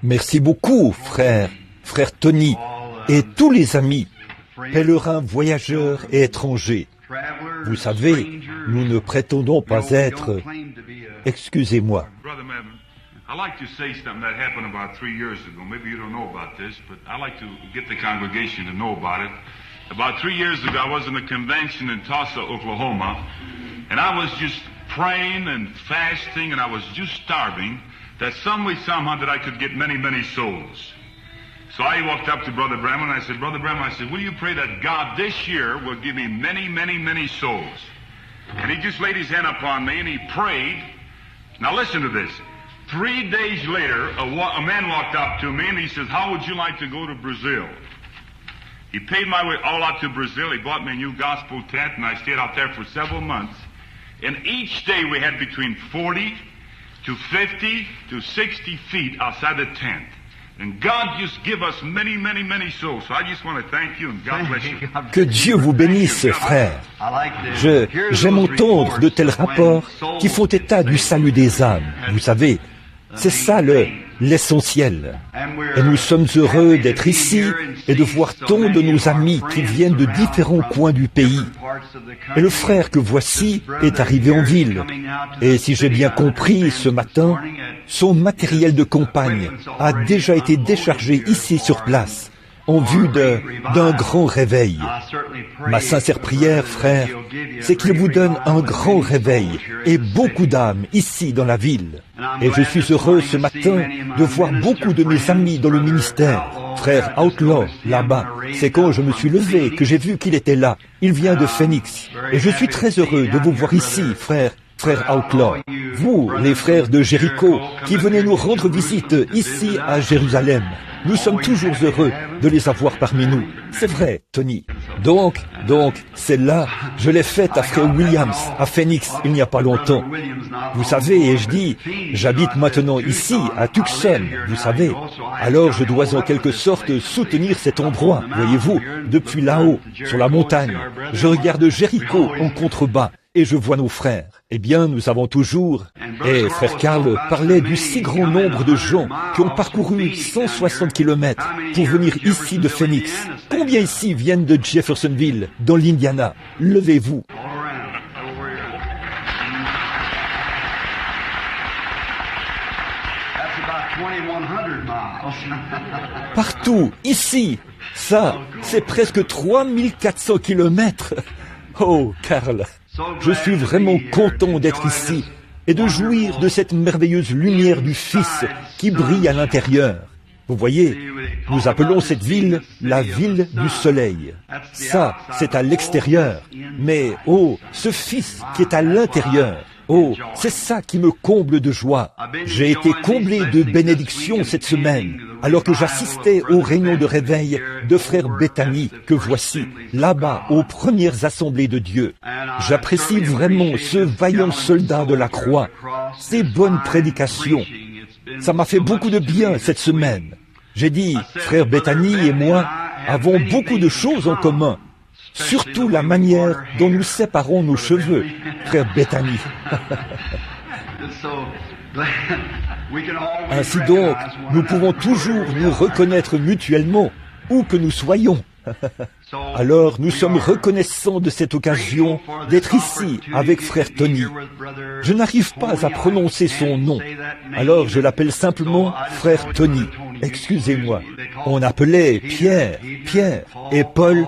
Merci beaucoup, frère Tony, et tous les amis, pèlerins, voyageurs et étrangers. Vous savez, nous ne prétendons pas être... Excusez-moi. I'd like to say something that happened about 3 years ago. Maybe you don't know about this, but I'd like to get the congregation to know about it. About 3 years ago, I was in a convention in Tulsa, Oklahoma, and I was just praying and fasting, and I was just starving, that some way, somehow, that I could get many, many souls. So I walked up to Brother Bramwell, and I said, Brother Bramwell, I said, will you pray that God this year will give me many, many, many souls? And he just laid his hand upon me, and he prayed. Now listen to this. 3 days later, a man walked up to me, and he says, how would you like to go to Brazil? He paid my way all out to Brazil. He bought me a new gospel tent, and I stayed out there for several months. And each day we had between 40 to 50 to 60 feet outside the tent. And God just give us many, many, many souls. So I just want to thank you, and God bless you. Que Dieu vous bénisse, frère. J'aime entendre de tels rapports qui font état du salut des âmes. Vous savez, c'est ça l'essentiel. Et nous sommes heureux d'être ici et de voir tant de nos amis qui viennent de différents coins du pays. Et le frère que voici est arrivé en ville. Et si j'ai bien compris ce matin, son matériel de campagne a déjà été déchargé ici sur place, en vue d'un grand réveil. Ma sincère prière, frère, c'est qu'il vous donne un grand réveil et beaucoup d'âmes ici dans la ville. Et je suis heureux ce matin de voir beaucoup de mes amis dans le ministère. Frère Outlaw, là-bas, c'est quand je me suis levé que j'ai vu qu'il était là. Il vient de Phoenix. Et je suis très heureux de vous voir ici, frère Outlaw. Vous, les frères de Jéricho, qui venez nous rendre visite ici à Jérusalem. Nous sommes toujours heureux de les avoir parmi nous. C'est vrai, Tony. Donc, celle-là, je l'ai faite à Frère Williams, à Phoenix, il n'y a pas longtemps. Vous savez, et je dis, j'habite maintenant ici, à Tucson, vous savez. Alors je dois en quelque sorte soutenir cet endroit, voyez-vous, depuis là-haut, sur la montagne. Je regarde Jéricho en contrebas. Et je vois nos frères. Eh bien, nous avons toujours... Et frère Carl parlait du si grand nombre de gens qui ont parcouru 160 kilomètres pour venir ici de Phoenix. Combien ici viennent de Jeffersonville, dans l'Indiana? Levez-vous. Partout, ici. Ça, c'est presque 3400 kilomètres. Oh, Carl. Je suis vraiment content d'être ici et de jouir de cette merveilleuse lumière du Fils qui brille à l'intérieur. Vous voyez, nous appelons cette ville la ville du soleil. Ça, c'est à l'extérieur. Mais, oh, ce Fils qui est à l'intérieur. Oh, c'est ça qui me comble de joie. J'ai été comblé de bénédictions cette semaine, alors que j'assistais aux réunions de réveil de frère Bethany, que voici, là-bas, aux premières assemblées de Dieu. J'apprécie vraiment ce vaillant soldat de la croix, ses bonnes prédications. Ça m'a fait beaucoup de bien cette semaine. J'ai dit, frère Bethany et moi avons beaucoup de choses en commun. Surtout la manière dont nous séparons nos cheveux, frère Bethany. Ainsi donc, nous pouvons toujours nous reconnaître mutuellement, où que nous soyons. Alors, nous sommes reconnaissants de cette occasion d'être ici avec frère Tony. Je n'arrive pas à prononcer son nom, alors je l'appelle simplement frère Tony. Excusez-moi. On appelait Pierre, et Paul.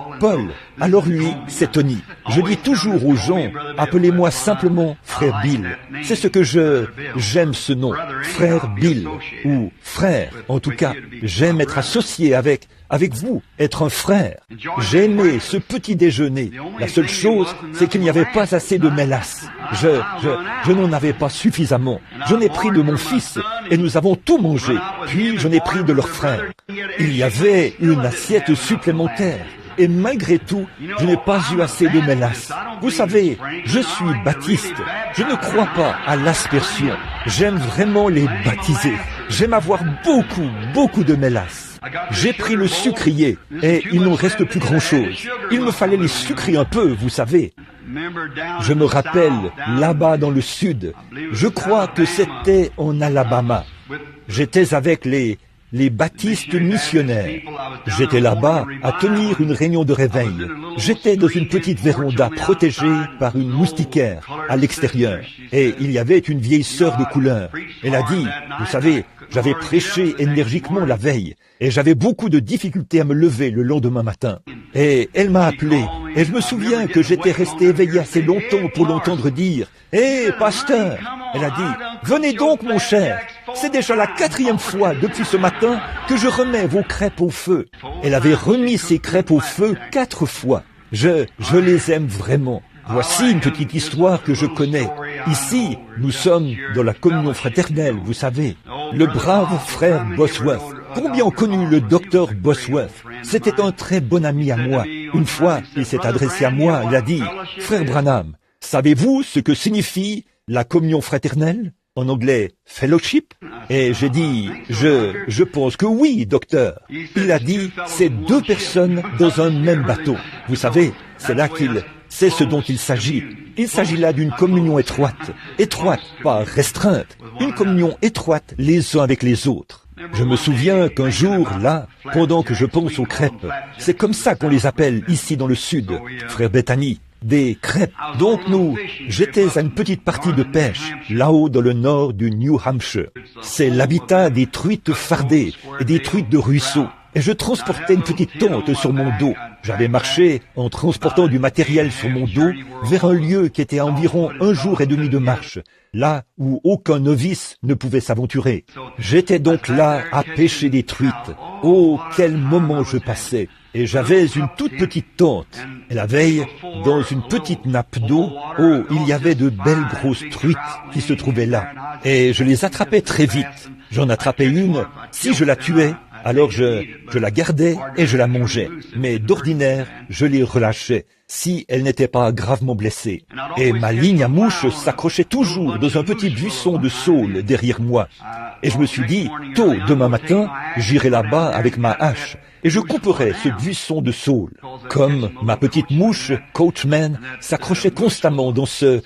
Alors lui, c'est Tony. Je dis toujours aux gens, appelez-moi simplement frère Bill. C'est ce que j'aime ce nom, frère Bill, ou frère. En tout cas, j'aime être associé avec vous, être un frère. J'ai aimé ce petit déjeuner. La seule chose, c'est qu'il n'y avait pas assez de mélasse. Je n'en avais pas suffisamment. J'en ai pris de mon fils et nous avons tout mangé. Puis j'en ai pris de leur frère. Il y avait une assiette supplémentaire. Et malgré tout, je n'ai pas eu assez de mélasse. Vous savez, je suis baptiste. Je ne crois pas à l'aspersion. J'aime vraiment les baptiser. J'aime avoir beaucoup de mélasse. J'ai pris le sucrier et il n'en reste plus grand-chose. Il me fallait les sucrer un peu, vous savez. Je me rappelle, là-bas dans le sud, je crois que c'était en Alabama, j'étais avec les baptistes missionnaires. J'étais là-bas à tenir une réunion de réveil. J'étais dans une petite véranda protégée par une moustiquaire à l'extérieur. Et il y avait une vieille sœur de couleur. Elle a dit, vous savez, j'avais prêché énergiquement la veille et j'avais beaucoup de difficultés à me lever le lendemain matin. Et elle m'a appelé et je me souviens que j'étais resté éveillé assez longtemps pour l'entendre dire « Hé, pasteur !» Elle a dit « Venez donc, mon cher, c'est déjà la 4e fois depuis ce matin que je remets vos crêpes au feu. » Elle avait remis ses crêpes au feu 4 fois. Je les aime vraiment. Voici une petite histoire que je connais. Ici, nous sommes dans la communion fraternelle, vous savez. Le brave frère Bosworth. Combien ont connu le docteur Bosworth? C'était un très bon ami à moi. Une fois, il s'est adressé à moi, il a dit, « Frère Branham, savez-vous ce que signifie la communion fraternelle? En anglais, fellowship ?» Et j'ai dit, je pense que oui, docteur. Il a dit, c'est 2 personnes dans un même bateau. Vous savez, c'est ce dont il s'agit. Il s'agit là d'une communion étroite, pas restreinte, une communion étroite les uns avec les autres. Je me souviens qu'un jour, là, pendant que je pense aux crêpes, c'est comme ça qu'on les appelle ici dans le sud, frère Bethany, des crêpes. Donc j'étais à une petite partie de pêche, là-haut dans le nord du New Hampshire. C'est l'habitat des truites fardées et des truites de ruisseau. Et je transportais une petite tente sur mon dos. J'avais marché en transportant du matériel sur mon dos vers un lieu qui était à environ 1 jour et demi de marche, là où aucun novice ne pouvait s'aventurer. J'étais donc là à pêcher des truites. Oh, quel moment je passais! Et j'avais une toute petite tente. Et la veille, dans une petite nappe d'eau, oh, il y avait de belles grosses truites qui se trouvaient là. Et je les attrapais très vite. J'en attrapais une, si je la tuais, alors je la gardais et je la mangeais. Mais d'ordinaire, je les relâchais, si elle n'était pas gravement blessée. Et ma ligne à mouche s'accrochait toujours dans un petit buisson de saule derrière moi. Et je me suis dit, tôt demain matin, j'irai là-bas avec ma hache et je couperai ce buisson de saule. Comme ma petite mouche, Coachman, s'accrochait constamment dans ce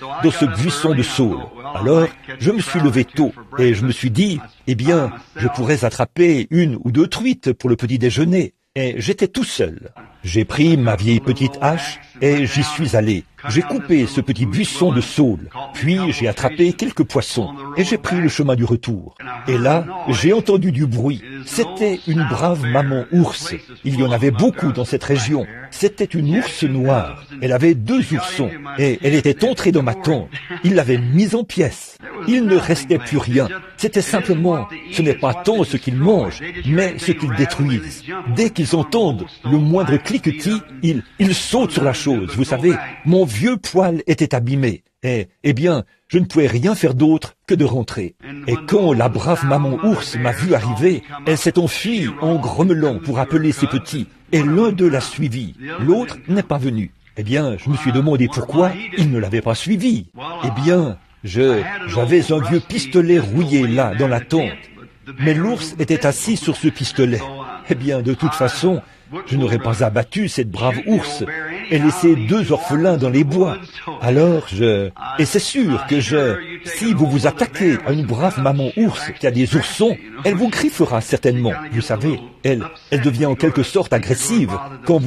buisson de saule. Alors, je me suis levé tôt et je me suis dit, eh bien, je pourrais attraper 1 ou 2 truites pour le petit déjeuner. Et j'étais tout seul. J'ai pris ma vieille petite hache et j'y suis allé. J'ai coupé ce petit buisson de saule, puis j'ai attrapé quelques poissons et j'ai pris le chemin du retour. Et là, j'ai entendu du bruit. C'était une brave maman ours. Il y en avait beaucoup dans cette région. C'était une ours noire. Elle avait 2 oursons et elle était entrée dans ma tente. Ils l'avaient mise en pièces. Il ne restait plus rien. C'était simplement, ce n'est pas tant ce qu'ils mangent, mais ce qu'ils détruisent. Dès qu'ils entendent le moindre cliquetis, ils sautent sur la chose. Vous savez, mon vieux poil était abîmé. Eh bien, je ne pouvais rien faire d'autre que de rentrer. Et quand la brave maman ours m'a vu arriver, elle s'est enfuie en grommelant pour appeler ses petits. Et l'un d'eux l'a suivi. L'autre n'est pas venu. Eh bien, je me suis demandé pourquoi il ne l'avait pas suivi. Eh bien, j'avais un vieux pistolet rouillé là, dans la tente. Mais l'ours était assis sur ce pistolet. Eh bien, de toute façon, je n'aurais pas abattu cette brave ours et laissé 2 orphelins dans les bois. Alors et c'est sûr que si vous vous attaquez à une brave maman ours qui a des oursons, elle vous griffera certainement. Vous savez, elle devient en quelque sorte agressive quand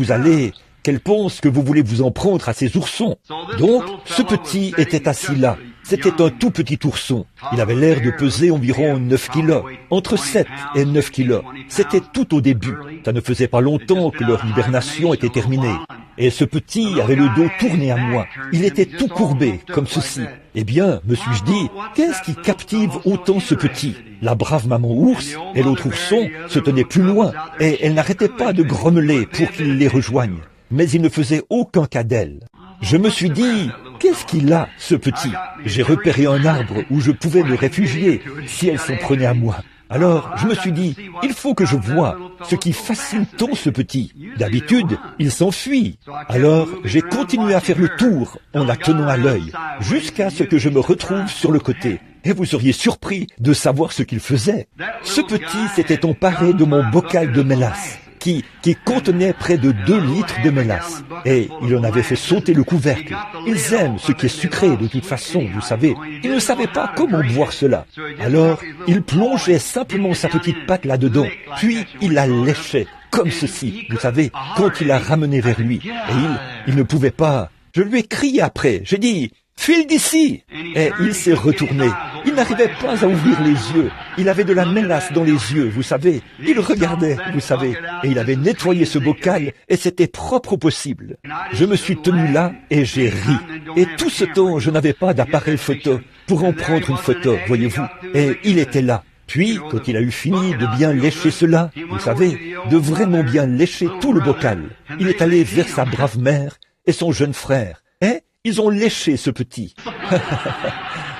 qu'elle pense que vous voulez vous en prendre à ses oursons. Donc, ce petit était assis là. C'était un tout petit ourson. Il avait l'air de peser environ 9 kilos, entre 7 et 9 kilos. C'était tout au début. Ça ne faisait pas longtemps que leur hibernation était terminée. Et ce petit avait le dos tourné à moi. Il était tout courbé, comme ceci. Eh bien, me suis-je dit, qu'est-ce qui captive autant ce petit? La brave maman ours et l'autre ourson se tenaient plus loin, et elle n'arrêtait pas de grommeler pour qu'il les rejoigne. Mais il ne faisait aucun cas d'elle. Je me suis dit, qu'est-ce qu'il a, ce petit? J'ai repéré un arbre où je pouvais me réfugier si elle s'en prenait à moi. Alors, je me suis dit, il faut que je voie ce qui fascine tant ce petit. D'habitude, il s'enfuit. Alors, j'ai continué à faire le tour en la tenant à l'œil, jusqu'à ce que je me retrouve sur le côté. Et vous seriez surpris de savoir ce qu'il faisait. Ce petit s'était emparé de mon bocal de mélasse. qui contenait près de 2 litres de mélasse. Et il en avait fait sauter le couvercle. Ils aiment ce qui est sucré de toute façon, vous savez. Il ne savait pas comment boire cela. Alors, il plongeait simplement sa petite patte là-dedans, puis il la léchait, comme ceci, vous savez, quand il la ramenait vers lui. Et il ne pouvait pas. Je lui ai crié après, j'ai dit, « File d'ici !» Et il s'est retourné. Il n'arrivait pas à ouvrir les yeux. Il avait de la mélasse dans les yeux, vous savez. Il regardait, vous savez. Et il avait nettoyé ce bocal et c'était propre au possible. Je me suis tenu là et j'ai ri. Et tout ce temps, je n'avais pas d'appareil photo pour en prendre une photo, voyez-vous. Et il était là. Puis, quand il a eu fini de bien lécher cela, vous savez, de vraiment bien lécher tout le bocal, il est allé vers sa brave mère et son jeune frère. Et ils ont léché ce petit.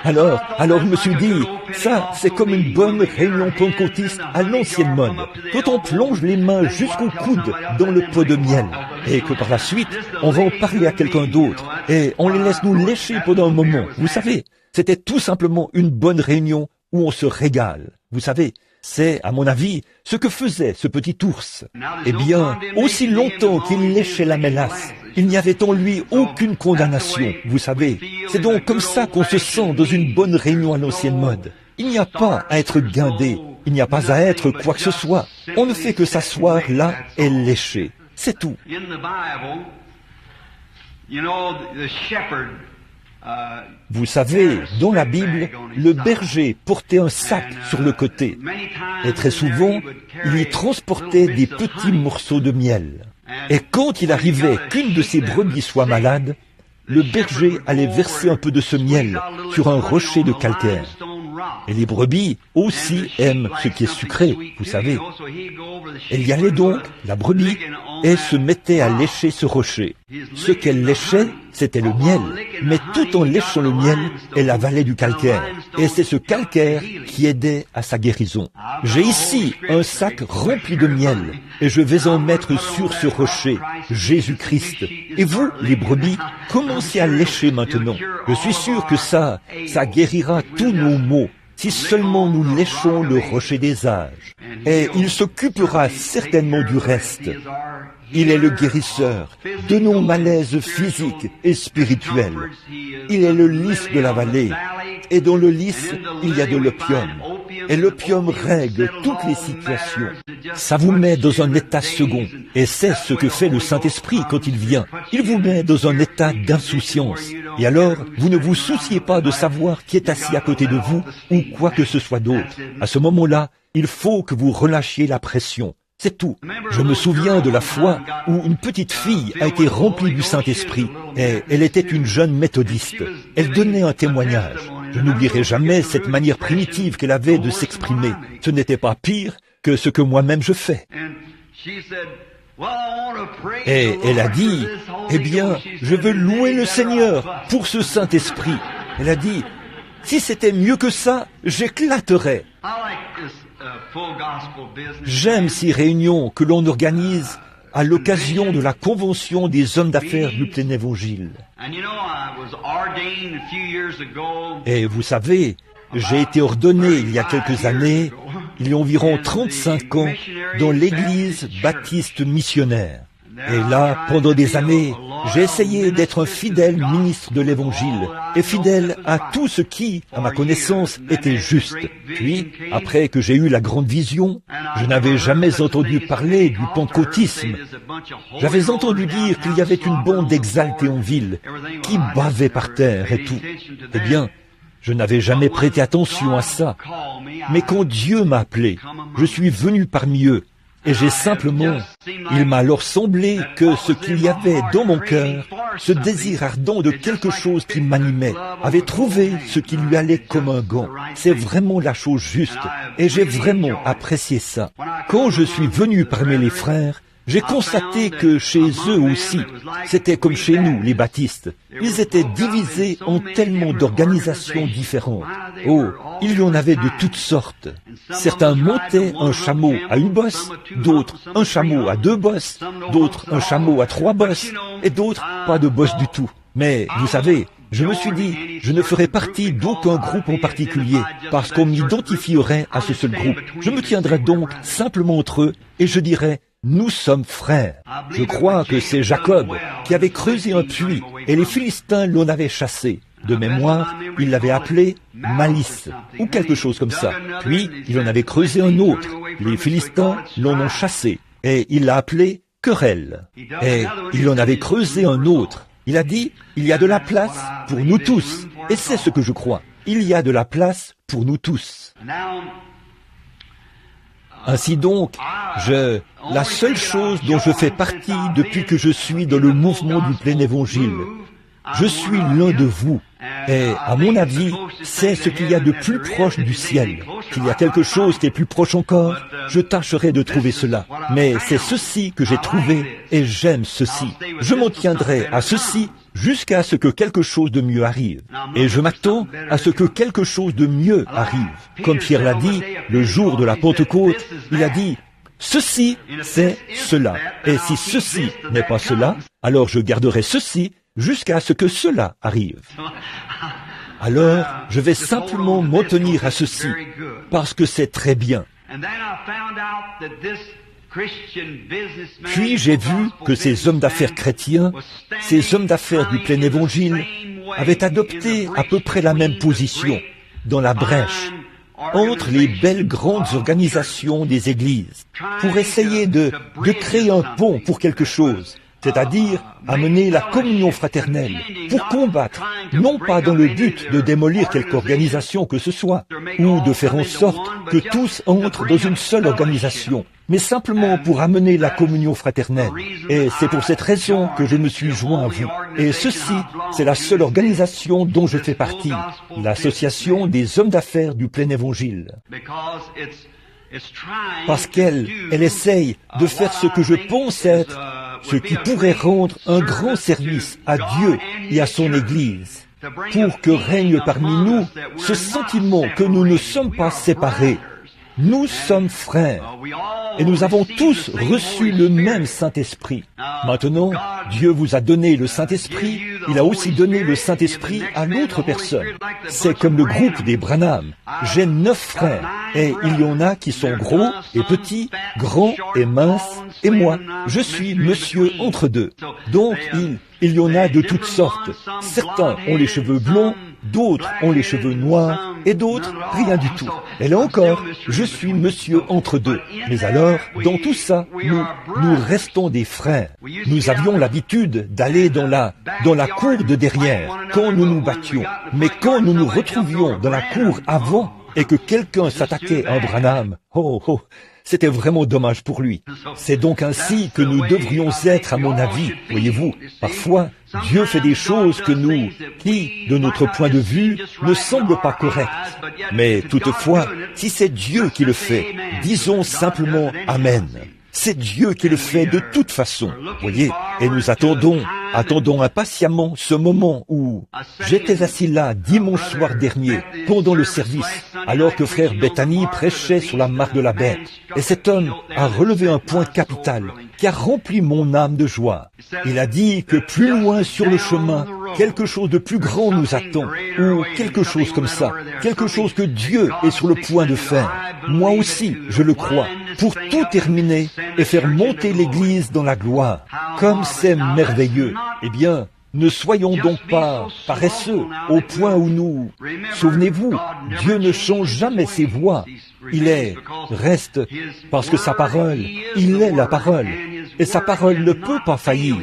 Alors je me suis dit, ça, c'est comme une bonne réunion pentecôtiste à l'ancienne mode, quand on plonge les mains jusqu'au coude dans le pot de miel, et que par la suite, on va en parler à quelqu'un d'autre, et on les laisse nous lécher pendant un moment. Vous savez, c'était tout simplement une bonne réunion où on se régale. Vous savez, c'est, à mon avis, ce que faisait ce petit ours. Eh bien, aussi longtemps qu'il léchait la mélasse, il n'y avait en lui aucune condamnation, vous savez. C'est donc comme ça qu'on se sent dans une bonne réunion à l'ancienne mode. Il n'y a pas à être guindé, il n'y a pas à être quoi que ce soit. On ne fait que s'asseoir là et lécher. C'est tout. Vous savez, dans la Bible, le berger portait un sac sur le côté. Et très souvent, il y transportait des petits morceaux de miel. Et quand il arrivait qu'une de ses brebis soit malade, le berger allait verser un peu de ce miel sur un rocher de calcaire. Et les brebis aussi aiment ce qui est sucré, vous savez. Elle y allait donc, la brebis, et se mettait à lécher ce rocher. Ce qu'elle léchait, c'était le miel, mais tout en léchant le miel, elle avalait du calcaire. Et c'est ce calcaire qui aidait à sa guérison. J'ai ici un sac rempli de miel, et je vais en mettre sur ce rocher, Jésus-Christ. Et vous, les brebis, commencez à lécher maintenant. Je suis sûr que ça guérira tous nos maux, si seulement nous léchons le rocher des âges. Et il s'occupera certainement du reste. Il est le guérisseur de nos malaises physiques et spirituels. Il est le lys de la vallée. Et dans le lys, il y a de l'opium. Et l'opium règle toutes les situations. Ça vous met dans un état second. Et c'est ce que fait le Saint-Esprit quand il vient. Il vous met dans un état d'insouciance. Et alors, vous ne vous souciez pas de savoir qui est assis à côté de vous ou quoi que ce soit d'autre. À ce moment-là, il faut que vous relâchiez la pression. C'est tout. Je me souviens de la fois où une petite fille a été remplie du Saint-Esprit et elle était une jeune méthodiste. Elle donnait un témoignage. Je n'oublierai jamais cette manière primitive qu'elle avait de s'exprimer. Ce n'était pas pire que ce que moi-même je fais. Et elle a dit, eh bien, je veux louer le Seigneur pour ce Saint-Esprit. Elle a dit, si c'était mieux que ça, j'éclaterais. J'aime ces réunions que l'on organise à l'occasion de la convention des hommes d'affaires du plein évangile. Et vous savez, j'ai été ordonné il y a quelques années, il y a environ 35 ans, dans l'église baptiste missionnaire. Et là, pendant des années, j'ai essayé d'être un fidèle ministre de l'Évangile et fidèle à tout ce qui, à ma connaissance, était juste. Puis, après que j'ai eu la grande vision, je n'avais jamais entendu parler du pentecôtisme. J'avais entendu dire qu'il y avait une bande d'exaltés en ville qui bavait par terre et tout. Eh bien, je n'avais jamais prêté attention à ça. Mais quand Dieu m'a appelé, je suis venu parmi eux. Et j'ai simplement, il m'a alors semblé que ce qu'il y avait dans mon cœur, ce désir ardent de quelque chose qui m'animait, avait trouvé ce qui lui allait comme un gant. C'est vraiment la chose juste, et j'ai vraiment apprécié ça. Quand je suis venu parmi les frères, j'ai constaté que chez eux aussi, c'était comme chez nous, les baptistes. Ils étaient divisés en tellement d'organisations différentes. Oh, il y en avait de toutes sortes. Certains montaient un chameau à une bosse, d'autres un chameau à 2 bosses, d'autres un chameau à 3 bosses, et d'autres pas de bosse du tout. Mais, vous savez, je me suis dit, je ne ferai partie d'aucun groupe en particulier, parce qu'on m'identifierait à ce seul groupe. Je me tiendrai donc simplement entre eux, et je dirais, nous sommes frères. Je crois que c'est Jacob qui avait creusé un puits et les Philistins l'en avaient chassé. De mémoire, il l'avait appelé Malice, ou quelque chose comme ça. Puis, il en avait creusé un autre. Les Philistins l'en ont chassé, et il l'a appelé Querelle. Et il en avait creusé un autre. Il a dit, il y a de la place pour nous tous. Et c'est ce que je crois. Il y a de la place pour nous tous. Ainsi donc, la seule chose dont je fais partie depuis que je suis dans le mouvement du plein évangile, je suis l'un de vous. Et, à mon avis, c'est ce qu'il y a de plus proche du ciel. S'il y a quelque chose qui est plus proche encore, je tâcherai de trouver cela. Mais c'est ceci que j'ai trouvé et j'aime ceci. Je m'en tiendrai à ceci jusqu'à ce que quelque chose de mieux arrive. Et je m'attends à ce que quelque chose de mieux arrive. Comme Pierre l'a dit, le jour de la Pentecôte, il a dit, ceci, c'est cela. Et si ceci n'est pas cela, alors je garderai ceci jusqu'à ce que cela arrive. Alors, je vais simplement m'en tenir à ceci, parce que c'est très bien. Puis j'ai vu que ces hommes d'affaires chrétiens, ces hommes d'affaires du plein évangile, avaient adopté à peu près la même position, dans la brèche, entre les belles grandes organisations des églises, pour essayer de créer un pont pour quelque chose, c'est-à-dire amener la communion fraternelle, pour combattre, non pas dans le but de démolir quelque organisation que ce soit, ou de faire en sorte que tous entrent dans une seule organisation, mais simplement pour amener la communion fraternelle. Et c'est pour cette raison que je me suis joint à vous. Et ceci, c'est la seule organisation dont je fais partie, l'association des hommes d'affaires du plein évangile. Parce qu'elle essaye de faire ce que je pense être, ce qui pourrait rendre un grand service à Dieu et à son Église, pour que règne parmi nous ce sentiment que nous ne sommes pas séparés. Nous sommes frères et nous avons tous reçu le même Saint-Esprit. Maintenant, Dieu vous a donné le Saint-Esprit, il a aussi donné le Saint-Esprit à l'autre personne. C'est comme le groupe des Branham. J'ai 9 frères et il y en a qui sont gros et petits, grands et minces, et moi, je suis monsieur entre deux. Donc, il y en a de toutes sortes. Certains ont les cheveux blonds, d'autres ont les cheveux noirs, et d'autres, rien du tout. Et là encore, je suis monsieur entre deux. Mais alors, dans tout ça, nous restons des frères. Nous avions l'habitude d'aller dans la cour de derrière, quand nous nous battions. Mais quand nous nous retrouvions dans la cour avant, et que quelqu'un s'attaquait à un Branham, c'était vraiment dommage pour lui. C'est donc ainsi que nous devrions être, à mon avis. Voyez-vous, parfois, Dieu fait des choses qui, de notre point de vue, ne semblent pas correctes. Mais toutefois, si c'est Dieu qui le fait, disons simplement Amen. C'est Dieu qui le fait de toute façon, voyez, et nous attendons impatiemment ce moment où j'étais assis là dimanche soir dernier, pendant le service, alors que frère Bethany prêchait sur la marque de la bête. Et cet homme a relevé un point capital qui a rempli mon âme de joie. Il a dit que plus loin sur le chemin, quelque chose de plus grand nous attend, ou quelque chose comme ça, quelque chose que Dieu est sur le point de faire. Moi aussi, je le crois, pour tout terminer et faire monter l'Église dans la gloire. Comme c'est merveilleux. Eh bien, ne soyons donc pas paresseux au point où nous... Souvenez-vous, Dieu ne change jamais ses voies. Reste, parce que sa parole, il est la parole. Et sa parole ne peut pas faillir.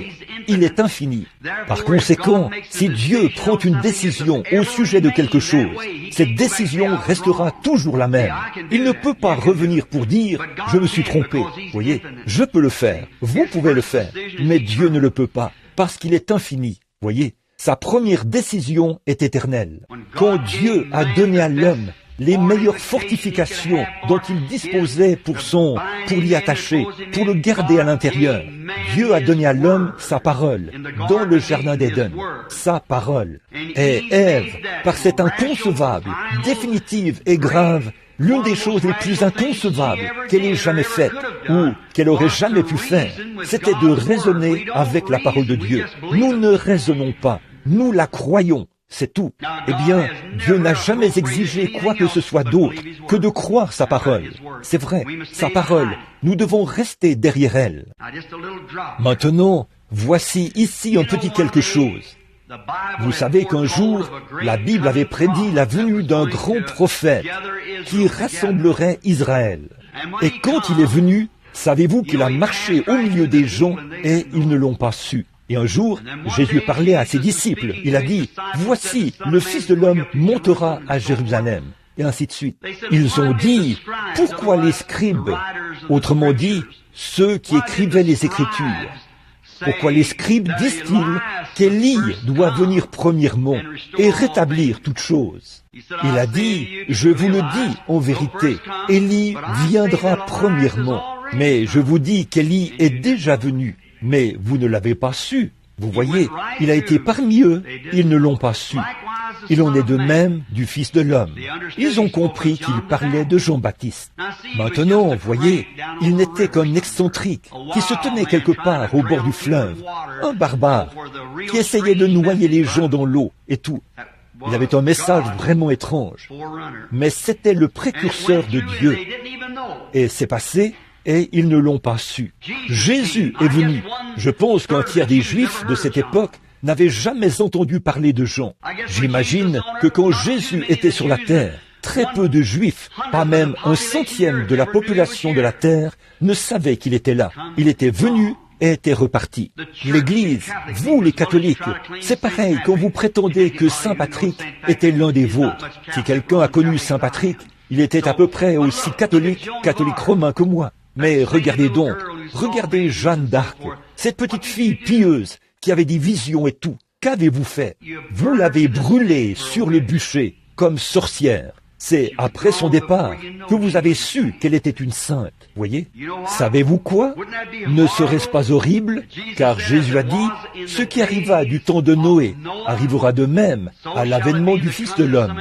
Il est infini. Par conséquent, si Dieu prend une décision au sujet de quelque chose, cette décision restera toujours la même. Il ne peut pas revenir pour dire « je me suis trompé ». Voyez, je peux le faire, vous pouvez le faire, mais Dieu ne le peut pas, parce qu'il est infini. Voyez, sa première décision est éternelle. Quand Dieu a donné à l'homme les meilleures fortifications dont il disposait pour l'y attacher, pour le garder à l'intérieur. Dieu a donné à l'homme sa parole, dans le jardin d'Éden, sa parole. Et Ève, par cette inconcevable, définitive et grave, l'une des choses les plus inconcevables qu'elle ait jamais faites, ou qu'elle aurait jamais pu faire, c'était de raisonner avec la parole de Dieu. Nous ne raisonnons pas, nous la croyons. c'est tout. Eh bien, Dieu n'a jamais exigé quoi que ce soit d'autre que de croire sa parole. C'est vrai, sa parole, nous devons rester derrière elle. Maintenant, voici ici un petit quelque chose. Vous savez qu'un jour, la Bible avait prédit la venue d'un grand prophète qui rassemblerait Israël. Et quand il est venu, savez-vous qu'il a marché au milieu des gens et ils ne l'ont pas su. Et un jour, Jésus parlait à ses disciples. Il a dit, « Voici, le Fils de l'homme montera à Jérusalem. » Et ainsi de suite. Ils ont dit, « Pourquoi les scribes ?» Autrement dit, ceux qui écrivaient les Écritures. Pourquoi les scribes disent-ils qu'Élie doit venir premièrement et rétablir toutes choses? Il a dit, je vous le dis en vérité, Élie viendra premièrement. Mais je vous dis qu'Élie est déjà venu, mais vous ne l'avez pas su. Vous voyez, il a été parmi eux, ils ne l'ont pas su. Il en est de même du Fils de l'homme. Ils ont compris qu'il parlait de Jean-Baptiste. Maintenant, voyez, il n'était qu'un excentrique qui se tenait quelque part au bord du fleuve, un barbare qui essayait de noyer les gens dans l'eau et tout. Il avait un message vraiment étrange, mais c'était le précurseur de Dieu. Et c'est passé, et ils ne l'ont pas su. Jésus est venu. Je pense qu'un tiers des Juifs de cette époque n'avaient jamais entendu parler de Jean. J'imagine que quand Jésus était sur la terre, très peu de Juifs, pas même 1/100 de la population de la terre, ne savaient qu'il était là. Il était venu et était reparti. L'Église, vous les catholiques, c'est pareil quand vous prétendez que Saint Patrick était l'un des vôtres. Si quelqu'un a connu Saint Patrick, il était à peu près aussi catholique romain que moi. Mais regardez donc, regardez Jeanne d'Arc, cette petite fille pieuse qui avait des visions et tout. Qu'avez-vous fait? Vous l'avez brûlée sur le bûcher comme sorcière. C'est après son départ que vous avez su qu'elle était une sainte. Voyez? Savez-vous quoi? Ne serait-ce pas horrible? Car Jésus a dit, ce qui arriva du temps de Noé arrivera de même à l'avènement du Fils de l'homme,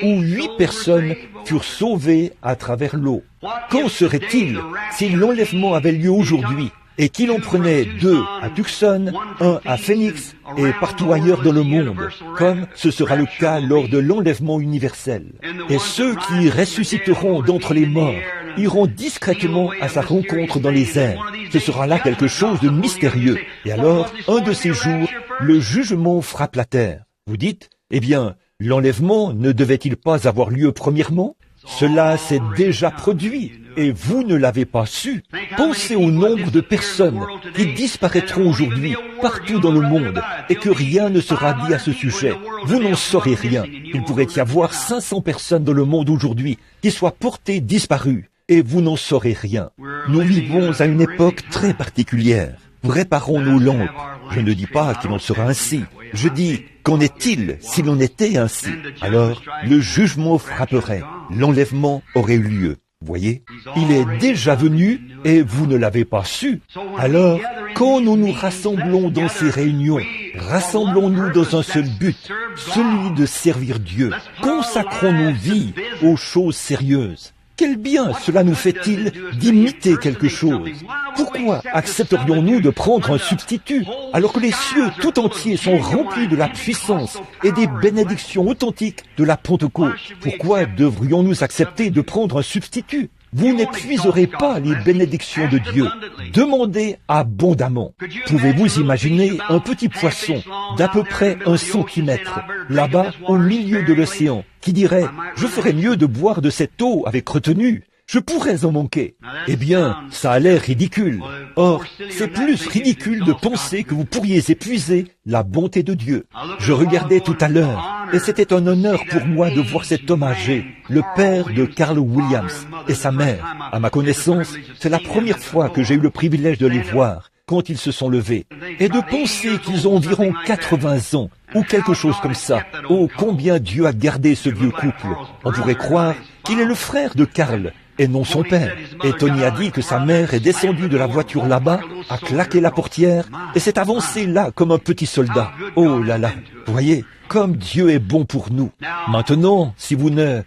où 8 personnes furent sauvées à travers l'eau. Qu'en serait-il si l'enlèvement avait lieu aujourd'hui et qu'il en prenait 2 à Tucson, 1 à Phoenix et partout ailleurs dans le monde, comme ce sera le cas lors de l'enlèvement universel. Et ceux qui ressusciteront d'entre les morts iront discrètement à sa rencontre dans les airs. Ce sera là quelque chose de mystérieux. Et alors, un de ces jours, le jugement frappe la terre. Vous dites, eh bien, l'enlèvement ne devait-il pas avoir lieu premièrement? Cela s'est déjà produit et vous ne l'avez pas su. Pensez au nombre de personnes qui disparaîtront aujourd'hui partout dans le monde et que rien ne sera dit à ce sujet. Vous n'en saurez rien. Il pourrait y avoir 500 personnes dans le monde aujourd'hui qui soient portées disparues et vous n'en saurez rien. Nous vivons à une époque très particulière. Réparons nos lampes. Je ne dis pas qu'il en sera ainsi. Je dis, qu'en est-il s'il en était ainsi? Alors, le jugement frapperait. L'enlèvement aurait eu lieu. Voyez, il est déjà venu et vous ne l'avez pas su. Alors, quand nous nous rassemblons dans ces réunions, rassemblons-nous dans un seul but, celui de servir Dieu. Consacrons nos vies aux choses sérieuses. Quel bien cela nous fait-il d'imiter quelque chose? Pourquoi accepterions-nous de prendre un substitut alors que les cieux tout entiers sont remplis de la puissance et des bénédictions authentiques de la Pentecôte? Pourquoi devrions-nous accepter de prendre un substitut? Vous n'épuiserez pas les bénédictions de Dieu. Demandez abondamment. Pouvez-vous imaginer un petit poisson d'à peu près 1 centimètre, là-bas au milieu de l'océan, qui dirait « Je ferais mieux de boire de cette eau avec retenue. Je pourrais en manquer. » Eh bien, ça a l'air ridicule. Or, c'est plus ridicule de penser que vous pourriez épuiser la bonté de Dieu. Je regardais tout à l'heure, et c'était un honneur pour moi de voir cet homme âgé, le père de Carl Williams et sa mère. À ma connaissance, c'est la première fois que j'ai eu le privilège de les voir quand ils se sont levés. Et de penser qu'ils ont environ 80 ans, ou quelque chose comme ça. Oh, combien Dieu a gardé ce vieux couple. On pourrait croire qu'il est le frère de Carl, et non son père. Et Tony a dit que sa mère est descendue de la voiture là-bas, a claqué la portière, et s'est avancée là comme un petit soldat. Oh là là, voyez, comme Dieu est bon pour nous. Maintenant, si vous ne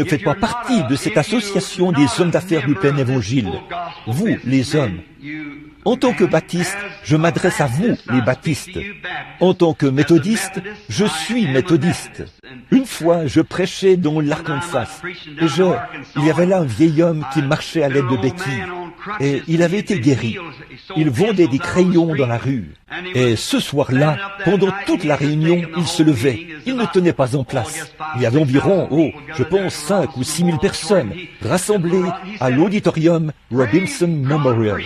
faites pas partie de cette association des hommes d'affaires du plein évangile, vous, les hommes, En tant que baptiste, je m'adresse à vous, les baptistes. En tant que méthodiste, je suis méthodiste. Une fois, je prêchais dans l'Arkansas, et il y avait là un vieil homme qui marchait à l'aide de béquilles, et il avait été guéri. Il vendait des crayons dans la rue, et ce soir-là, pendant toute la réunion, il se levait. Il ne tenait pas en place. Il y avait environ, je pense, 5 ou 6 000 personnes rassemblées à l'auditorium Robinson Memorial,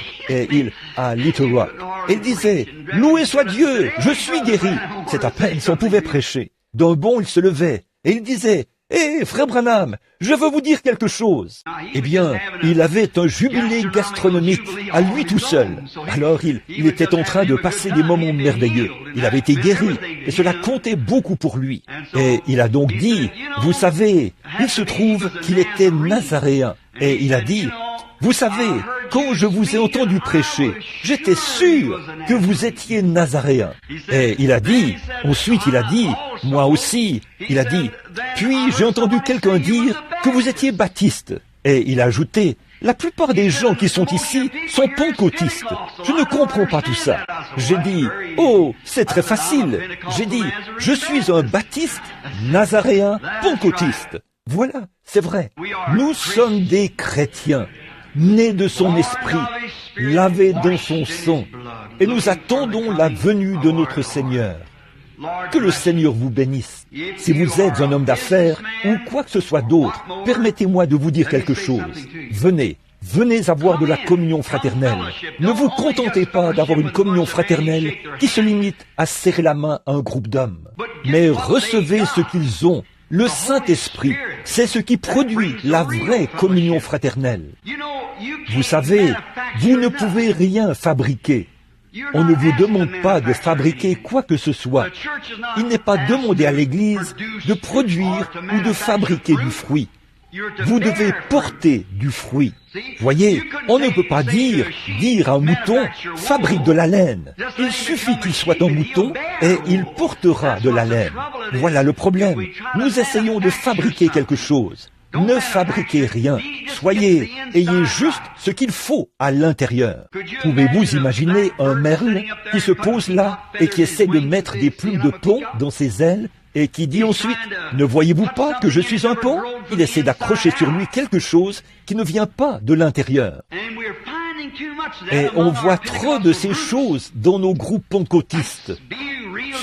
à Little Rock. Et il disait, « Loué soit Dieu, je suis guéri !» C'est à peine si on pouvait prêcher. D'un bond, il se levait, et il disait, « Hé, frère Branham, je veux vous dire quelque chose. » Eh bien, il avait un jubilé gastronomique à lui tout seul. Alors, il était en train de passer des moments merveilleux. Il avait été guéri, et cela comptait beaucoup pour lui. Et il a donc dit, vous savez, il se trouve qu'il était nazaréen. Et il a dit, vous savez, quand je vous ai entendu prêcher, j'étais sûr que vous étiez nazaréen. Et il a dit, ensuite il a dit, moi aussi, il a dit, puis j'ai entendu quelqu'un dire que vous étiez baptiste. Et il a ajouté, la plupart des gens qui sont ici sont pentecôtistes. Je ne comprends pas tout ça. J'ai dit, c'est très facile. J'ai dit, je suis un baptiste, nazaréen, pentecôtiste. Voilà, c'est vrai. Nous sommes des chrétiens, nés de son esprit, lavés dans son sang, et nous attendons la venue de notre Seigneur. Que le Seigneur vous bénisse. Si vous êtes un homme d'affaires ou quoi que ce soit d'autre, permettez-moi de vous dire quelque chose. Venez avoir de la communion fraternelle. Ne vous contentez pas d'avoir une communion fraternelle qui se limite à serrer la main à un groupe d'hommes, mais recevez ce qu'ils ont. Le Saint-Esprit, c'est ce qui produit la vraie communion fraternelle. Vous savez, vous ne pouvez rien fabriquer. On ne vous demande pas de fabriquer quoi que ce soit. Il n'est pas demandé à l'Église de produire ou de fabriquer du fruit. Vous devez porter du fruit. Voyez, on ne peut pas dire à un mouton, fabrique de la laine. Il suffit qu'il soit un mouton et il portera de la laine. Voilà le problème. Nous essayons de fabriquer quelque chose. Ne fabriquez rien. Ayez juste ce qu'il faut à l'intérieur. Pouvez-vous imaginer un merle qui se pose là et qui essaie de mettre des plumes de paon dans ses ailes et qui dit ensuite, ne voyez-vous pas que je suis un paon? Il essaie d'accrocher sur lui quelque chose qui ne vient pas de l'intérieur. Et on voit trop de ces choses dans nos groupes pentecôtistes.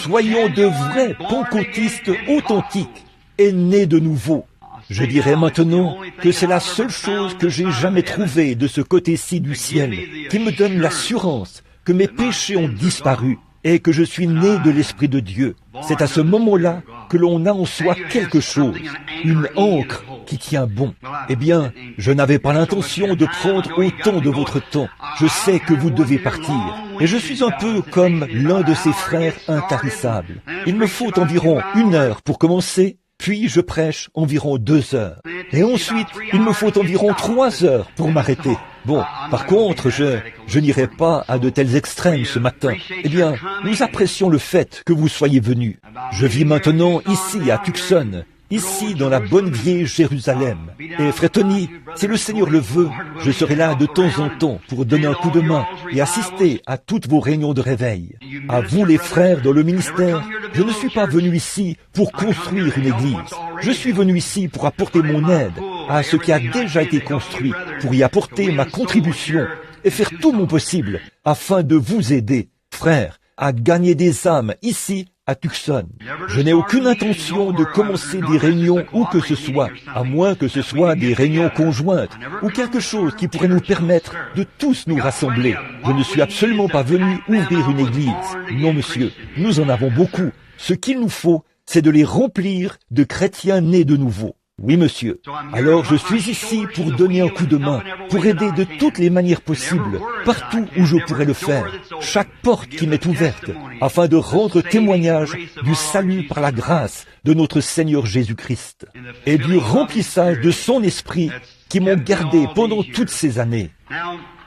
Soyons de vrais pentecôtistes authentiques et nés de nouveau. Je dirais maintenant que c'est la seule chose que j'ai jamais trouvée de ce côté-ci du ciel qui me donne l'assurance que mes péchés ont disparu et que je suis né de l'Esprit de Dieu. C'est à ce moment-là que l'on a en soi quelque chose, une ancre qui tient bon. Eh bien, je n'avais pas l'intention de prendre autant de votre temps. Je sais que vous devez partir. Et je suis un peu comme l'un de ces frères intarissables. Il me faut environ 1 heure pour commencer, puis je prêche environ 2 heures. Et ensuite, il me faut environ 3 heures pour m'arrêter. Bon, par contre, je n'irai pas à de tels extrêmes ce matin. Eh bien, nous apprécions le fait que vous soyez venus. Je vis maintenant ici à Tucson, ici dans la bonne vieille Jérusalem. Et frère Tony, si le Seigneur le veut, je serai là de temps en temps pour donner un coup de main et assister à toutes vos réunions de réveil. À vous les frères dans le ministère, je ne suis pas venu ici pour construire une église. Je suis venu ici pour apporter mon aide à ce qui a déjà été construit, pour y apporter ma contribution et faire tout mon possible afin de vous aider, frères, à gagner des âmes ici à Tucson. Je n'ai aucune intention de commencer des réunions où que ce soit, à moins que ce soit des réunions conjointes ou quelque chose qui pourrait nous permettre de tous nous rassembler. Je ne suis absolument pas venu ouvrir une église. Non, monsieur, nous en avons beaucoup. Ce qu'il nous faut, c'est de les remplir de chrétiens nés de nouveau. Oui, monsieur. Alors je suis ici pour donner un coup de main, pour aider de toutes les manières possibles, partout où je pourrais le faire, chaque porte qui m'est ouverte, afin de rendre témoignage du salut par la grâce de notre Seigneur Jésus-Christ et du remplissage de son esprit qui m'ont gardé pendant toutes ces années.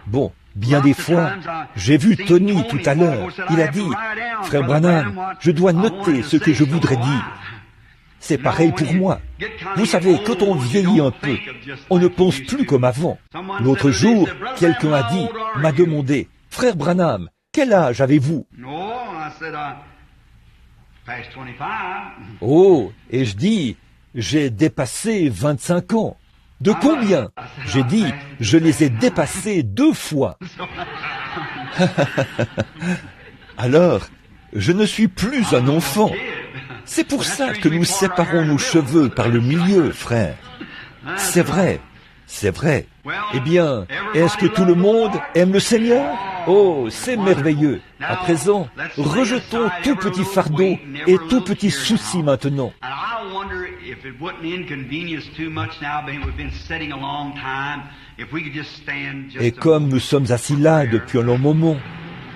Bon, bien des fois, j'ai vu Tony tout à l'heure. Il a dit, « Frère Branham, je dois noter ce que je voudrais dire. » C'est pareil pour moi. Vous savez, quand on vieillit un peu, on ne pense plus comme avant. L'autre jour, quelqu'un m'a demandé, « Frère Branham, quel âge avez-vous? No, I said, past 25. Oh, et je dis, j'ai dépassé 25 ans. De combien? J'ai dit, je les ai dépassés 2 fois. Alors, je ne suis plus un enfant. C'est pour ça que nous séparons nos cheveux par le milieu, frère. C'est vrai, c'est vrai. Eh bien, est-ce que tout le monde aime le Seigneur? Oh, c'est merveilleux. À présent, rejetons tout petit fardeau et tout petit souci maintenant. Et comme nous sommes assis là depuis un long moment,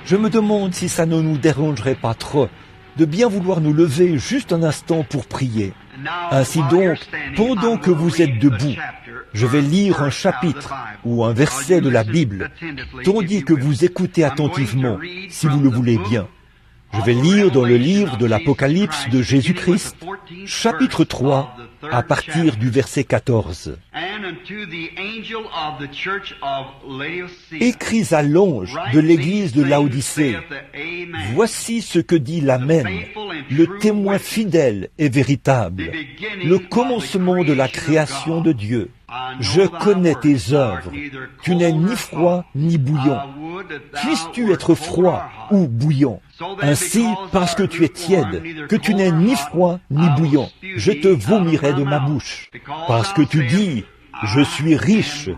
je me demande si ça ne nous dérangerait pas trop de bien vouloir nous lever juste un instant pour prier. Ainsi donc, pendant que vous êtes debout, je vais lire un chapitre ou un verset de la Bible, tandis que vous écoutez attentivement, si vous le voulez bien. Je vais lire dans le livre de l'Apocalypse de Jésus-Christ, chapitre 3, à partir du verset 14. Écris à l'ange de l'église de Laodicée, voici ce que dit l'Amen, le témoin fidèle et véritable, le commencement de la création de Dieu. Je connais tes œuvres, tu n'es ni froid ni bouillant. Puisses-tu être froid ou bouillant? Ainsi, parce que tu es tiède, que tu n'es ni froid ni bouillant, je te vomirai de ma bouche. Parce que tu dis, je suis riche,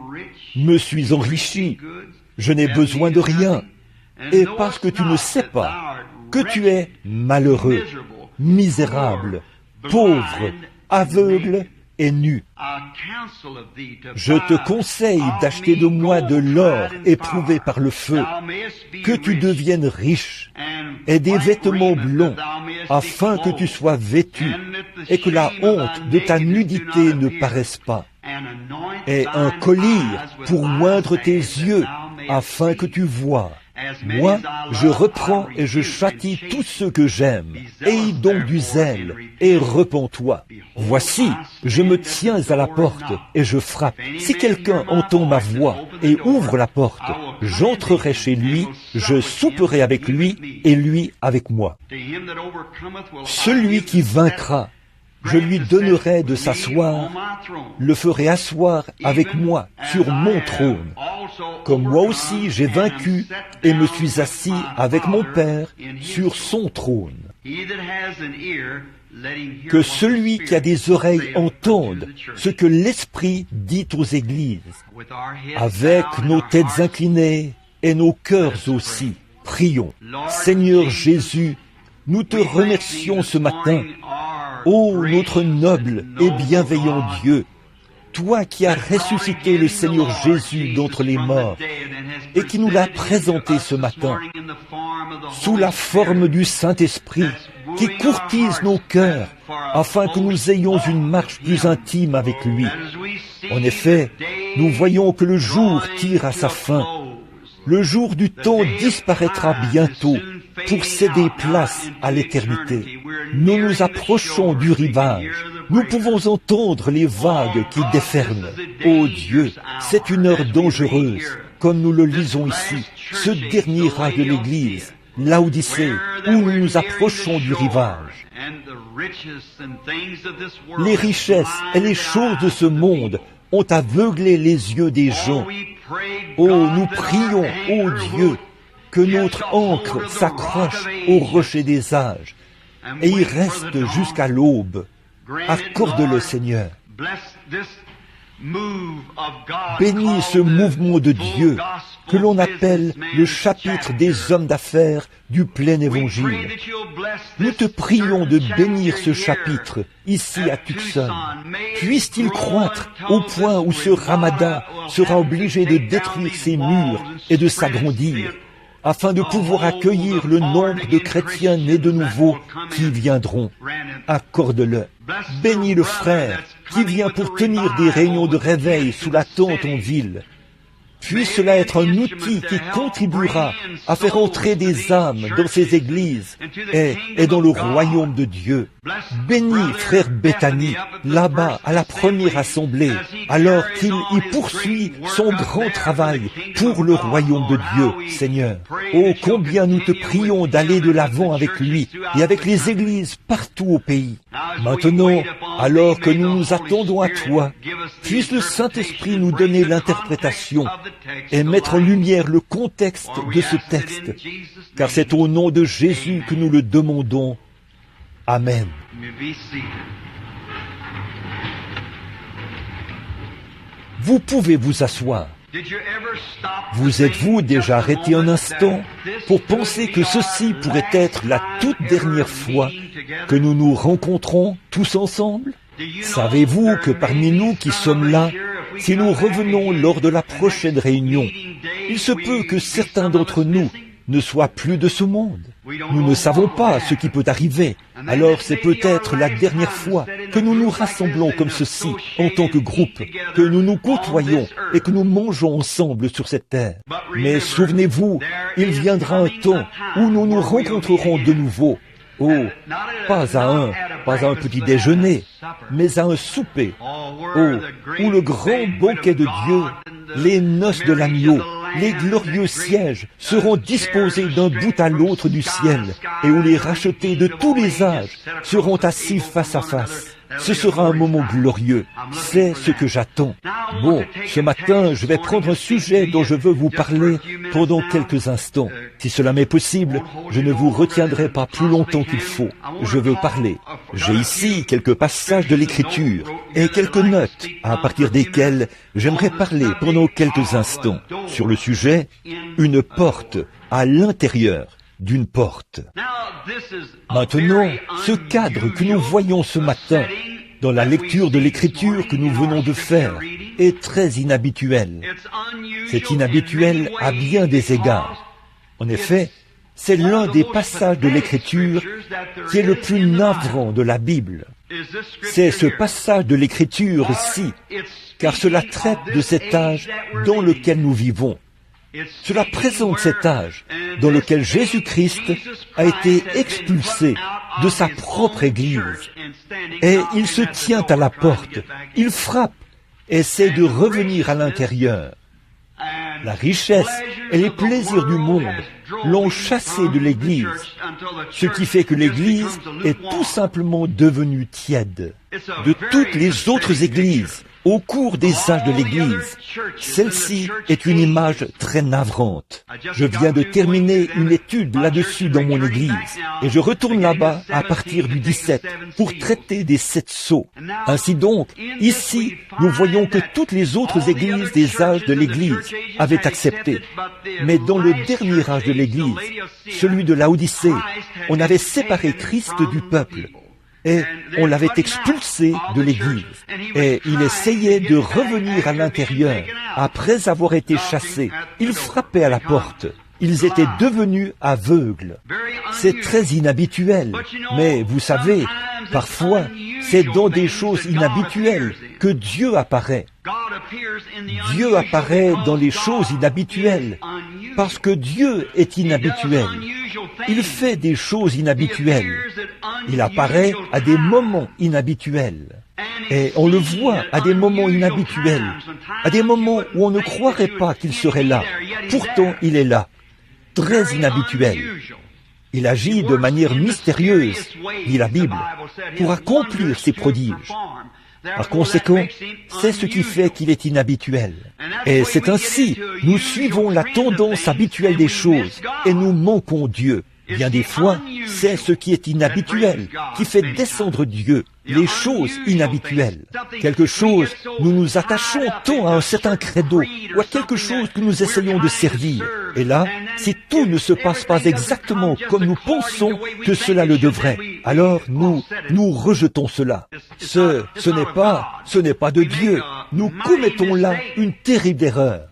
me suis enrichi, je n'ai besoin de rien. Et parce que tu ne sais pas que tu es malheureux, misérable, pauvre, aveugle et nu. Je te conseille d'acheter de moi de l'or éprouvé par le feu, que tu deviennes riche, et des vêtements blonds, afin que tu sois vêtu, et que la honte de ta nudité ne paraisse pas, et un collier pour moindre tes yeux, afin que tu vois. Moi, je reprends et je châtie tous ceux que j'aime. Aie donc du zèle et repens-toi. Voici, je me tiens à la porte et je frappe. Si quelqu'un entend ma voix et ouvre la porte, j'entrerai chez lui, je souperai avec lui et lui avec moi. Celui qui vaincra, je lui donnerai de s'asseoir, le ferai asseoir avec moi sur mon trône, comme moi aussi j'ai vaincu et me suis assis avec mon Père sur son trône. Que celui qui a des oreilles entende ce que l'Esprit dit aux églises. Avec nos têtes inclinées et nos cœurs aussi, prions. Seigneur Jésus, nous te remercions ce matin. Ô notre noble et bienveillant Dieu, toi qui as ressuscité le Seigneur Jésus d'entre les morts et qui nous l'as présenté ce matin sous la forme du Saint-Esprit qui courtise nos cœurs afin que nous ayons une marche plus intime avec lui. En effet, nous voyons que le jour tire à sa fin. Le jour du temps disparaîtra bientôt pour céder place à l'éternité. Nous nous approchons du rivage. Nous pouvons entendre les vagues qui déferlent. Ô Dieu, c'est une heure dangereuse, comme nous le lisons ici, ce dernier rail de l'Église, Laodicée, où nous nous approchons du rivage. Les richesses et les choses de ce monde ont aveuglé les yeux des gens. Oh, nous prions, ô Dieu, que notre ancre s'accroche au rocher des âges et y reste jusqu'à l'aube. Accorde-le, Seigneur. Bénis ce mouvement de Dieu que l'on appelle le chapitre des hommes d'affaires du plein évangile. Nous te prions de bénir ce chapitre ici à Tucson. Puisse-t-il croître au point où ce Ramadan sera obligé de détruire ses murs et de s'agrandir, afin de pouvoir accueillir le nombre de chrétiens nés de nouveau qui viendront. Accorde-le. Bénis le frère qui vient pour tenir des réunions de réveil sous la tente en ville. Puisse cela être un outil qui contribuera à faire entrer des âmes dans ces églises et dans le royaume de Dieu. Bénis frère Bethany, là-bas à la première assemblée, alors qu'il y poursuit son grand travail pour le royaume de Dieu, Seigneur. Oh, combien nous te prions d'aller de l'avant avec lui et avec les églises partout au pays. Maintenant, alors que nous nous attendons à toi, puisse le Saint-Esprit nous donner l'interprétation et mettre en lumière le contexte de ce texte, car c'est au nom de Jésus que nous le demandons. Amen. Vous pouvez vous asseoir. Vous êtes-vous déjà arrêté un instant pour penser que ceci pourrait être la toute dernière fois que nous nous rencontrons tous ensemble? Savez-vous que parmi nous qui sommes là, si nous revenons lors de la prochaine réunion, il se peut que certains d'entre nous ne soient plus de ce monde. Nous ne savons pas ce qui peut arriver. Alors c'est peut-être la dernière fois que nous nous rassemblons comme ceci, en tant que groupe, que nous nous côtoyons et que nous mangeons ensemble sur cette terre. Mais souvenez-vous, il viendra un temps où nous nous rencontrerons de nouveau. Oh, pas à un petit déjeuner, mais à un souper. Oh, où le grand banquet de Dieu, les noces de l'agneau, les glorieux sièges seront disposés d'un bout à l'autre du ciel, et où les rachetés de tous les âges seront assis face à face. Ce sera un moment glorieux. C'est ce que j'attends. Bon, ce matin, je vais prendre un sujet dont je veux vous parler pendant quelques instants. Si cela m'est possible, je ne vous retiendrai pas plus longtemps qu'il faut. Je veux parler. J'ai ici quelques passages de l'Écriture et quelques notes à partir desquelles j'aimerais parler pendant quelques instants sur le sujet « Une porte à l'intérieur d'une porte ». Maintenant, ce cadre que nous voyons ce matin dans la lecture de l'Écriture que nous venons de faire est très inhabituel. C'est inhabituel à bien des égards. En effet, c'est l'un des passages de l'Écriture qui est le plus navrant de la Bible. C'est ce passage de l'Écriture-ci, car cela traite de cet âge dans lequel nous vivons. Cela présente cet âge dans lequel Jésus-Christ a été expulsé de sa propre Église. Et il se tient à la porte, il frappe, essaie de revenir à l'intérieur. La richesse et les plaisirs du monde l'ont chassé de l'Église, ce qui fait que l'Église est tout simplement devenue tiède. De toutes les autres églises, au cours des âges de l'Église, celle-ci est une image très navrante. Je viens de terminer une étude là-dessus dans mon Église, et je retourne là-bas à partir du 17 pour traiter des 7 sceaux. Ainsi donc, ici, nous voyons que toutes les autres églises des âges de l'Église avaient accepté. Mais dans le dernier âge de l'Église, celui de Laodicée, on avait séparé Christ du peuple. Et on l'avait expulsé de l'Église. Et il essayait de revenir à l'intérieur. Après avoir été chassé, il frappait à la porte. Ils étaient devenus aveugles. C'est très inhabituel. Mais vous savez, parfois, c'est dans des choses inhabituelles que Dieu apparaît. Dieu apparaît dans les choses inhabituelles parce que Dieu est inhabituel. Il fait des choses inhabituelles. Il apparaît à des moments inhabituels. Et on le voit à des moments inhabituels, à des moments où on ne croirait pas qu'il serait là. Pourtant, il est là, très inhabituel. Il agit de manière mystérieuse, dit la Bible, pour accomplir ses prodiges. Par conséquent, c'est ce qui fait qu'il est inhabituel. Et c'est ainsi, nous suivons la tendance habituelle des choses et nous manquons Dieu. Bien des fois, c'est ce qui est inhabituel qui fait descendre Dieu, les choses inhabituelles. Quelque chose, nous nous attachons tant à un certain credo ou à quelque chose que nous essayons de servir. Et là, si tout ne se passe pas exactement comme nous pensons que cela le devrait, alors nous rejetons cela. Ce n'est pas de Dieu. Nous commettons là une terrible erreur.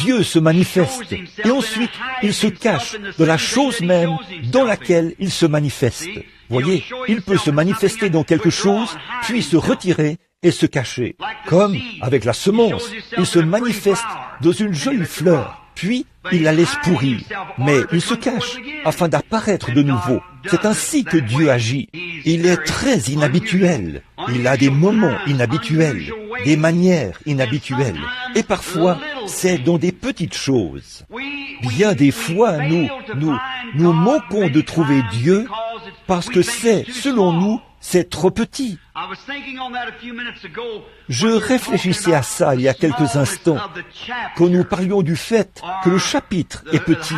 Dieu se manifeste et ensuite il se cache de la chose même dans laquelle il se manifeste. Voyez, il peut se manifester dans quelque chose, puis se retirer et se cacher. Comme avec la semence, il se manifeste dans une jolie fleur, puis il la laisse pourrir, mais il se cache afin d'apparaître de nouveau. C'est ainsi que Dieu agit. Il est très inhabituel. Il a des moments inhabituels, des manières inhabituelles. Et parfois, c'est dans des petites choses. Bien des fois, nous manquons de trouver Dieu parce que selon nous, c'est trop petit. Je réfléchissais à ça il y a quelques instants, quand nous parlions du fait que le chapitre est petit,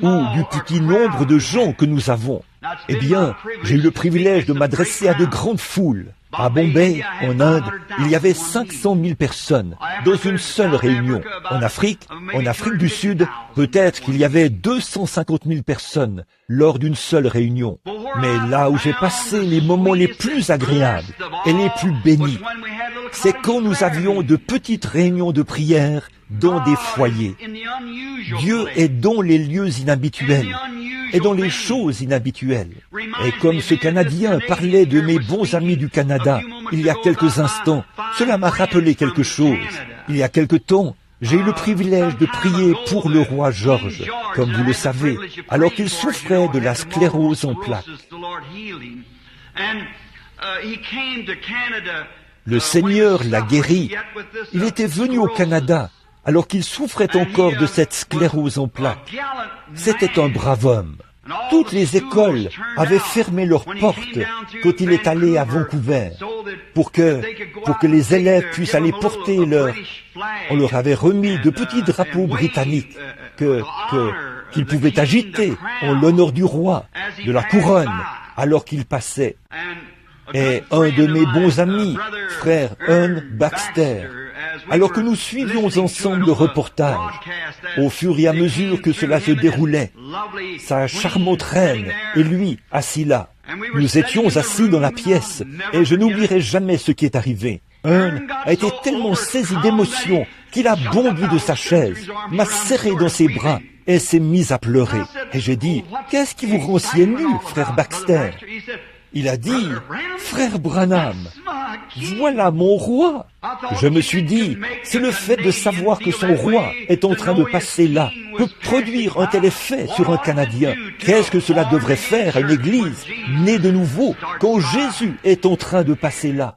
ou du petit nombre de gens que nous avons. Eh bien, j'ai eu le privilège de m'adresser à de grandes foules. À Bombay, en Inde, il y avait 500 000 personnes dans une seule réunion. En Afrique du Sud, peut-être qu'il y avait 250 000 personnes lors d'une seule réunion. Mais là où j'ai passé les moments les plus agréables et les plus bénis, c'est quand nous avions de petites réunions de prière dans des foyers. Dieu est dans les lieux inhabituels et dans les choses inhabituelles. Et comme ce Canadien parlait de mes bons amis du Canada il y a quelques instants, cela m'a rappelé quelque chose. Il y a quelque temps, j'ai eu le privilège de prier pour le roi George, comme vous le savez, alors qu'il souffrait de la sclérose en plaques. Le Seigneur l'a guéri. Il était venu au Canada alors qu'il souffrait encore de cette sclérose en plaques. C'était un brave homme. Toutes les écoles avaient fermé leurs portes quand il est allé à Vancouver pour que les élèves puissent aller porter leur... On leur avait remis de petits drapeaux britanniques qu'ils pouvaient agiter en l'honneur du roi, de la couronne, alors qu'il passait. Et un de mes bons amis, frère Earn Baxter, alors que nous suivions ensemble le reportage, au fur et à mesure que cela se déroulait, sa charmante reine et lui assis là. Nous étions assis dans la pièce et je n'oublierai jamais ce qui est arrivé. Earn a été tellement saisi d'émotion qu'il a bondi de sa chaise, m'a serré dans ses bras et s'est mis à pleurer. Et j'ai dit, « Qu'est-ce qui vous rend si ému, frère Baxter ?» Il a dit, « Frère Branham, voilà mon roi. » Je me suis dit, c'est le fait de savoir que son roi est en train de passer là, peut produire un tel effet sur un Canadien. Qu'est-ce que cela devrait faire à une église née de nouveau quand Jésus est en train de passer là?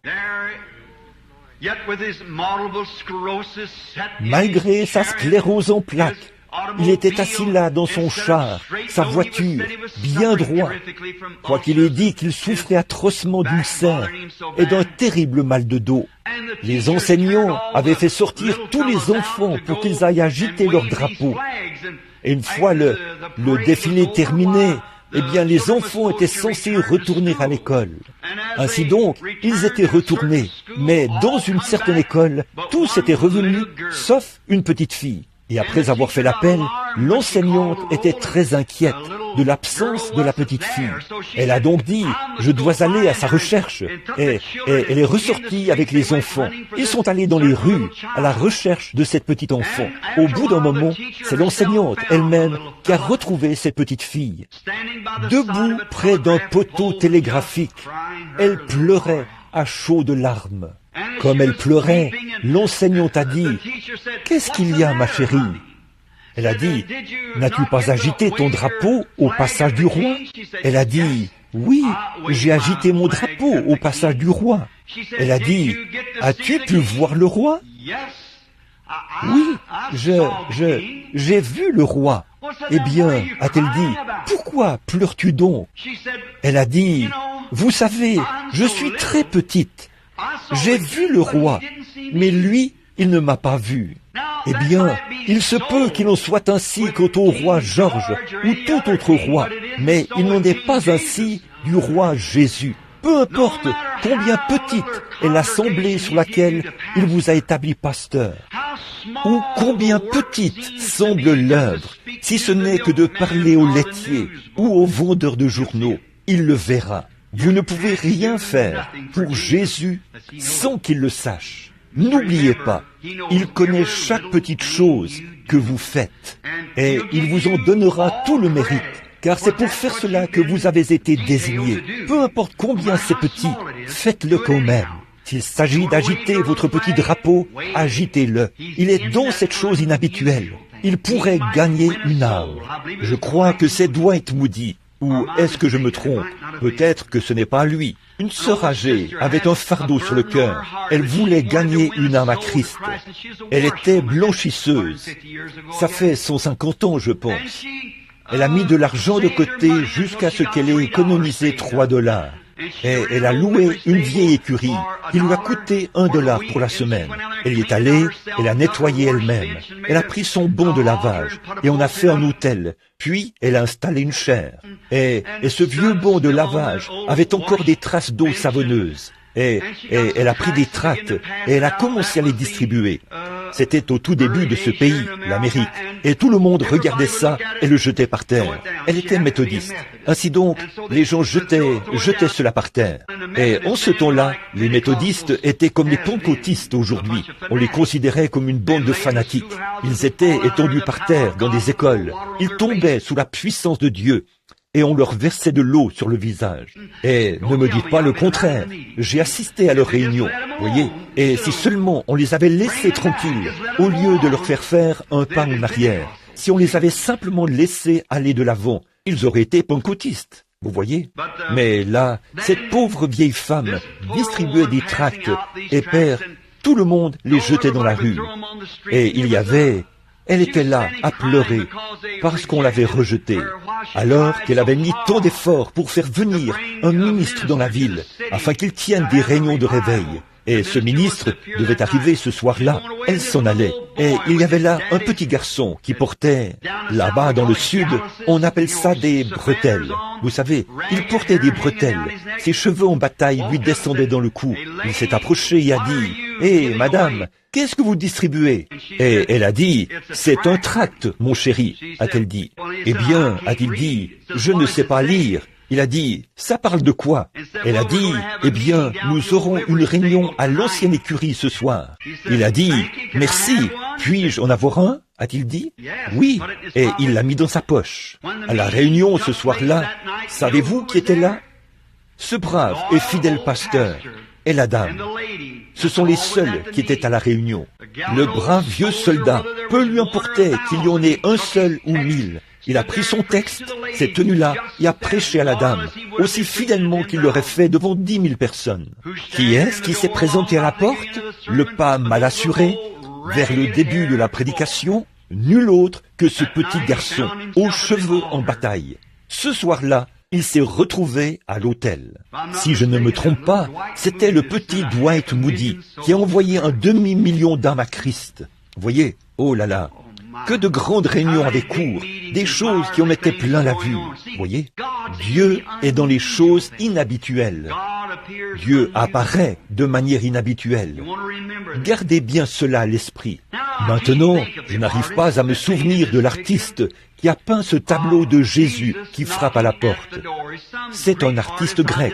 Malgré sa sclérose en plaques, il était assis là dans son char, sa voiture, bien droit, quoiqu'il ait dit qu'il souffrait atrocement d'ulcères et d'un terrible mal de dos. Les enseignants avaient fait sortir tous les enfants pour qu'ils aillent agiter leurs drapeaux. Et une fois le défilé terminé, eh bien les enfants étaient censés retourner à l'école. Ainsi donc, ils étaient retournés, mais dans une certaine école, tous étaient revenus, sauf une petite fille. Et après avoir fait l'appel, l'enseignante était très inquiète de l'absence de la petite fille. Elle a donc dit, je dois aller à sa recherche. Et elle est ressortie avec les enfants. Ils sont allés dans les rues à la recherche de cette petite enfant. Au bout d'un moment, c'est l'enseignante elle-même qui a retrouvé cette petite fille. Debout près d'un poteau télégraphique, elle pleurait à chaudes larmes. Comme elle pleurait, l'enseignante a dit, « Qu'est-ce qu'il y a, ma chérie ?» Elle a dit, « N'as-tu pas agité ton drapeau au passage du roi ?» Elle a dit, « Oui, j'ai agité mon drapeau au passage du roi. » Elle a dit, « As-tu pu voir le roi ?»« Oui, j'ai vu le roi. » Eh bien, a-t-elle dit, « Pourquoi pleures-tu donc ?» Elle a dit, « Vous savez, je suis très petite. J'ai vu le roi, mais lui, il ne m'a pas vu. » Eh bien, il se peut qu'il en soit ainsi quant au roi George ou tout autre roi, mais il n'en est pas ainsi du roi Jésus. Peu importe combien petite est l'assemblée sur laquelle il vous a établi pasteur, ou combien petite semble l'œuvre, si ce n'est que de parler aux laitiers ou aux vendeurs de journaux, il le verra. Vous ne pouvez rien faire pour Jésus sans qu'il le sache. N'oubliez pas, il connaît chaque petite chose que vous faites et il vous en donnera tout le mérite, car c'est pour faire cela que vous avez été désignés. Peu importe combien c'est petit, faites-le quand même. S'il s'agit d'agiter votre petit drapeau, agitez-le. Il est donc cette chose inhabituelle. Il pourrait gagner une âme. Je crois que c'est Dwight Moody. Ou est-ce que je me trompe? Peut-être que ce n'est pas lui. Une sœur âgée avait un fardeau sur le cœur. Elle voulait gagner une âme à Christ. Elle était blanchisseuse. Ça fait 150 ans, je pense. Elle a mis de l'argent de côté jusqu'à ce qu'elle ait économisé $3. Et elle a loué une vieille écurie qui lui a coûté $1 pour la semaine. Elle y est allée, elle a nettoyé elle-même. Elle a pris son bon de lavage et on a fait un hôtel. Puis elle a installé une chaire. Et ce vieux bon de lavage avait encore des traces d'eau savonneuse. Et elle a pris des tracts et elle a commencé à les distribuer. C'était au tout début de ce pays, l'Amérique, et tout le monde regardait ça et le jetait par terre. Elle était méthodiste. Ainsi donc, les gens jetaient cela par terre. Et en ce temps-là, les méthodistes étaient comme les pentecôtistes aujourd'hui. On les considérait comme une bande de fanatiques. Ils étaient étendus par terre dans des écoles. Ils tombaient sous la puissance de Dieu. Et on leur versait de l'eau sur le visage. Et ne me dites pas le contraire. J'ai assisté à leurs réunions, voyez. Et si seulement on les avait laissés tranquilles, au lieu de leur faire un pas en arrière, si on les avait simplement laissés aller de l'avant, ils auraient été pentecôtistes, vous voyez. Mais là, cette pauvre vieille femme distribuait des tracts, et père, tout le monde les jetait dans la rue. Et elle était là, à pleurer, parce qu'on l'avait rejetée, alors qu'elle avait mis tant d'efforts pour faire venir un ministre dans la ville, afin qu'il tienne des réunions de réveil. Et ce ministre devait arriver ce soir-là. Elle s'en allait. Et il y avait là un petit garçon qui portait, là-bas dans le sud, on appelle ça des bretelles. Vous savez, il portait des bretelles. Ses cheveux en bataille lui descendaient dans le cou. Il s'est approché et a dit, « Hé, madame, qu'est-ce que vous distribuez ?» Et elle a dit, « C'est un tract, mon chéri, a-t-elle dit. »« Eh bien, a-t-il dit, je ne sais pas lire. » Il a dit, « Ça parle de quoi ?» Elle a dit, « Eh bien, nous aurons une réunion à l'ancienne écurie ce soir. » Il a dit, « Merci, puis-je en avoir un ?» a-t-il dit. « Oui. » Et il l'a mis dans sa poche. À la réunion ce soir-là, savez-vous qui était là? Ce brave et fidèle pasteur et la dame. Ce sont les seuls qui étaient à la réunion. Le brave vieux soldat, peu lui importait qu'il y en ait un seul ou 1000. Il a pris son texte, s'est tenu là et a prêché à la dame, aussi fidèlement qu'il l'aurait fait devant 10 000 personnes. Qui est-ce qui s'est présenté à la porte? Le pas mal assuré, vers le début de la prédication, nul autre que ce petit garçon, aux cheveux en bataille. Ce soir-là, il s'est retrouvé à l'hôtel. Si je ne me trompe pas, c'était le petit Dwight Moody qui a envoyé un demi-million d'âmes à Christ. Voyez, oh là là, que de grandes réunions avaient cours, des choses qui en mettaient plein la vue. Voyez, Dieu est dans les choses inhabituelles. Dieu apparaît de manière inhabituelle. Gardez bien cela à l'esprit. Maintenant, je n'arrive pas à me souvenir de l'artiste qui a peint ce tableau de Jésus qui frappe à la porte. C'est un artiste grec.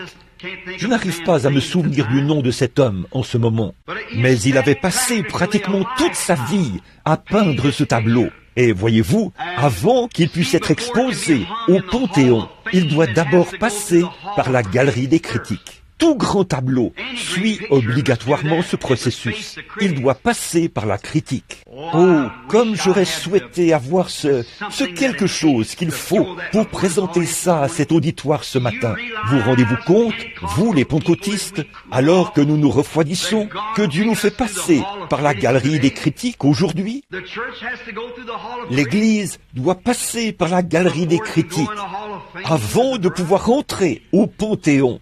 Je n'arrive pas à me souvenir du nom de cet homme en ce moment, mais il avait passé pratiquement toute sa vie à peindre ce tableau. Et voyez-vous, avant qu'il puisse être exposé au Panthéon, il doit d'abord passer par la galerie des critiques. Tout grand tableau suit obligatoirement ce processus. Il doit passer par la critique. Oh, comme j'aurais souhaité avoir ce quelque chose qu'il faut pour présenter ça à cet auditoire ce matin. Vous rendez-vous compte, vous les pentecôtistes, alors que nous nous refroidissons, que Dieu nous fait passer par la galerie des critiques aujourd'hui? L'Église doit passer par la galerie des critiques avant de pouvoir entrer au Panthéon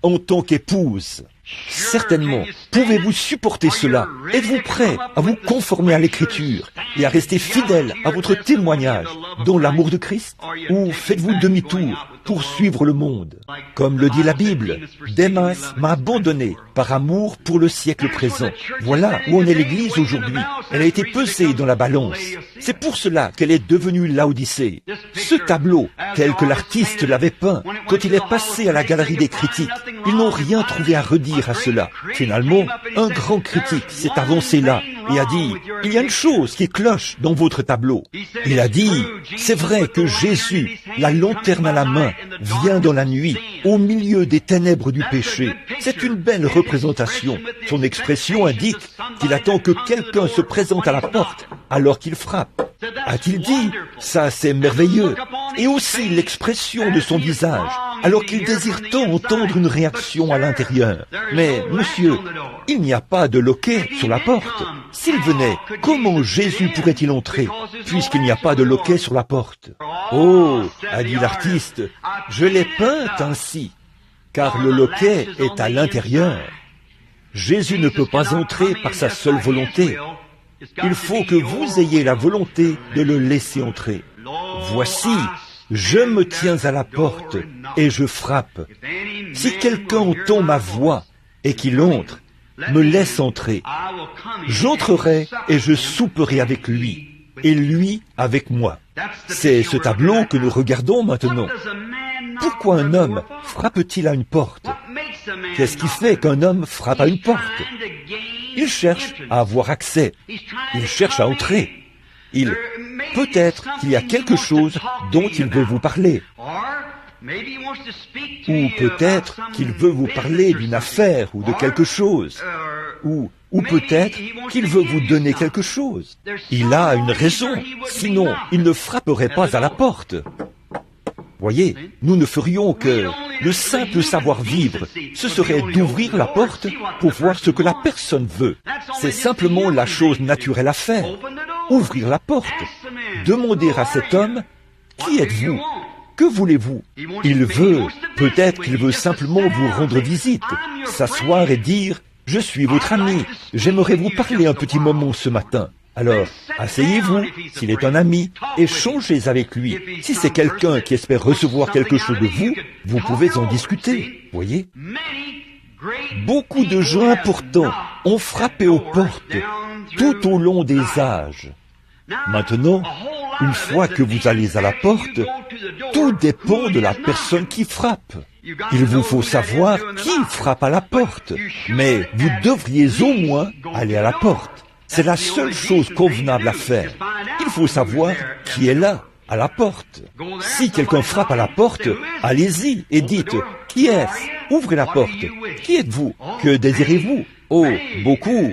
en tant qu'épouse. Certainement, pouvez-vous supporter cela? Êtes-vous prêt à vous conformer à l'Écriture et à rester fidèle à votre témoignage dans l'amour de Christ? Ou faites-vous demi-tour pour suivre le monde? Comme le dit la Bible, Démas m'a abandonné par amour pour le siècle présent. Voilà où en est l'Église aujourd'hui. Elle a été pesée dans la balance. C'est pour cela qu'elle est devenue Laodicée. Ce tableau, tel que l'artiste l'avait peint, quand il est passé à la galerie des critiques, ils n'ont rien trouvé à redire à cela. Finalement, un grand critique s'est avancé là et a dit, il y a une chose qui cloche dans votre tableau. Il a dit, c'est vrai que Jésus, la lanterne à la main, vient dans la nuit, au milieu des ténèbres du péché. C'est une belle représentation. Son expression indique qu'il attend que quelqu'un se présente à la porte alors qu'il frappe. A-t-il dit, ça c'est merveilleux. Et aussi l'expression de son visage, alors qu'il désire tant entendre une réaction à l'intérieur. Mais, monsieur, il n'y a pas de loquet sur la porte. S'il venait, comment Jésus pourrait-il entrer, puisqu'il n'y a pas de loquet sur la porte? Oh, a dit l'artiste, je l'ai peinte ainsi, car le loquet est à l'intérieur. Jésus ne peut pas entrer par sa seule volonté. Il faut que vous ayez la volonté de le laisser entrer. Voici, je me tiens à la porte et je frappe. Si quelqu'un entend ma voix et qu'il entre, me laisse entrer. J'entrerai et je souperai avec lui, et lui avec moi. C'est ce tableau que nous regardons maintenant. Pourquoi un homme frappe-t-il à une porte? Qu'est-ce qui fait qu'un homme frappe à une porte? Il cherche à avoir accès. Il cherche à entrer. Peut-être qu'il y a quelque chose dont il veut vous parler. Ou peut-être qu'il veut vous parler d'une affaire ou de quelque chose. Ou peut-être qu'il veut vous donner quelque chose. Il a une raison, sinon il ne frapperait pas à la porte. Voyez, nous ne ferions que le simple savoir-vivre. Ce serait d'ouvrir la porte pour voir ce que la personne veut. C'est simplement la chose naturelle à faire. Ouvrir la porte. Demander à cet homme, qui êtes-vous? Que voulez-vous? Il veut, peut-être qu'il veut simplement vous rendre visite, s'asseoir et dire, je suis votre ami, j'aimerais vous parler un petit moment ce matin. Alors, asseyez-vous, s'il est un ami, échangez avec lui. Si c'est quelqu'un qui espère recevoir quelque chose de vous, vous pouvez en discuter, voyez. Beaucoup de gens importants ont frappé aux portes tout au long des âges. Maintenant, une fois que vous allez à la porte, tout dépend de la personne qui frappe. Il vous faut savoir qui frappe à la porte, mais vous devriez au moins aller à la porte. C'est la seule chose convenable à faire. Il faut savoir qui est là, à la porte. Si quelqu'un frappe à la porte, allez-y et dites, qui est-ce? Ouvrez la porte. Qui êtes-vous? Que désirez-vous? Oh, beaucoup.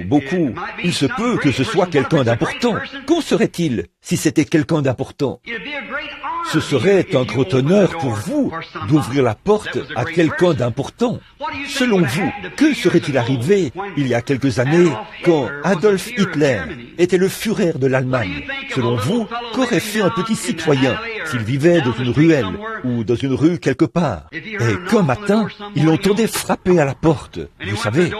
Il se peut que ce soit quelqu'un d'important. Qu'en serait-il si c'était quelqu'un d'important? Ce serait un grand honneur pour vous d'ouvrir la porte à quelqu'un d'important. Selon vous, que serait-il arrivé il y a quelques années quand Adolf Hitler était le Führer de l'Allemagne? Selon vous, qu'aurait fait un petit citoyen s'il vivait dans une ruelle ou dans une rue quelque part? Et qu'un matin, il entendait frapper à la porte, vous savez.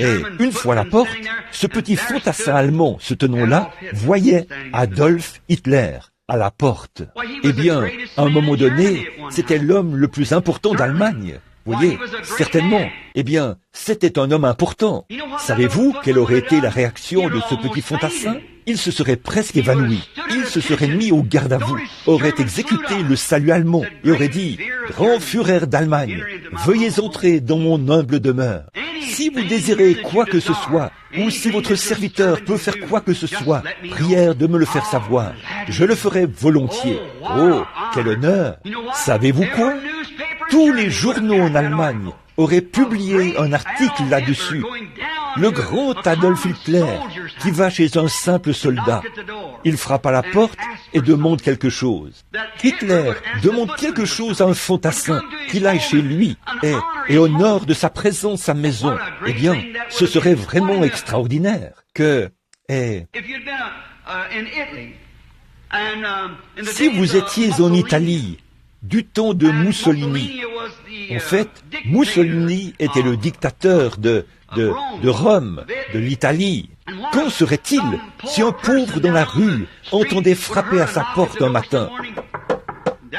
Et une fois à la porte, ce petit fantassin allemand se tenant là voyait Adolf Hitler à la porte. Eh bien, à un moment donné, c'était l'homme le plus important d'Allemagne. Voyez, certainement. Eh bien, c'était un homme important. Savez-vous quelle aurait été la réaction de ce petit fantassin? Il se serait presque évanoui. Il se serait mis au garde à vous, aurait exécuté le salut allemand et aurait dit « Grand Führer d'Allemagne, veuillez entrer dans mon humble demeure. Si vous désirez quoi que ce soit, ou si votre serviteur peut faire quoi que ce soit, prière de me le faire savoir. Je le ferai volontiers. Oh, quel honneur! Savez-vous quoi? Tous les journaux en Allemagne auraient publié un article là-dessus. Le grand Adolf Hitler qui va chez un simple soldat. Il frappe à la porte et demande quelque chose. Hitler demande quelque chose à un fantassin, qu'il aille chez lui et honore de sa présence à maison. Eh bien, ce serait vraiment extraordinaire que... si vous étiez en Italie, du temps de Mussolini, en fait, Mussolini était le dictateur de Rome, de l'Italie. Qu'en serait-il si un pauvre dans la rue entendait frapper à sa porte un matin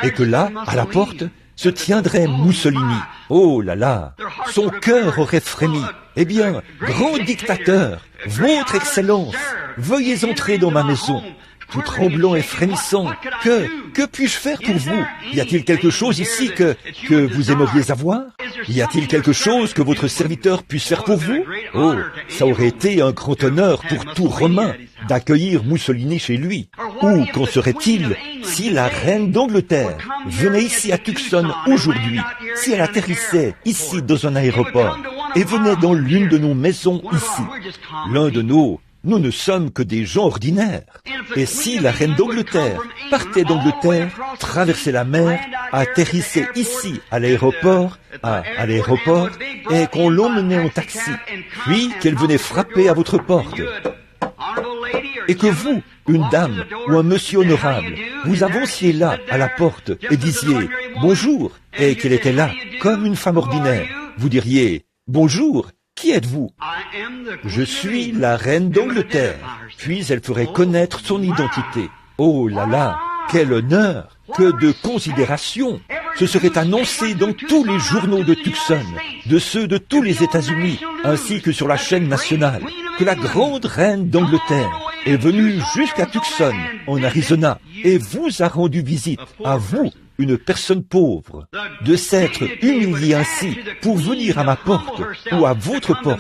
et que là, à la porte, se tiendrait Mussolini? Oh là là, son cœur aurait frémi. Eh bien, grand dictateur, votre Excellence, veuillez entrer dans ma maison. tout tremblant et frémissant. Que puis-je faire pour vous? Y a-t-il quelque chose ici que vous aimeriez avoir? Y a-t-il quelque chose que votre serviteur puisse faire pour vous? Oh, ça aurait été un grand honneur pour tout Romain d'accueillir Mussolini chez lui. Ou qu'en serait-il si la reine d'Angleterre venait ici à Tucson aujourd'hui, si elle atterrissait ici dans un aéroport et venait dans l'une de nos maisons ici? Nous ne sommes que des gens ordinaires. Et si la reine d'Angleterre partait d'Angleterre, traversait la mer, atterrissait ici à l'aéroport, et qu'on l'emmenait en taxi, puis qu'elle venait frapper à votre porte, et que vous, une dame ou un monsieur honorable, vous avanciez là à la porte et disiez « Bonjour » et qu'elle était là comme une femme ordinaire, vous diriez « Bonjour ». Qui êtes-vous? Je suis la reine d'Angleterre. Puis elle ferait connaître son identité. Oh là là, quel honneur, que de considération. Ce serait annoncé dans tous les journaux de Tucson, de ceux de tous les États-Unis, ainsi que sur la chaîne nationale, que la grande reine d'Angleterre est venue jusqu'à Tucson, en Arizona, et vous a rendu visite, à vous, une personne pauvre, de s'être humilié ainsi pour venir à ma porte ou à votre porte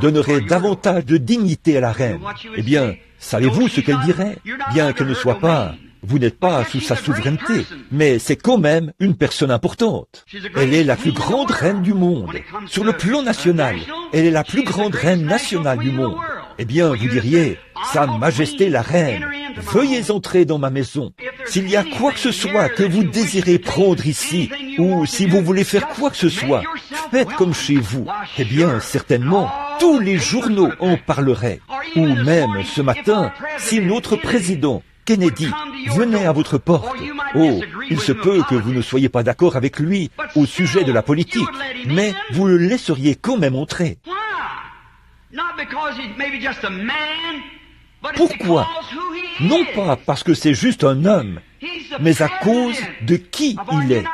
donnerait davantage de dignité à la reine. Eh bien, savez-vous ce qu'elle dirait? Bien qu'elle ne soit pas, vous n'êtes pas sous sa souveraineté, mais c'est quand même une personne importante. Elle est la plus grande reine du monde. Sur le plan national, elle est la plus grande reine nationale du monde. Eh bien, vous diriez, Sa Majesté la Reine, veuillez entrer dans ma maison. S'il y a quoi que ce soit que vous désirez prendre ici, ou si vous voulez faire quoi que ce soit, faites comme chez vous. Eh bien, certainement, tous les journaux en parleraient. Ou même, ce matin, si notre président, Kennedy, venait à votre porte. Oh, il se peut que vous ne soyez pas d'accord avec lui au sujet de la politique, mais vous le laisseriez quand même entrer. Pourquoi? Non pas parce que c'est juste un homme, mais à cause de qui il est.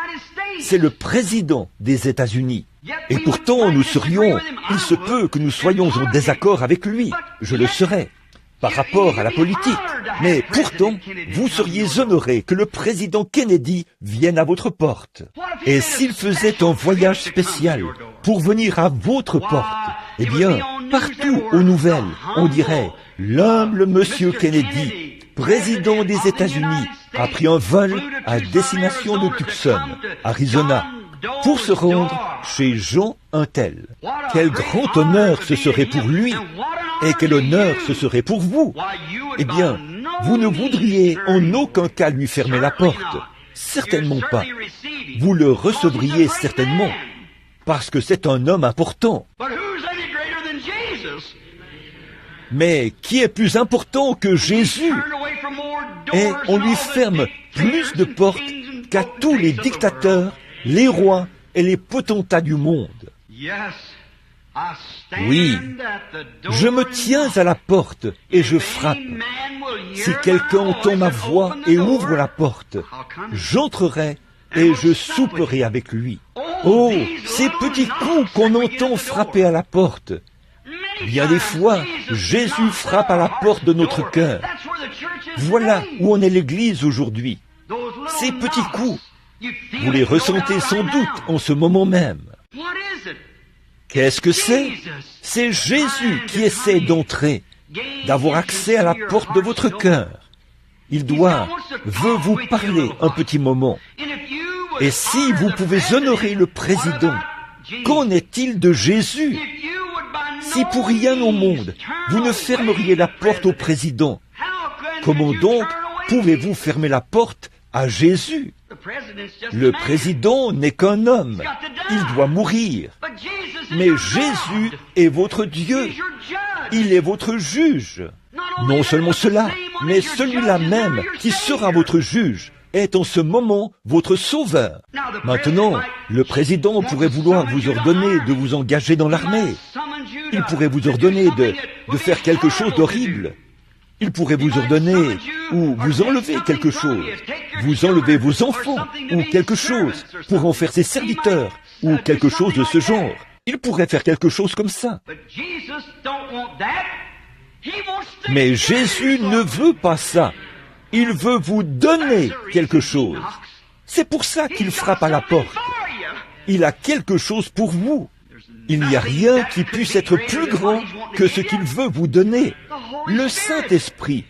C'est le président des États-Unis. Et pourtant, il se peut que nous soyons en désaccord avec lui, je le serais, par rapport à la politique. Mais pourtant, vous seriez honoré que le président Kennedy vienne à votre porte. Et s'il faisait un voyage spécial pour venir à votre porte, eh bien, partout aux nouvelles, on dirait « L'humble monsieur Kennedy, président des États-Unis, a pris un vol à destination de Tucson, Arizona, pour se rendre chez Jean un tel. Quel grand honneur ce serait pour lui, et quel honneur ce serait pour vous. Eh bien, vous ne voudriez en aucun cas lui fermer la porte. Certainement pas. Vous le recevriez certainement, parce que c'est un homme important. Mais qui est plus important que Jésus? Et on lui ferme plus de portes qu'à tous les dictateurs, les rois et les potentats du monde. Oui, je me tiens à la porte et je frappe. Si quelqu'un entend ma voix et ouvre la porte, j'entrerai et je souperai avec lui. Oh, ces petits coups qu'on entend frapper à la porte. Bien des fois, Jésus frappe à la porte de notre cœur. Voilà où en est l'Église aujourd'hui. Ces petits coups, vous les ressentez sans doute en ce moment même. Qu'est-ce que c'est? C'est Jésus qui essaie d'entrer, d'avoir accès à la porte de votre cœur. Il veut vous parler un petit moment. Et si vous pouvez honorer le président, qu'en est-il de Jésus? Si pour rien au monde, vous ne fermeriez la porte au président, comment donc pouvez-vous fermer la porte à Jésus? Le président n'est qu'un homme. Il doit mourir. Mais Jésus est votre Dieu. Il est votre juge. Non seulement cela, mais celui-là même qui sera votre juge est en ce moment votre sauveur. Maintenant, le président pourrait vouloir vous ordonner de vous engager dans l'armée. Il pourrait vous ordonner de faire quelque chose d'horrible. Il pourrait vous ordonner ou vous enlever quelque chose, vous enlever vos enfants ou quelque chose pour en faire ses serviteurs ou quelque chose de ce genre. Il pourrait faire quelque chose comme ça. Mais Jésus ne veut pas ça. Il veut vous donner quelque chose. C'est pour ça qu'il frappe à la porte. Il a quelque chose pour vous. Il n'y a rien qui puisse être plus grand que ce qu'il veut vous donner. Le Saint-Esprit.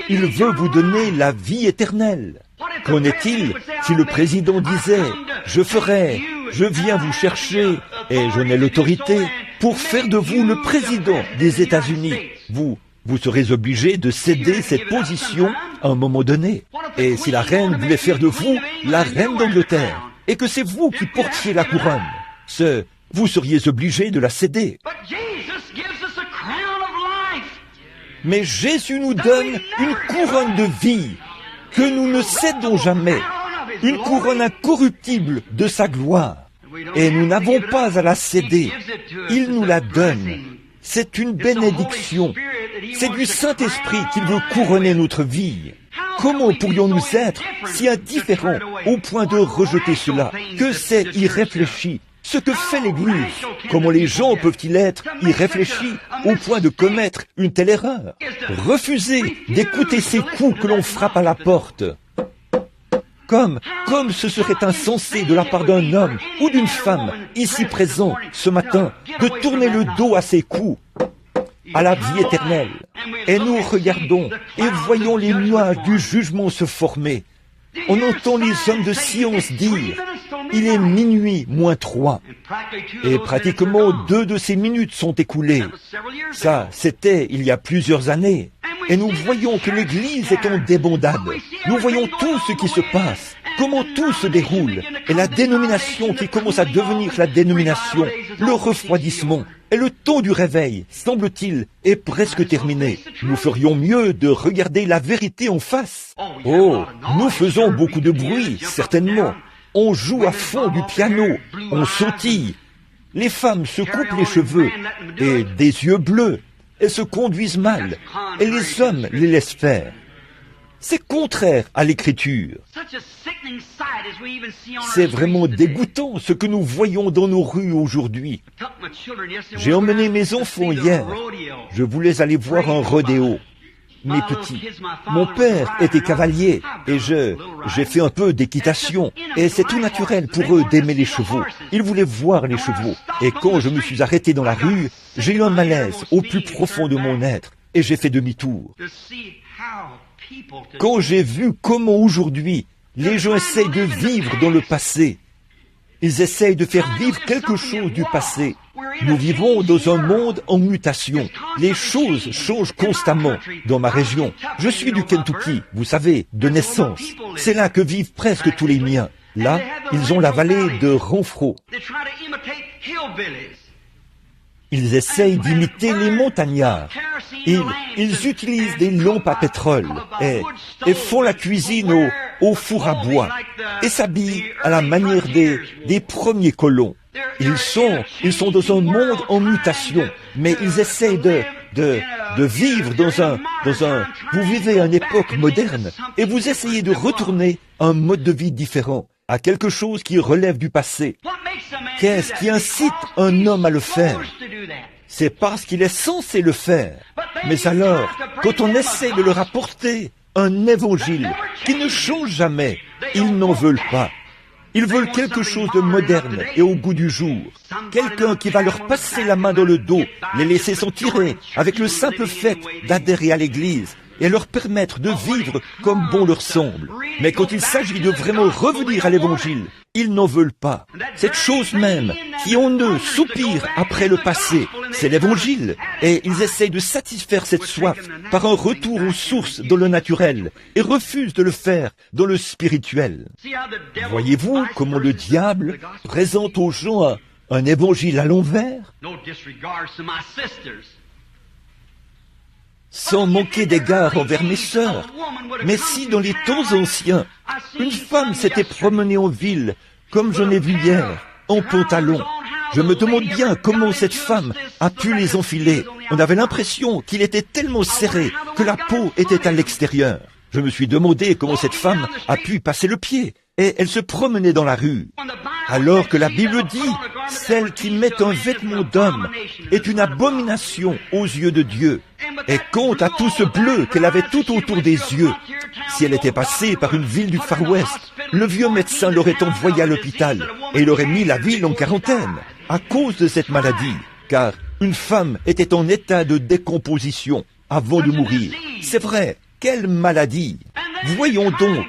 Il veut vous donner la vie éternelle. Qu'en est-il si le président disait « Je viens vous chercher et je n'ai l'autorité pour faire de vous le président des États-Unis » Vous serez obligé de céder cette position à un moment donné. Et si la reine voulait faire de vous la reine d'Angleterre, et que c'est vous qui portiez la couronne, vous seriez obligé de la céder. Mais Jésus nous donne une couronne de vie que nous ne cédons jamais, une couronne incorruptible de sa gloire. Et nous n'avons pas à la céder. Il nous la donne. C'est une bénédiction. C'est du Saint-Esprit qu'il veut couronner notre vie. Comment pourrions-nous être si indifférents au point de rejeter cela? Que c'est irréfléchi. Ce que fait l'Église, comment les gens peuvent-ils être irréfléchis au point de commettre une telle erreur? Refuser d'écouter ces coups que l'on frappe à la porte. Comme ce serait insensé de la part d'un homme ou d'une femme ici présent ce matin de tourner le dos à ces coups, à la vie éternelle. Et nous regardons et voyons les nuages du jugement se former. On entend les hommes de science dire « Il est minuit moins 3 ». Et pratiquement 2 de ces minutes sont écoulées. Ça, c'était il y a plusieurs années. Et nous voyons que l'Église est en débandade. Nous voyons tout ce qui se passe, comment tout se déroule. Et la dénomination qui commence à devenir la dénomination, le refroidissement. Et le temps du réveil, semble-t-il, est presque terminé. Nous ferions mieux de regarder la vérité en face. Oh, nous faisons beaucoup de bruit, certainement. On joue à fond du piano, on sautille. Les femmes se coupent les cheveux et des yeux bleus. Elles se conduisent mal et les hommes les laissent faire. C'est contraire à l'Écriture. C'est vraiment dégoûtant ce que nous voyons dans nos rues aujourd'hui. J'ai emmené mes enfants hier. Je voulais aller voir un rodéo. Mes petits. Mon père était cavalier et j'ai fait un peu d'équitation. Et c'est tout naturel pour eux d'aimer les chevaux. Ils voulaient voir les chevaux. Et quand je me suis arrêté dans la rue, j'ai eu un malaise au plus profond de mon être et j'ai fait demi-tour. Quand j'ai vu comment aujourd'hui les gens essayent de vivre dans le passé, ils essayent de faire vivre quelque chose du passé. Nous vivons dans un monde en mutation. Les choses changent constamment dans ma région. Je suis du Kentucky, vous savez, de naissance. C'est là que vivent presque tous les miens. Là, ils ont la vallée de Renfrew. Ils essayent d'imiter les montagnards. Ils utilisent des lampes à pétrole et font la cuisine au four à bois et s'habillent à la manière des premiers colons. Ils sont dans un monde en mutation, mais ils essayent de vivre dans un, vous vivez à une époque moderne et vous essayez de retourner à un mode de vie différent, à quelque chose qui relève du passé. Qu'est-ce qui incite un homme à le faire? C'est parce qu'il est censé le faire. Mais alors, quand on essaie de leur apporter un évangile qui ne change jamais, ils n'en veulent pas. Ils veulent quelque chose de moderne et au goût du jour. Quelqu'un qui va leur passer la main dans le dos, les laisser s'en tirer avec le simple fait d'adhérer à l'Église et leur permettre de vivre comme bon leur semble. Mais quand il s'agit de vraiment revenir à l'Évangile, ils n'en veulent pas. Cette chose même qui en eux soupire après le passé, c'est l'Évangile. Et ils essayent de satisfaire cette soif par un retour aux sources dans le naturel et refusent de le faire dans le spirituel. Voyez-vous comment le diable présente aux gens un Évangile à l'envers? Sans manquer d'égard envers mes sœurs. Mais si dans les temps anciens, une femme s'était promenée en ville, comme j'en ai vu hier, en pantalon, je me demande bien comment cette femme a pu les enfiler. On avait l'impression qu'il était tellement serré que la peau était à l'extérieur. Je me suis demandé comment cette femme a pu passer le pied. Et elle se promenait dans la rue. Alors que la Bible dit, celle qui met un vêtement d'homme est une abomination aux yeux de Dieu. Et compte à tout ce bleu qu'elle avait tout autour des yeux. Si elle était passée par une ville du Far West, le vieux médecin l'aurait envoyée à l'hôpital et il aurait mis la ville en quarantaine à cause de cette maladie, car une femme était en état de décomposition avant de mourir. C'est vrai, quelle maladie! Voyons donc,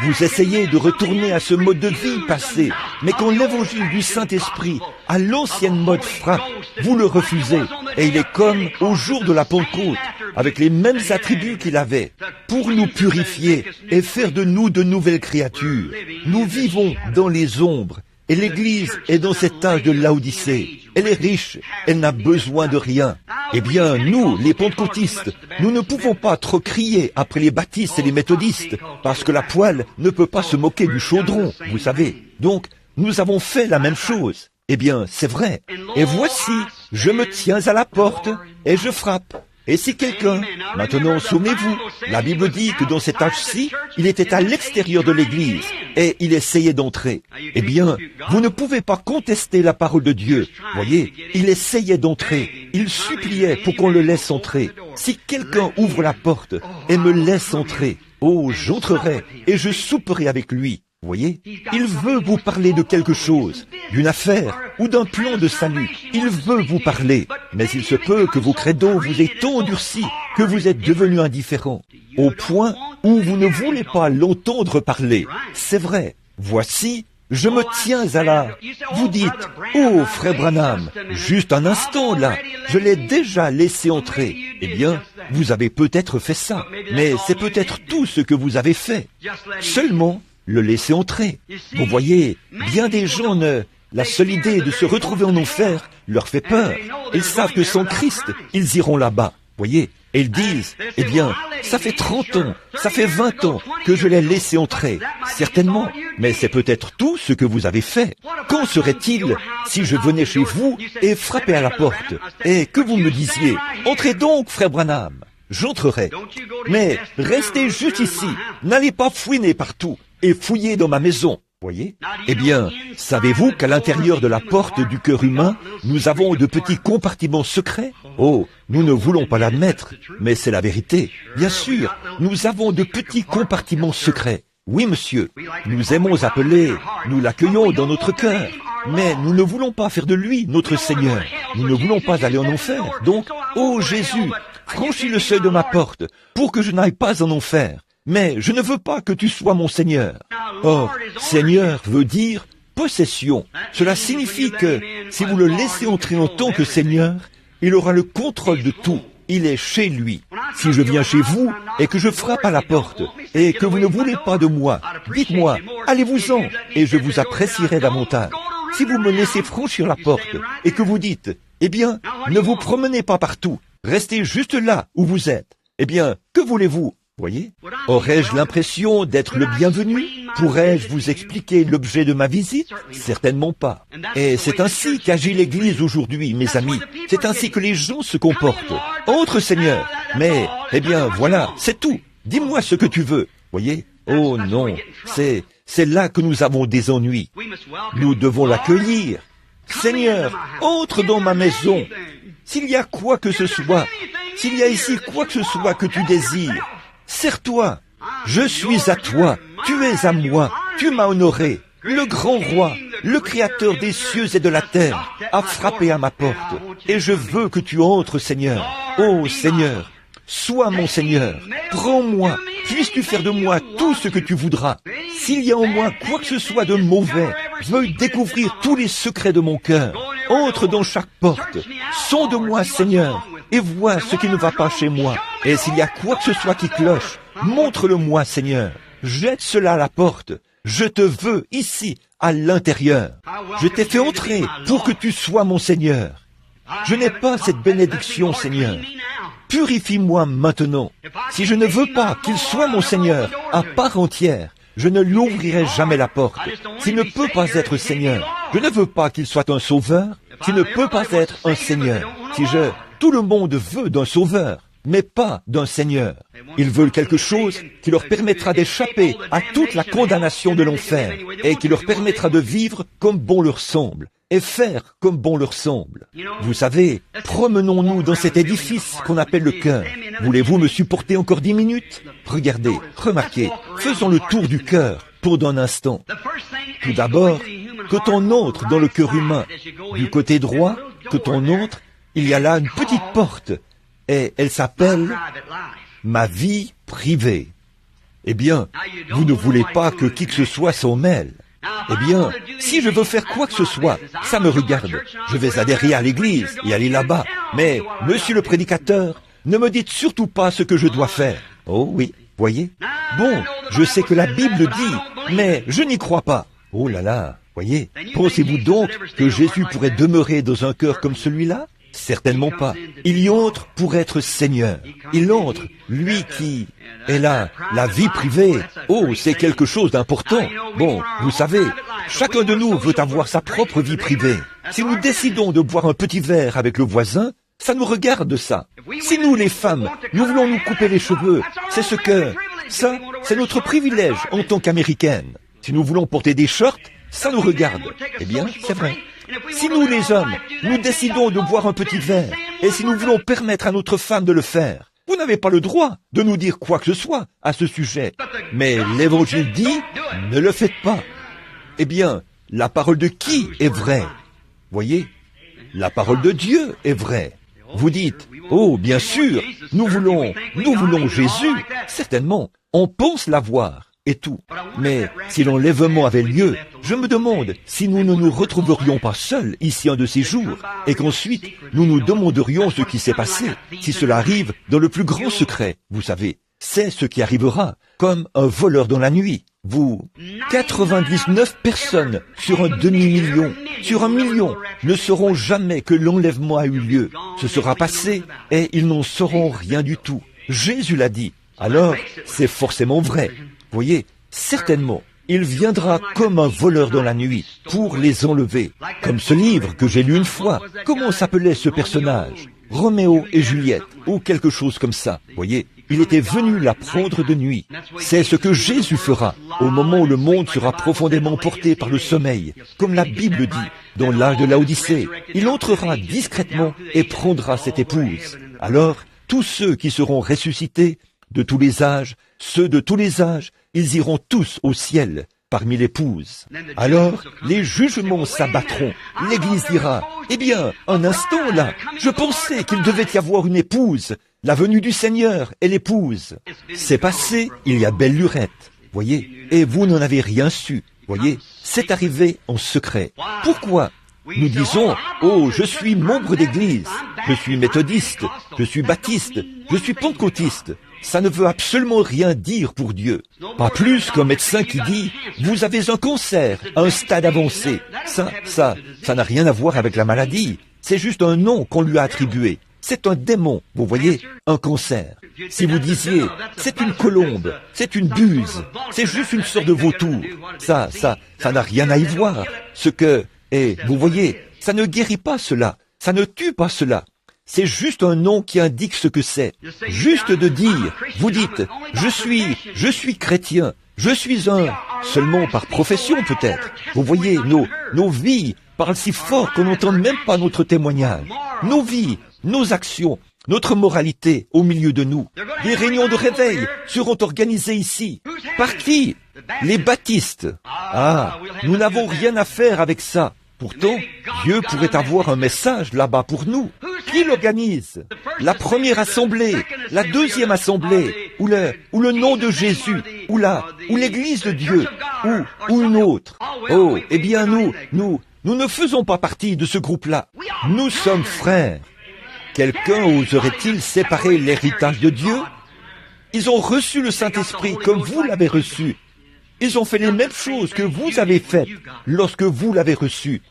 vous essayez de retourner à ce mode de vie passé, mais quand l'évangile du Saint-Esprit à l'ancienne mode frappe, vous le refusez, et il est comme au jour de la Pentecôte, avec les mêmes attributs qu'il avait, pour nous purifier et faire de nous de nouvelles créatures. Nous vivons dans les ombres, et l'Église est dans cet âge de Laodicée. Elle est riche, elle n'a besoin de rien. Eh bien, nous, les pentecôtistes, nous ne pouvons pas trop crier après les baptistes et les méthodistes, parce que la poêle ne peut pas se moquer du chaudron, vous savez. Donc, nous avons fait la même chose. Eh bien, c'est vrai. Et voici, je me tiens à la porte et je frappe. Et si quelqu'un, maintenant souvenez-vous, la Bible dit que dans cet âge-ci, il était à l'extérieur de l'Église et il essayait d'entrer. Eh bien, vous ne pouvez pas contester la parole de Dieu. Voyez, il essayait d'entrer, il suppliait pour qu'on le laisse entrer. Si quelqu'un ouvre la porte et me laisse entrer, oh, j'entrerai et je souperai avec lui. Voyez, il veut vous parler de quelque chose, d'une affaire ou d'un plan de salut. Il veut vous parler, mais il se peut que vos credos vous aient tant endurci que vous êtes devenu indifférent, au point où vous ne voulez pas l'entendre parler. C'est vrai, voici, je me tiens à la... Vous dites, oh frère Branham, juste un instant là, je l'ai déjà laissé entrer. Eh bien, vous avez peut-être fait ça, mais c'est peut-être tout ce que vous avez fait. Seulement, le laisser entrer. Vous voyez, bien des gens la seule idée de se retrouver en enfer leur fait peur. Ils savent que sans Christ, ils iront là-bas. Voyez, et ils disent, eh bien, ça fait 30 ans, ça fait 20 ans que je l'ai laissé entrer. Certainement, mais c'est peut-être tout ce que vous avez fait. Qu'en serait-il si je venais chez vous et frappais à la porte, et que vous me disiez, entrez donc, frère Branham. J'entrerai. Mais restez juste ici, n'allez pas fouiner partout et fouiller dans ma maison. Voyez? Eh bien, savez-vous qu'à l'intérieur de la porte du cœur humain, nous avons de petits compartiments secrets? Oh, nous ne voulons pas l'admettre, mais c'est la vérité. Bien sûr, nous avons de petits compartiments secrets. Oui, monsieur, nous aimons appeler, nous l'accueillons dans notre cœur, mais nous ne voulons pas faire de lui notre Seigneur. Nous ne voulons pas aller en enfer. Donc, ô Jésus, franchis le seuil de ma porte pour que je n'aille pas en enfer. Mais je ne veux pas que tu sois mon Seigneur. Or, Seigneur veut dire possession. Cela signifie que si vous le laissez entrer en tant que Seigneur, il aura le contrôle de tout. Il est chez lui. Si je viens chez vous et que je frappe à la porte et que vous ne voulez pas de moi, dites-moi, allez-vous-en et je vous apprécierai davantage. Si vous me laissez franchir la porte et que vous dites, eh bien, ne vous promenez pas partout, restez juste là où vous êtes, eh bien, que voulez-vous? Voyez? Aurais-je l'impression d'être le bienvenu? Pourrais-je vous expliquer l'objet de ma visite? Certainement pas. Et c'est ainsi qu'agit l'Église aujourd'hui, mes amis. C'est ainsi que les gens se comportent. Entre, Seigneur. Mais, eh bien, voilà, c'est tout. Dis-moi ce que tu veux. Voyez? Oh non, c'est là que nous avons des ennuis. Nous devons l'accueillir. Seigneur, entre dans ma maison. S'il y a quoi que ce soit, s'il y a ici quoi que ce soit que tu désires, serre-toi, je suis à toi, tu es à moi, tu m'as honoré. Le grand roi, le créateur des cieux et de la terre, a frappé à ma porte, et je veux que tu entres, Seigneur. Oh Seigneur, sois mon Seigneur, prends-moi, puisses-tu faire de moi tout ce que tu voudras. S'il y a en moi quoi que ce soit de mauvais, veuille découvrir tous les secrets de mon cœur. Entre dans chaque porte, sonde-moi, Seigneur, et vois ce qui ne va pas chez moi. Et s'il y a quoi que ce soit qui cloche, montre-le-moi, Seigneur. Jette cela à la porte. Je te veux ici, à l'intérieur. Je t'ai fait entrer pour que tu sois mon Seigneur. Je n'ai pas cette bénédiction, Seigneur. Purifie-moi maintenant. Si je ne veux pas qu'il soit mon Seigneur à part entière, je ne lui ouvrirai jamais la porte. S'il ne peut pas être Seigneur, je ne veux pas qu'il soit un sauveur. S'il ne peut pas être un Seigneur, tout le monde veut d'un sauveur. mais pas d'un Seigneur. Ils veulent quelque chose qui leur permettra d'échapper à toute la condamnation de l'enfer et qui leur permettra de vivre comme bon leur semble et faire comme bon leur semble. Vous savez, promenons-nous dans cet édifice qu'on appelle le cœur. Voulez-vous me supporter encore 10 minutes? Regardez, remarquez, faisons le tour du cœur pour d'un instant. Tout d'abord, quand on entre dans le cœur humain, du côté droit, quand on entre, il y a là une petite porte et elle s'appelle « ma vie privée ». Eh bien, vous ne voulez pas que qui que ce soit s'en mêle. Eh bien, si je veux faire quoi que ce soit, ça me regarde. Je vais adhérer à l'église et aller là-bas. Mais, monsieur le prédicateur, ne me dites surtout pas ce que je dois faire. Oh oui, voyez? Bon, je sais que la Bible dit, mais je n'y crois pas. Oh là là, voyez? Pensez-vous donc que Jésus pourrait demeurer dans un cœur comme celui-là? Certainement pas. Il y entre pour être Seigneur. Il entre, lui qui est là, la vie privée. Oh, c'est quelque chose d'important. Bon, vous savez, chacun de nous veut avoir sa propre vie privée. Si nous décidons de boire un petit verre avec le voisin, ça nous regarde ça. Si nous, les femmes, nous voulons nous couper les cheveux, ça, c'est notre privilège en tant qu'Américaines. Si nous voulons porter des shorts, ça nous regarde. Eh bien, c'est vrai. Si nous, les hommes, nous décidons de boire un petit verre, et si nous voulons permettre à notre femme de le faire, vous n'avez pas le droit de nous dire quoi que ce soit à ce sujet. Mais l'Évangile dit, ne le faites pas. Eh bien, la parole de qui est vraie? Voyez, la parole de Dieu est vraie. Vous dites, oh, bien sûr, nous voulons Jésus. Certainement, on pense l'avoir. Et tout. Mais si l'enlèvement avait lieu, je me demande si nous ne nous retrouverions pas seuls ici un de ces jours, et qu'ensuite nous nous demanderions ce qui s'est passé, si cela arrive dans le plus grand secret, vous savez. C'est ce qui arrivera, comme un voleur dans la nuit. 99 personnes sur un demi-million, sur 1 million, ne sauront jamais que l'enlèvement a eu lieu. Ce sera passé, et ils n'en sauront rien du tout. Jésus l'a dit. Alors, c'est forcément vrai. Voyez, certainement, il viendra comme un voleur dans la nuit pour les enlever. Comme ce livre que j'ai lu une fois. Comment s'appelait ce personnage? Roméo et Juliette, ou quelque chose comme ça. Voyez, il était venu la prendre de nuit. C'est ce que Jésus fera au moment où le monde sera profondément porté par le sommeil. Comme la Bible dit, dans l'âge de Laodicée, il entrera discrètement et prendra cette épouse. Alors, tous ceux qui seront ressuscités, de tous les âges, ceux de tous les âges, ils iront tous au ciel, parmi l'épouse. Alors, les jugements s'abattront. L'Église dira, eh bien, un instant là, je pensais qu'il devait y avoir une épouse, la venue du Seigneur et l'épouse. C'est passé, il y a belle lurette, voyez, et vous n'en avez rien su, voyez, c'est arrivé en secret. Pourquoi? Nous disons, oh, je suis membre d'église, je suis méthodiste, je suis baptiste, je suis pentecôtiste. Ça ne veut absolument rien dire pour Dieu. Pas plus qu'un médecin qui dit, vous avez un cancer à un stade avancé. Ça n'a rien à voir avec la maladie. C'est juste un nom qu'on lui a attribué. C'est un démon, vous voyez, un cancer. Si vous disiez, c'est une colombe, c'est une buse, c'est juste une sorte de vautour. Ça n'a rien à y voir. Et vous voyez, ça ne guérit pas cela, ça ne tue pas cela. C'est juste un nom qui indique ce que c'est. Juste de dire, vous dites, je suis chrétien, je suis seulement par profession peut-être. Vous voyez, nos vies parlent si fort qu'on n'entend même pas notre témoignage. Nos vies, nos actions, notre moralité au milieu de nous. Les réunions de réveil seront organisées ici. Par qui? Les baptistes. Ah, nous n'avons rien à faire avec ça. Pourtant, Dieu pourrait avoir un message là-bas pour nous. Qui l'organise? La première assemblée, la deuxième assemblée, ou le nom de Jésus, ou l'église de Dieu, ou une autre. Oh, eh bien nous ne faisons pas partie de ce groupe-là. Nous sommes frères. Quelqu'un oserait-il séparer l'héritage de Dieu? Ils ont reçu le Saint-Esprit comme vous l'avez reçu. Ils ont fait les mêmes choses que vous avez faites lorsque vous l'avez reçu.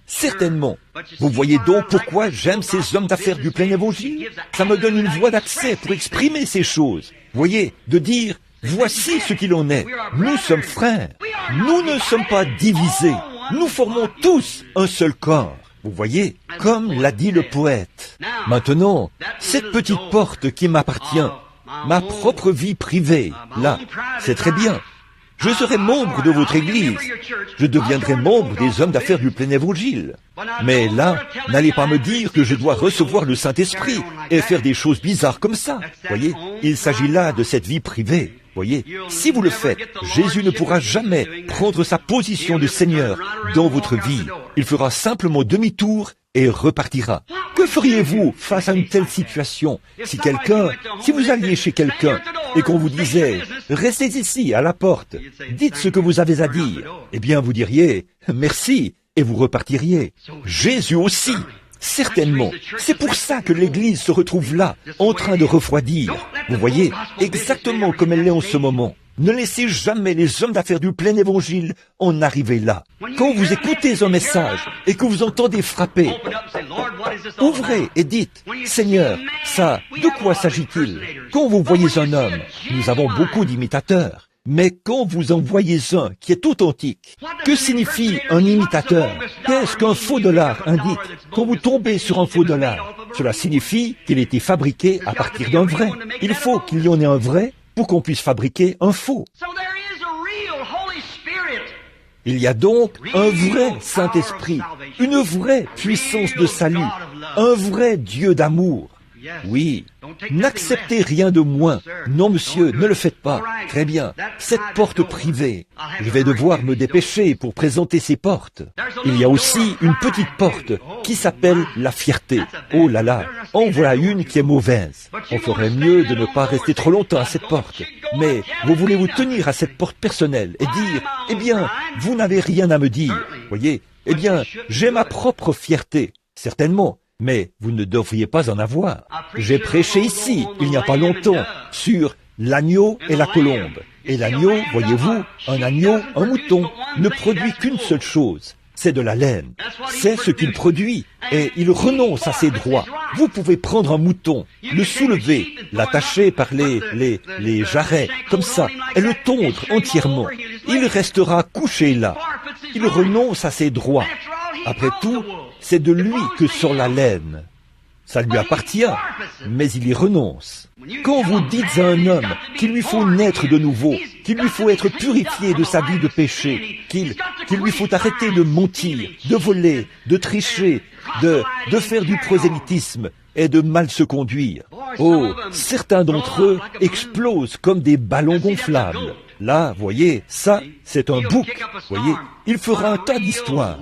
Certainement. Vous voyez donc pourquoi j'aime ces hommes d'affaires du plein évangile? Ça me donne une voie d'accès pour exprimer ces choses. Voyez, de dire, voici ce qu'il en est. Nous sommes frères. Nous ne sommes pas divisés. Nous formons tous un seul corps. Vous voyez, comme l'a dit le poète. Maintenant, cette petite porte qui m'appartient, ma propre vie privée, là, c'est très bien. Je serai membre de votre Église. Je deviendrai membre des hommes d'affaires du plein évangile. Mais là, n'allez pas me dire que je dois recevoir le Saint-Esprit et faire des choses bizarres comme ça. Voyez, il s'agit là de cette vie privée. Voyez, si vous le faites, Jésus ne pourra jamais prendre sa position de Seigneur dans votre vie. Il fera simplement demi-tour et repartira. Que feriez-vous face à une telle situation si vous alliez chez quelqu'un et qu'on vous disait « Restez ici, à la porte, dites ce que vous avez à dire », eh bien vous diriez « Merci » et vous repartiriez. Jésus aussi, certainement. C'est pour ça que l'Église se retrouve là, en train de refroidir. Vous voyez, exactement comme elle l'est en ce moment. Ne laissez jamais les hommes d'affaires du plein évangile en arriver là. Quand vous écoutez un message et que vous entendez frapper, ouvrez et dites, Seigneur, ça, de quoi s'agit-il? Quand vous voyez un homme, nous avons beaucoup d'imitateurs, mais quand vous en voyez un qui est authentique, que signifie un imitateur? Qu'est-ce qu'un faux dollar indique? Quand vous tombez sur un faux dollar, cela signifie qu'il a été fabriqué à partir d'un vrai. Il faut qu'il y en ait un vrai pour qu'on puisse fabriquer un faux. Il y a donc un vrai Saint-Esprit, une vraie puissance de salut, un vrai Dieu d'amour. Oui, n'acceptez rien de moins. Non, monsieur, ne le faites pas. Très bien, cette porte privée, je vais devoir me dépêcher pour présenter ces portes. Il y a aussi une petite porte qui s'appelle la fierté. Oh là là, en voilà une qui est mauvaise. On ferait mieux de ne pas rester trop longtemps à cette porte. Mais vous voulez vous tenir à cette porte personnelle et dire, eh bien, vous n'avez rien à me dire. Voyez, eh bien, j'ai ma propre fierté. Certainement. Mais vous ne devriez pas en avoir. J'ai prêché ici, il n'y a pas longtemps, sur l'agneau et la colombe. Et l'agneau, voyez-vous, un agneau, un mouton, ne produit qu'une seule chose, c'est de la laine. C'est ce qu'il produit, et il renonce à ses droits. Vous pouvez prendre un mouton, le soulever, l'attacher par les jarrets, comme ça, et le tondre entièrement. Il restera couché là. Il renonce à ses droits. Après tout, c'est de lui que sort la laine. Ça lui appartient, mais il y renonce. Quand vous dites à un homme qu'il lui faut naître de nouveau, qu'il lui faut être purifié de sa vie de péché, qu'il lui faut arrêter de mentir, de voler, de tricher, de faire du prosélytisme et de mal se conduire. Oh, certains d'entre eux explosent comme des ballons gonflables. Là, voyez, ça, c'est un bouc. Voyez, il fera un tas d'histoires.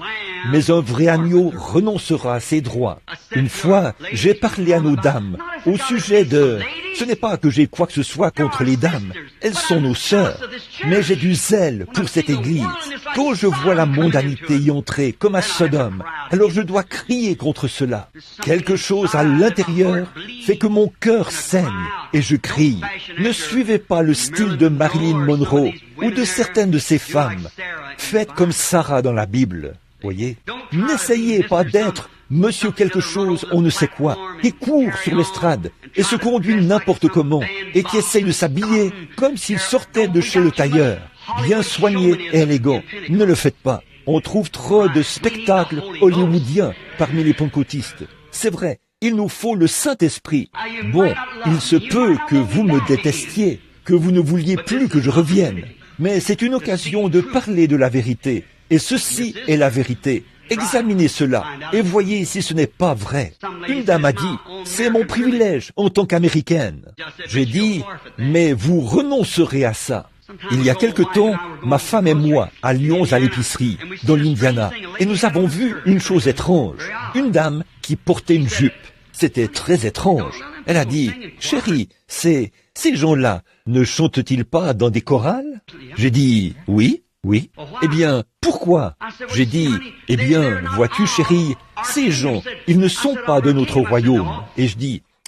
Mais un vrai agneau renoncera à ses droits. Une fois, j'ai parlé à nos dames au sujet de... Ce n'est pas que j'ai quoi que ce soit contre les dames. Elles sont nos sœurs. Mais j'ai du zèle pour cette Église. Quand je vois la mondanité y entrer comme à Sodome, alors je dois crier contre cela. Quelque chose à l'intérieur fait que mon cœur saigne et je crie. Ne suivez pas le style de Marilyn Monroe ou de certaines de ces femmes. Faites comme Sarah dans la Bible. Voyez, n'essayez pas d'être monsieur quelque chose, on ne sait quoi, qui court sur l'estrade et se conduit n'importe comment et qui essaye de s'habiller comme s'il sortait de chez le tailleur, bien soigné et élégant. Ne le faites pas. On trouve trop de spectacles hollywoodiens parmi les pentecôtistes. C'est vrai, il nous faut le Saint-Esprit. Bon, il se peut que vous me détestiez, que vous ne vouliez plus que je revienne. Mais c'est une occasion de parler de la vérité. Et ceci est la vérité. Examinez cela et voyez si ce n'est pas vrai. Une dame a dit, c'est mon privilège en tant qu'Américaine. J'ai dit, mais vous renoncerez à ça. Il y a quelque temps, ma femme et moi allions à l'épicerie, dans l'Indiana, et nous avons vu une chose étrange. Une dame qui portait une jupe. C'était très étrange. Elle a dit, chérie, ces gens-là ne chantent-ils pas dans des chorales? J'ai dit, oui. Oui. Eh bien, pourquoi? J'ai dit, eh bien, vois-tu, chérie, ces gens, ils ne sont pas de notre royaume. Et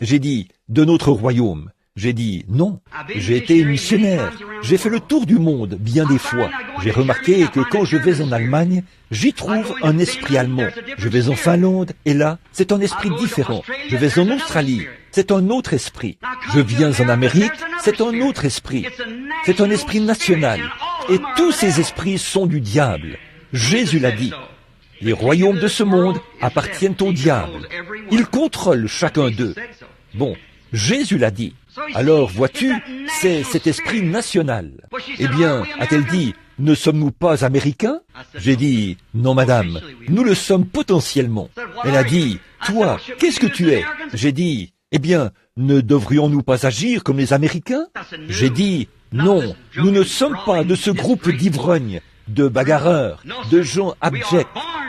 j'ai dit, de notre royaume. J'ai dit, non. J'ai été missionnaire. J'ai fait le tour du monde bien des fois. J'ai remarqué que quand je vais en Allemagne, j'y trouve un esprit allemand. Je vais en Finlande, et là, c'est un esprit différent. Je vais en Australie, c'est un autre esprit. Je viens en Amérique, c'est un autre esprit. C'est un esprit national. Et tous ces esprits sont du diable. Jésus l'a dit. Les royaumes de ce monde appartiennent au diable. Il contrôle chacun d'eux. Bon, Jésus l'a dit. Alors, vois-tu, c'est cet esprit national. Eh bien, a-t-elle dit, ne sommes-nous pas américains? J'ai dit, non madame, nous le sommes potentiellement. Elle a dit, toi, qu'est-ce que tu es? J'ai dit, eh bien, ne devrions-nous pas agir comme les Américains? J'ai dit, non, nous ne sommes pas de ce groupe d'ivrognes, de bagarreurs, de gens abjects.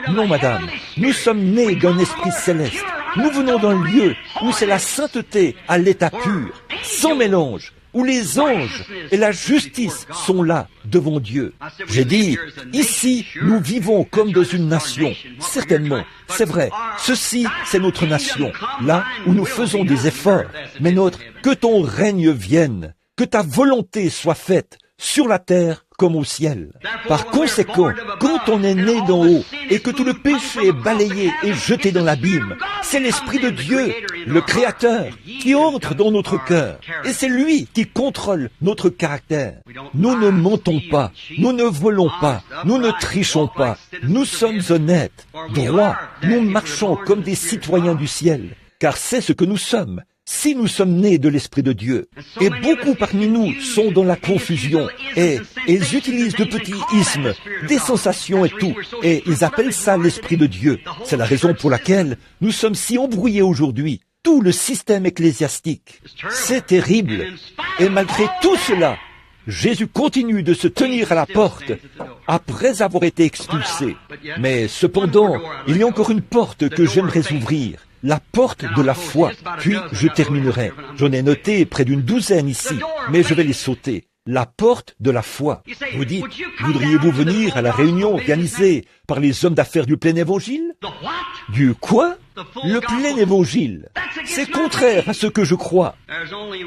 Non, madame, nous sommes nés d'un esprit céleste. Nous venons d'un lieu où c'est la sainteté à l'état pur, sans mélange, où les anges et la justice sont là devant Dieu. J'ai dit, ici, nous vivons comme dans une nation. Certainement, c'est vrai, ceci, c'est notre nation, là où nous faisons des efforts. Mais que ton règne vienne, que ta volonté soit faite sur la terre comme au ciel. Par conséquent, quand on est né d'en haut et que tout le péché est balayé et jeté dans l'abîme, c'est l'Esprit de Dieu, le Créateur, qui entre dans notre cœur. Et c'est lui qui contrôle notre caractère. Nous ne mentons pas, nous ne volons pas, nous ne trichons pas. Nous sommes honnêtes, droits, nous marchons comme des citoyens du ciel, car c'est ce que nous sommes. Si nous sommes nés de l'Esprit de Dieu, et beaucoup parmi nous sont dans la confusion, et ils utilisent de petits ismes, des sensations et tout, et ils appellent ça l'Esprit de Dieu. C'est la raison pour laquelle nous sommes si embrouillés aujourd'hui. Tout le système ecclésiastique, c'est terrible. Et malgré tout cela, Jésus continue de se tenir à la porte après avoir été expulsé. Mais cependant, il y a encore une porte que j'aimerais ouvrir. La porte de la foi, puis je terminerai. J'en ai noté près d'une douzaine ici, mais je vais les sauter. La porte de la foi. Vous dites, voudriez-vous venir à la réunion organisée par les hommes d'affaires du plein évangile? Du quoi? Le plein évangile. C'est contraire à ce que je crois.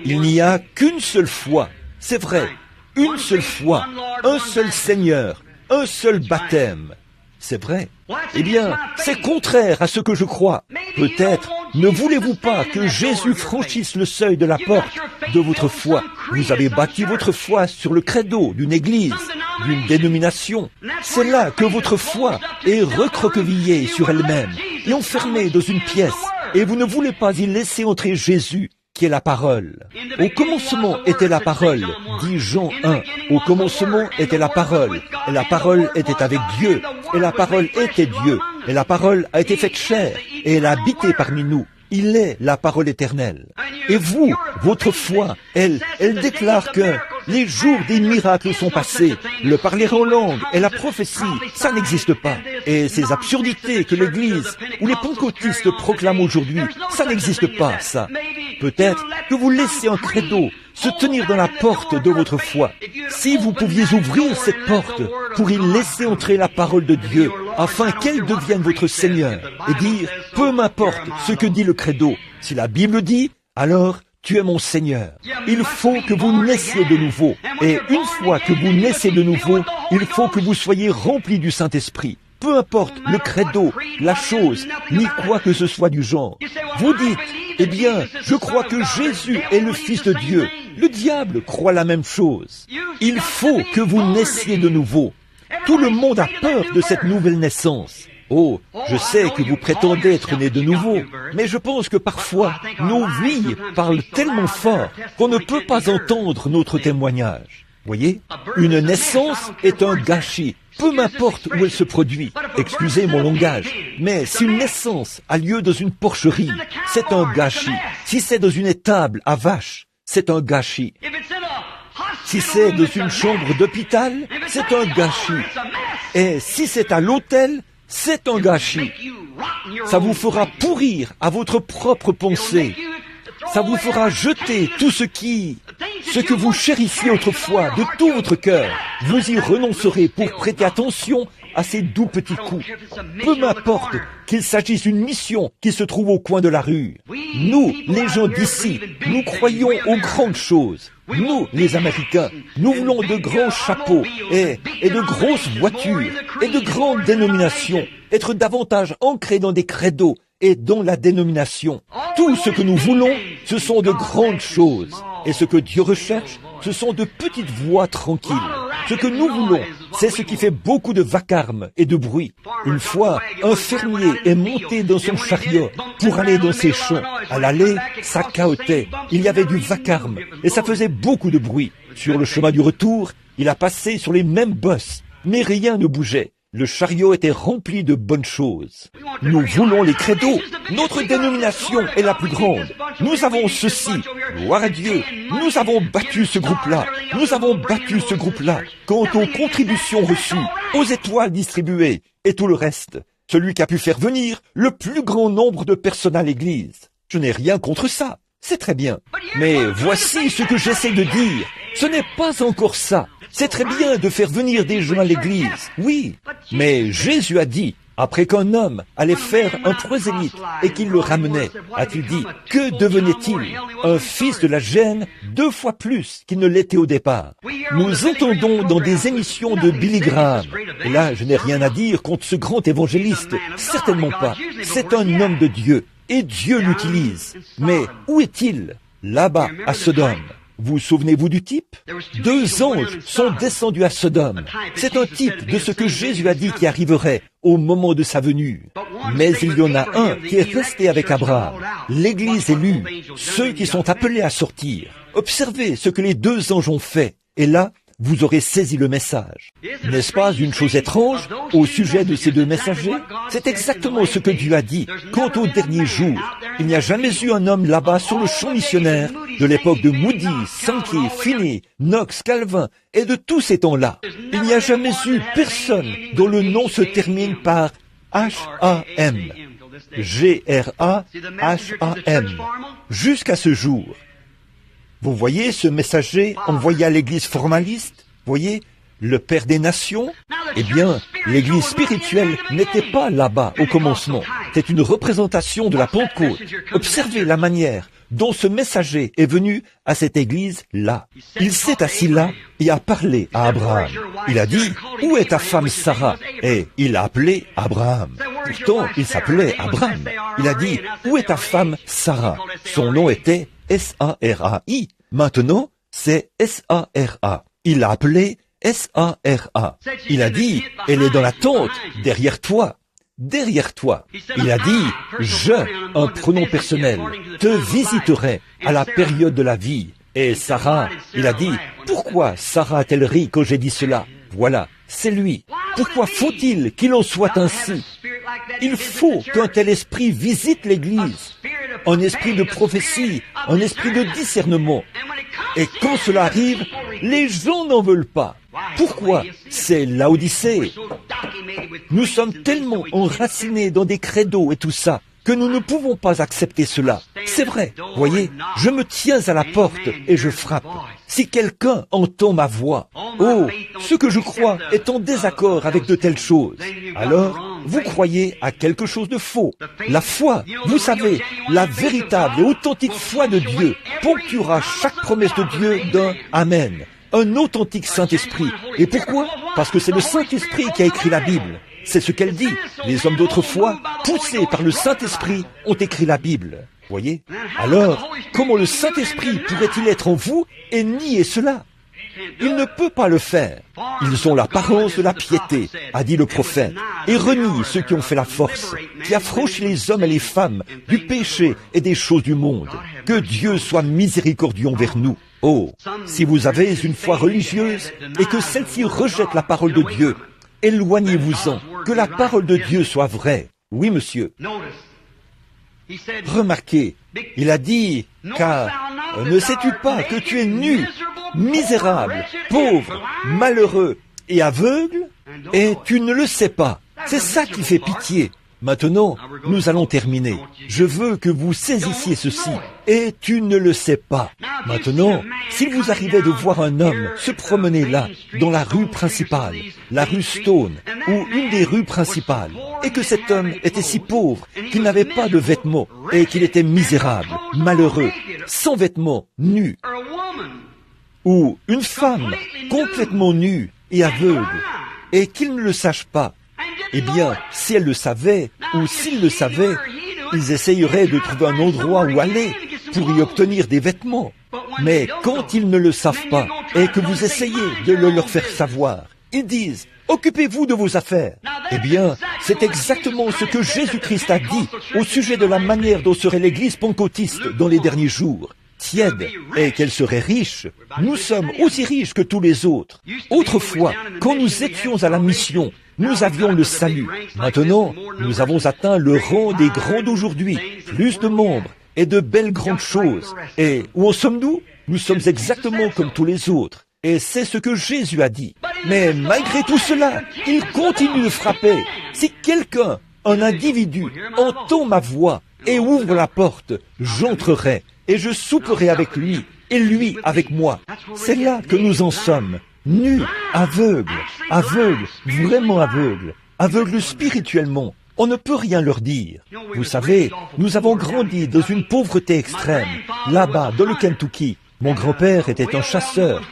Il n'y a qu'une seule foi. C'est vrai, une seule foi, un seul Seigneur, un seul baptême. C'est vrai. Eh bien, c'est contraire à ce que je crois. Peut-être ne voulez-vous pas que Jésus franchisse le seuil de la porte de votre foi. Vous avez bâti votre foi sur le credo d'une église, d'une dénomination. C'est là que votre foi est recroquevillée sur elle-même et enfermée dans une pièce. Et vous ne voulez pas y laisser entrer Jésus, qui est la parole. Au commencement était la parole, dit Jean 1. Au commencement était la parole, et la parole était avec Dieu, et la parole était Dieu, et la parole a été faite chair, et elle a habité parmi nous. Il est la parole éternelle. Et vous, votre foi, elle déclare que les jours des miracles sont passés. Le parler en langue et la prophétie, ça n'existe pas. Et ces absurdités que l'Église ou les pentecôtistes proclament aujourd'hui, ça n'existe pas, ça. Peut-être que vous laissez un credo se tenir dans la porte de votre foi. Si vous pouviez ouvrir cette porte pour y laisser entrer la parole de Dieu, afin qu'elle devienne votre Seigneur, et dire, peu m'importe ce que dit le credo, si la Bible dit, alors tu es mon Seigneur. Il faut que vous naissiez de nouveau. Et une fois que vous naissez de nouveau, il faut que vous soyez remplis du Saint-Esprit. Peu importe le credo, la chose, ni quoi que ce soit du genre. Vous dites, eh bien, je crois que Jésus est le Fils de Dieu. Le diable croit la même chose. Il faut que vous naissiez de nouveau. Tout le monde a peur de cette nouvelle naissance. Oh, je sais que vous prétendez être né de nouveau, mais je pense que parfois, nos vies parlent tellement fort qu'on ne peut pas entendre notre témoignage. Voyez, une naissance est un gâchis, peu m'importe où elle se produit. Excusez mon langage, mais si une naissance a lieu dans une porcherie, c'est un gâchis. Si c'est dans une étable à vaches, c'est un gâchis. Si c'est dans une chambre d'hôpital, c'est un gâchis. Et si c'est à l'hôtel, c'est un gâchis. Ça vous fera pourrir à votre propre pensée. Ça vous fera jeter tout ce que vous chérissiez autrefois de tout votre cœur. Vous y renoncerez pour prêter attention à ces doux petits coups. Peu m'importe qu'il s'agisse d'une mission qui se trouve au coin de la rue. Nous, les gens d'ici, nous croyons aux grandes choses. Nous, les Américains, nous voulons de grands chapeaux et de grosses voitures et de grandes dénominations, être davantage ancrés dans des credos et dans la dénomination. Tout ce que nous voulons, ce sont de grandes choses. Et ce que Dieu recherche, ce sont de petites voies tranquilles. Ce que nous voulons, c'est ce qui fait beaucoup de vacarme et de bruit. Une fois, un fermier est monté dans son chariot pour aller dans ses champs. À l'aller, ça cahotait. Il y avait du vacarme et ça faisait beaucoup de bruit. Sur le chemin du retour, il a passé sur les mêmes bosses, mais rien ne bougeait. Le chariot était rempli de bonnes choses. Nous voulons les credos. Notre dénomination est la plus grande. Nous avons ceci. Gloire à Dieu. Nous avons battu ce groupe-là. Nous avons battu ce groupe-là. Quant aux contributions reçues, aux étoiles distribuées et tout le reste, celui qui a pu faire venir le plus grand nombre de personnes à l'église. Je n'ai rien contre ça. C'est très bien. Mais voici ce que j'essaie de dire. Ce n'est pas encore ça. C'est très bien de faire venir des gens à l'église, oui. Mais Jésus a dit, après qu'un homme allait faire un prosélyte et qu'il le ramenait, a-t-il dit, que devenait-il? Un fils de la gêne 2 fois plus qu'il ne l'était au départ. Nous entendons dans des émissions de Billy Graham, et là je n'ai rien à dire contre ce grand évangéliste, certainement pas. C'est un homme de Dieu, et Dieu l'utilise. Mais où est-il? Là-bas, à Sodome. Vous souvenez-vous du type? 2 anges sont descendus à Sodome. C'est un type de ce que Jésus a dit qui arriverait au moment de sa venue. Mais il y en a un qui est resté avec Abraham, l'Église élue, ceux qui sont appelés à sortir. Observez ce que les 2 anges ont fait. Et là, vous aurez saisi le message. N'est-ce pas une chose étrange au sujet de ces 2 messagers? C'est exactement ce que Dieu a dit. Quant au dernier jour, il n'y a jamais eu un homme là-bas sur le champ missionnaire de l'époque de Moody, Sankey, Finney, Knox, Calvin et de tous ces temps-là. Il n'y a jamais eu personne dont le nom se termine par H-A-M, G-R-A-H-A-M, jusqu'à ce jour. Vous voyez ce messager envoyé à l'église formaliste? Voyez, le Père des Nations? Eh bien, l'église spirituelle n'était pas là-bas au commencement. C'est une représentation de la Pentecôte. Observez la manière dont ce messager est venu à cette église-là. Il s'est assis là et a parlé à Abraham. Il a dit, « Où est ta femme Sarah ?» Et il a appelé Abraham. Pourtant, il s'appelait Abraham. Il a dit, « Où est ta femme Sarah ?» Son nom était S-A-R-A-I. Maintenant, c'est S-A-R-A. Il l'a appelé S-A-R-A. Il a dit, elle est dans la tente, derrière toi. Derrière toi. Il a dit, je, un pronom personnel, te visiterai à la période de la vie. Et Sarah, il a dit, pourquoi Sarah a-t-elle ri quand j'ai dit cela? Voilà, c'est lui. Pourquoi faut-il qu'il en soit ainsi? Il faut qu'un tel esprit visite l'Église, un esprit de prophétie, un esprit de discernement. Et quand cela arrive, les gens n'en veulent pas. Pourquoi? C'est Laodicée. Nous sommes tellement enracinés dans des credos et tout ça, que nous ne pouvons pas accepter cela. C'est vrai, voyez, je me tiens à la porte et je frappe. Si quelqu'un entend ma voix, oh, ce que je crois est en désaccord avec de telles choses, alors vous croyez à quelque chose de faux. La foi, vous savez, la véritable et authentique foi de Dieu ponctuera chaque promesse de Dieu d'un Amen, un authentique Saint-Esprit. Et pourquoi? Parce que c'est le Saint-Esprit qui a écrit la Bible. C'est ce qu'elle dit. Les hommes d'autrefois, poussés par le Saint-Esprit, ont écrit la Bible. Voyez? Alors, comment le Saint-Esprit pourrait-il être en vous et nier cela? Il ne peut pas le faire. Ils ont l'apparence de la piété, a dit le prophète, et renient ceux qui ont fait la force, qui affranchit les hommes et les femmes du péché et des choses du monde. Que Dieu soit miséricordieux envers nous. Oh, si vous avez une foi religieuse et que celle-ci rejette la parole de Dieu, éloignez-vous-en, que la parole de Dieu soit vraie. Oui, monsieur. Remarquez, il a dit, car ne sais-tu pas que tu es nu, misérable, pauvre, malheureux et aveugle, et tu ne le sais pas. C'est ça qui fait pitié. Maintenant, nous allons terminer. Je veux que vous saisissiez ceci. Et tu ne le sais pas. Maintenant, si vous arrivez de voir un homme se promener là, dans la rue principale, la rue Stone, ou une des rues principales, et que cet homme était si pauvre qu'il n'avait pas de vêtements, et qu'il était misérable, malheureux, sans vêtements, nu, ou une femme complètement nue et aveugle, et qu'il ne le sache pas, eh bien, si elle le savait, ou s'il le savait, ils essayeraient de trouver un endroit où aller pour y obtenir des vêtements. Mais quand ils ne le savent pas et que vous essayez de le leur faire savoir, ils disent « Occupez-vous de vos affaires ». Eh bien, c'est exactement ce que Jésus-Christ a dit au sujet de la manière dont serait l'Église pentecôtiste dans les derniers jours. Tiède, et qu'elle serait riche. Nous sommes aussi riches que tous les autres. Autrefois, quand nous étions à la mission, nous avions le salut. Maintenant, nous avons atteint le rang des grands d'aujourd'hui, plus de membres et de belles grandes choses. Et où en sommes-nous? Nous sommes exactement comme tous les autres. Et c'est ce que Jésus a dit. Mais malgré tout cela, il continue de frapper. Si quelqu'un, un individu, entend ma voix et ouvre la porte, j'entrerai et je souperai avec lui et lui avec moi. C'est là que nous en sommes. Nus, aveugles, vraiment aveugles spirituellement. On ne peut rien leur dire. Vous savez, nous avons grandi dans une pauvreté extrême, là-bas, dans le Kentucky. Mon grand-père était un chasseur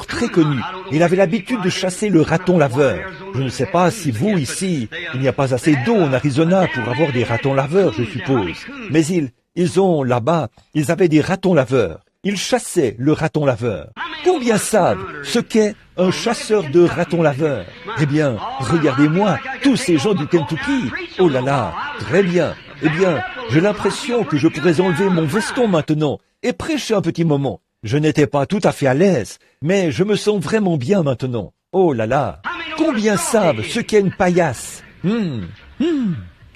très connu. Il avait l'habitude de chasser le raton laveur. Je ne sais pas si vous, ici, il n'y a pas assez d'eau en Arizona pour avoir des ratons laveurs, je suppose. Mais ils ont là-bas, ils avaient des ratons laveurs. Ils chassaient le raton laveur. Combien savent ce qu'est un chasseur de ratons laveurs? Eh bien, regardez-moi, tous ces gens du Kentucky. Oh là là, très bien. Eh bien, j'ai l'impression que je pourrais enlever mon veston maintenant et prêcher un petit moment. Je n'étais pas tout à fait à l'aise, mais je me sens vraiment bien maintenant. Oh là là, combien savent ce qu'est une paillasse?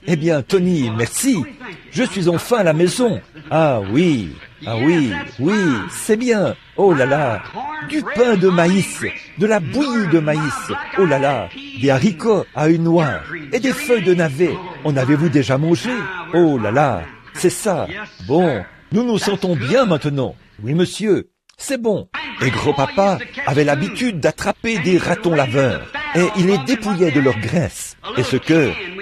Eh bien, Tony, merci. Je suis enfin à la maison. Ah oui, c'est bien. Oh là là, du pain de maïs, de la bouillie de maïs. Oh là là, des haricots à une noix et des feuilles de navet. En avez-vous déjà mangé? Oh là là, c'est ça. Bon, nous nous sentons bien maintenant. Oui, monsieur, c'est bon. Et gros-papa avait l'habitude d'attraper des ratons laveurs et il les dépouillait de leur graisse. Et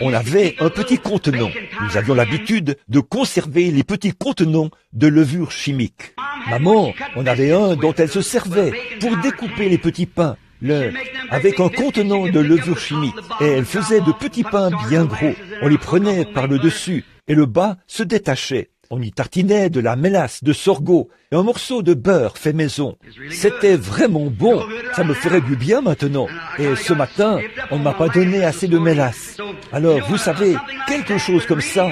on avait un petit contenant. Nous avions l'habitude de conserver les petits contenants de levure chimique. Maman en avait un dont elle se servait pour découper les petits pains, avec un contenant de levure chimique. Et elle faisait de petits pains bien gros. On les prenait par le dessus et le bas se détachait. On y tartinait de la mélasse de sorgho et un morceau de beurre fait maison. C'était vraiment bon. Ça me ferait du bien maintenant. Et ce matin, on ne m'a pas donné assez de mélasse. Alors, vous savez, quelque chose comme ça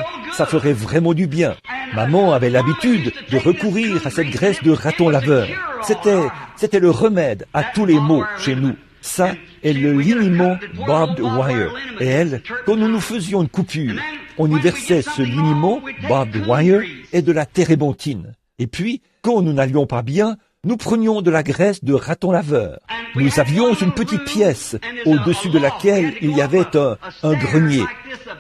ferait vraiment du bien. Maman avait l'habitude de recourir à cette graisse de raton laveur. C'était le remède à tous les maux chez nous. Ça est le liniment barbed wire. Et elle, quand nous nous faisions une coupure, on y versait ce liniment barbed wire et de la térébenthine. Et puis, quand nous n'allions pas bien, nous prenions de la graisse de raton laveur. Nous avions une petite pièce au-dessus de laquelle il y avait un grenier.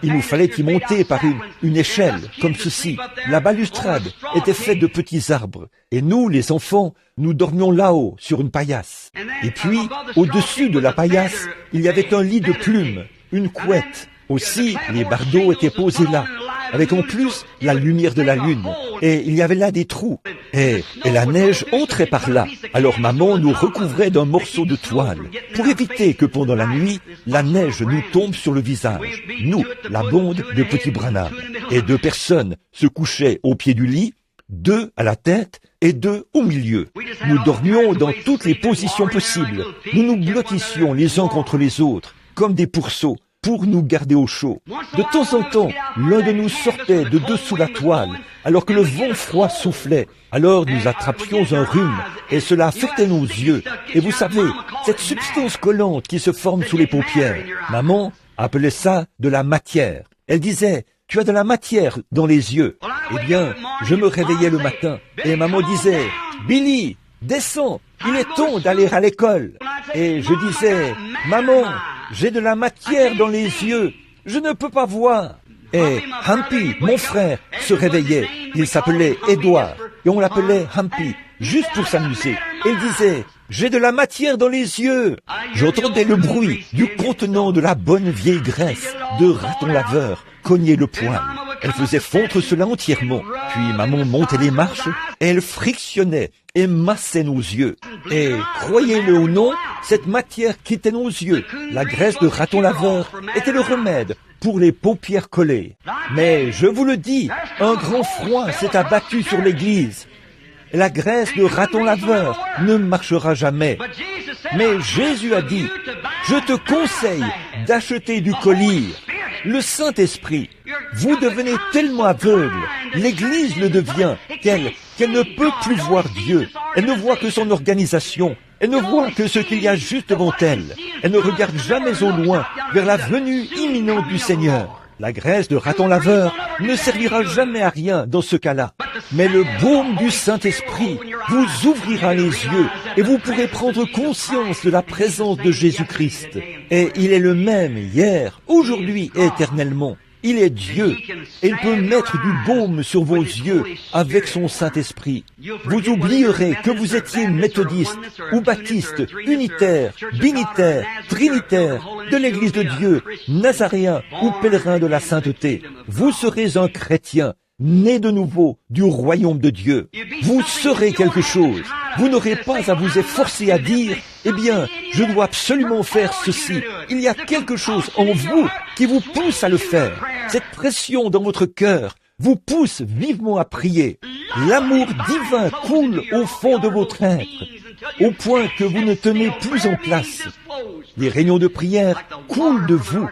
Il nous fallait y monter par une échelle, comme ceci. La balustrade était faite de petits arbres. Et nous, les enfants, nous dormions là-haut, sur une paillasse. Et puis, au-dessus de la paillasse, il y avait un lit de plumes, une couette. Aussi, les bardeaux étaient posés là, avec en plus la lumière de la lune. Et il y avait là des trous. Et la neige entrait par là. Alors maman nous recouvrait d'un morceau de toile pour éviter que pendant la nuit, la neige nous tombe sur le visage. Nous, la bande de petits Branham. Et 2 personnes se couchaient au pied du lit, 2 à la tête et 2 au milieu. Nous dormions dans toutes les positions possibles. Nous nous blottissions les uns contre les autres, comme des pourceaux, pour nous garder au chaud. De temps en temps, l'un de nous sortait de dessous la toile, alors que le vent froid soufflait. Alors nous attrapions un rhume, et cela affectait nos yeux. Et vous savez, cette substance collante qui se forme sous les paupières, maman appelait ça de la matière. Elle disait, « Tu as de la matière dans les yeux. » Eh bien, je me réveillais le matin, et maman disait, « Billy, descends, il est temps d'aller à l'école. » Et je disais, « Maman, j'ai de la matière dans les yeux, je ne peux pas voir. » Et Humpy, mon frère, se réveillait. Il s'appelait Edouard, et on l'appelait Humpy, juste pour s'amuser. Et il disait, « J'ai de la matière dans les yeux. » J'entendais le bruit du contenant de la bonne vieille graisse de raton laveur cogner le poêle. Elle faisait fondre cela entièrement. Puis maman montait les marches et elle frictionnait et massait nos yeux. Et croyez-le ou non, cette matière quittait nos yeux. La graisse de raton laveur était le remède pour les paupières collées. Mais je vous le dis, un grand froid s'est abattu sur l'église. la graisse de raton laveur ne marchera jamais. Mais Jésus a dit, je te conseille d'acheter du collyre, le Saint-Esprit. Vous devenez tellement aveugle, l'Église le devient, qu'elle ne peut plus voir Dieu. Elle ne voit que son organisation. Elle ne voit que ce qu'il y a juste devant elle. Elle ne regarde jamais au loin vers la venue imminente du Seigneur. La graisse de raton laveur ne servira jamais à rien dans ce cas-là. Mais le baume du Saint-Esprit vous ouvrira les yeux et vous pourrez prendre conscience de la présence de Jésus-Christ. Et il est le même hier, aujourd'hui et éternellement. Il est Dieu et il peut mettre du baume sur vos yeux avec son Saint-Esprit. Vous oublierez que vous étiez méthodiste ou baptiste, unitaire, binitaire, trinitaire, de l'Église de Dieu, nazaréen ou pèlerin de la sainteté. Vous serez un chrétien, né de nouveau du royaume de Dieu. Vous serez quelque chose. Vous n'aurez pas à vous efforcer à dire, eh bien, je dois absolument faire ceci. Il y a quelque chose en vous qui vous pousse à le faire. Cette pression dans votre cœur vous pousse vivement à prier. L'amour divin coule au fond de votre être, au point que vous ne tenez plus en place. Les réunions de prière coulent de vous,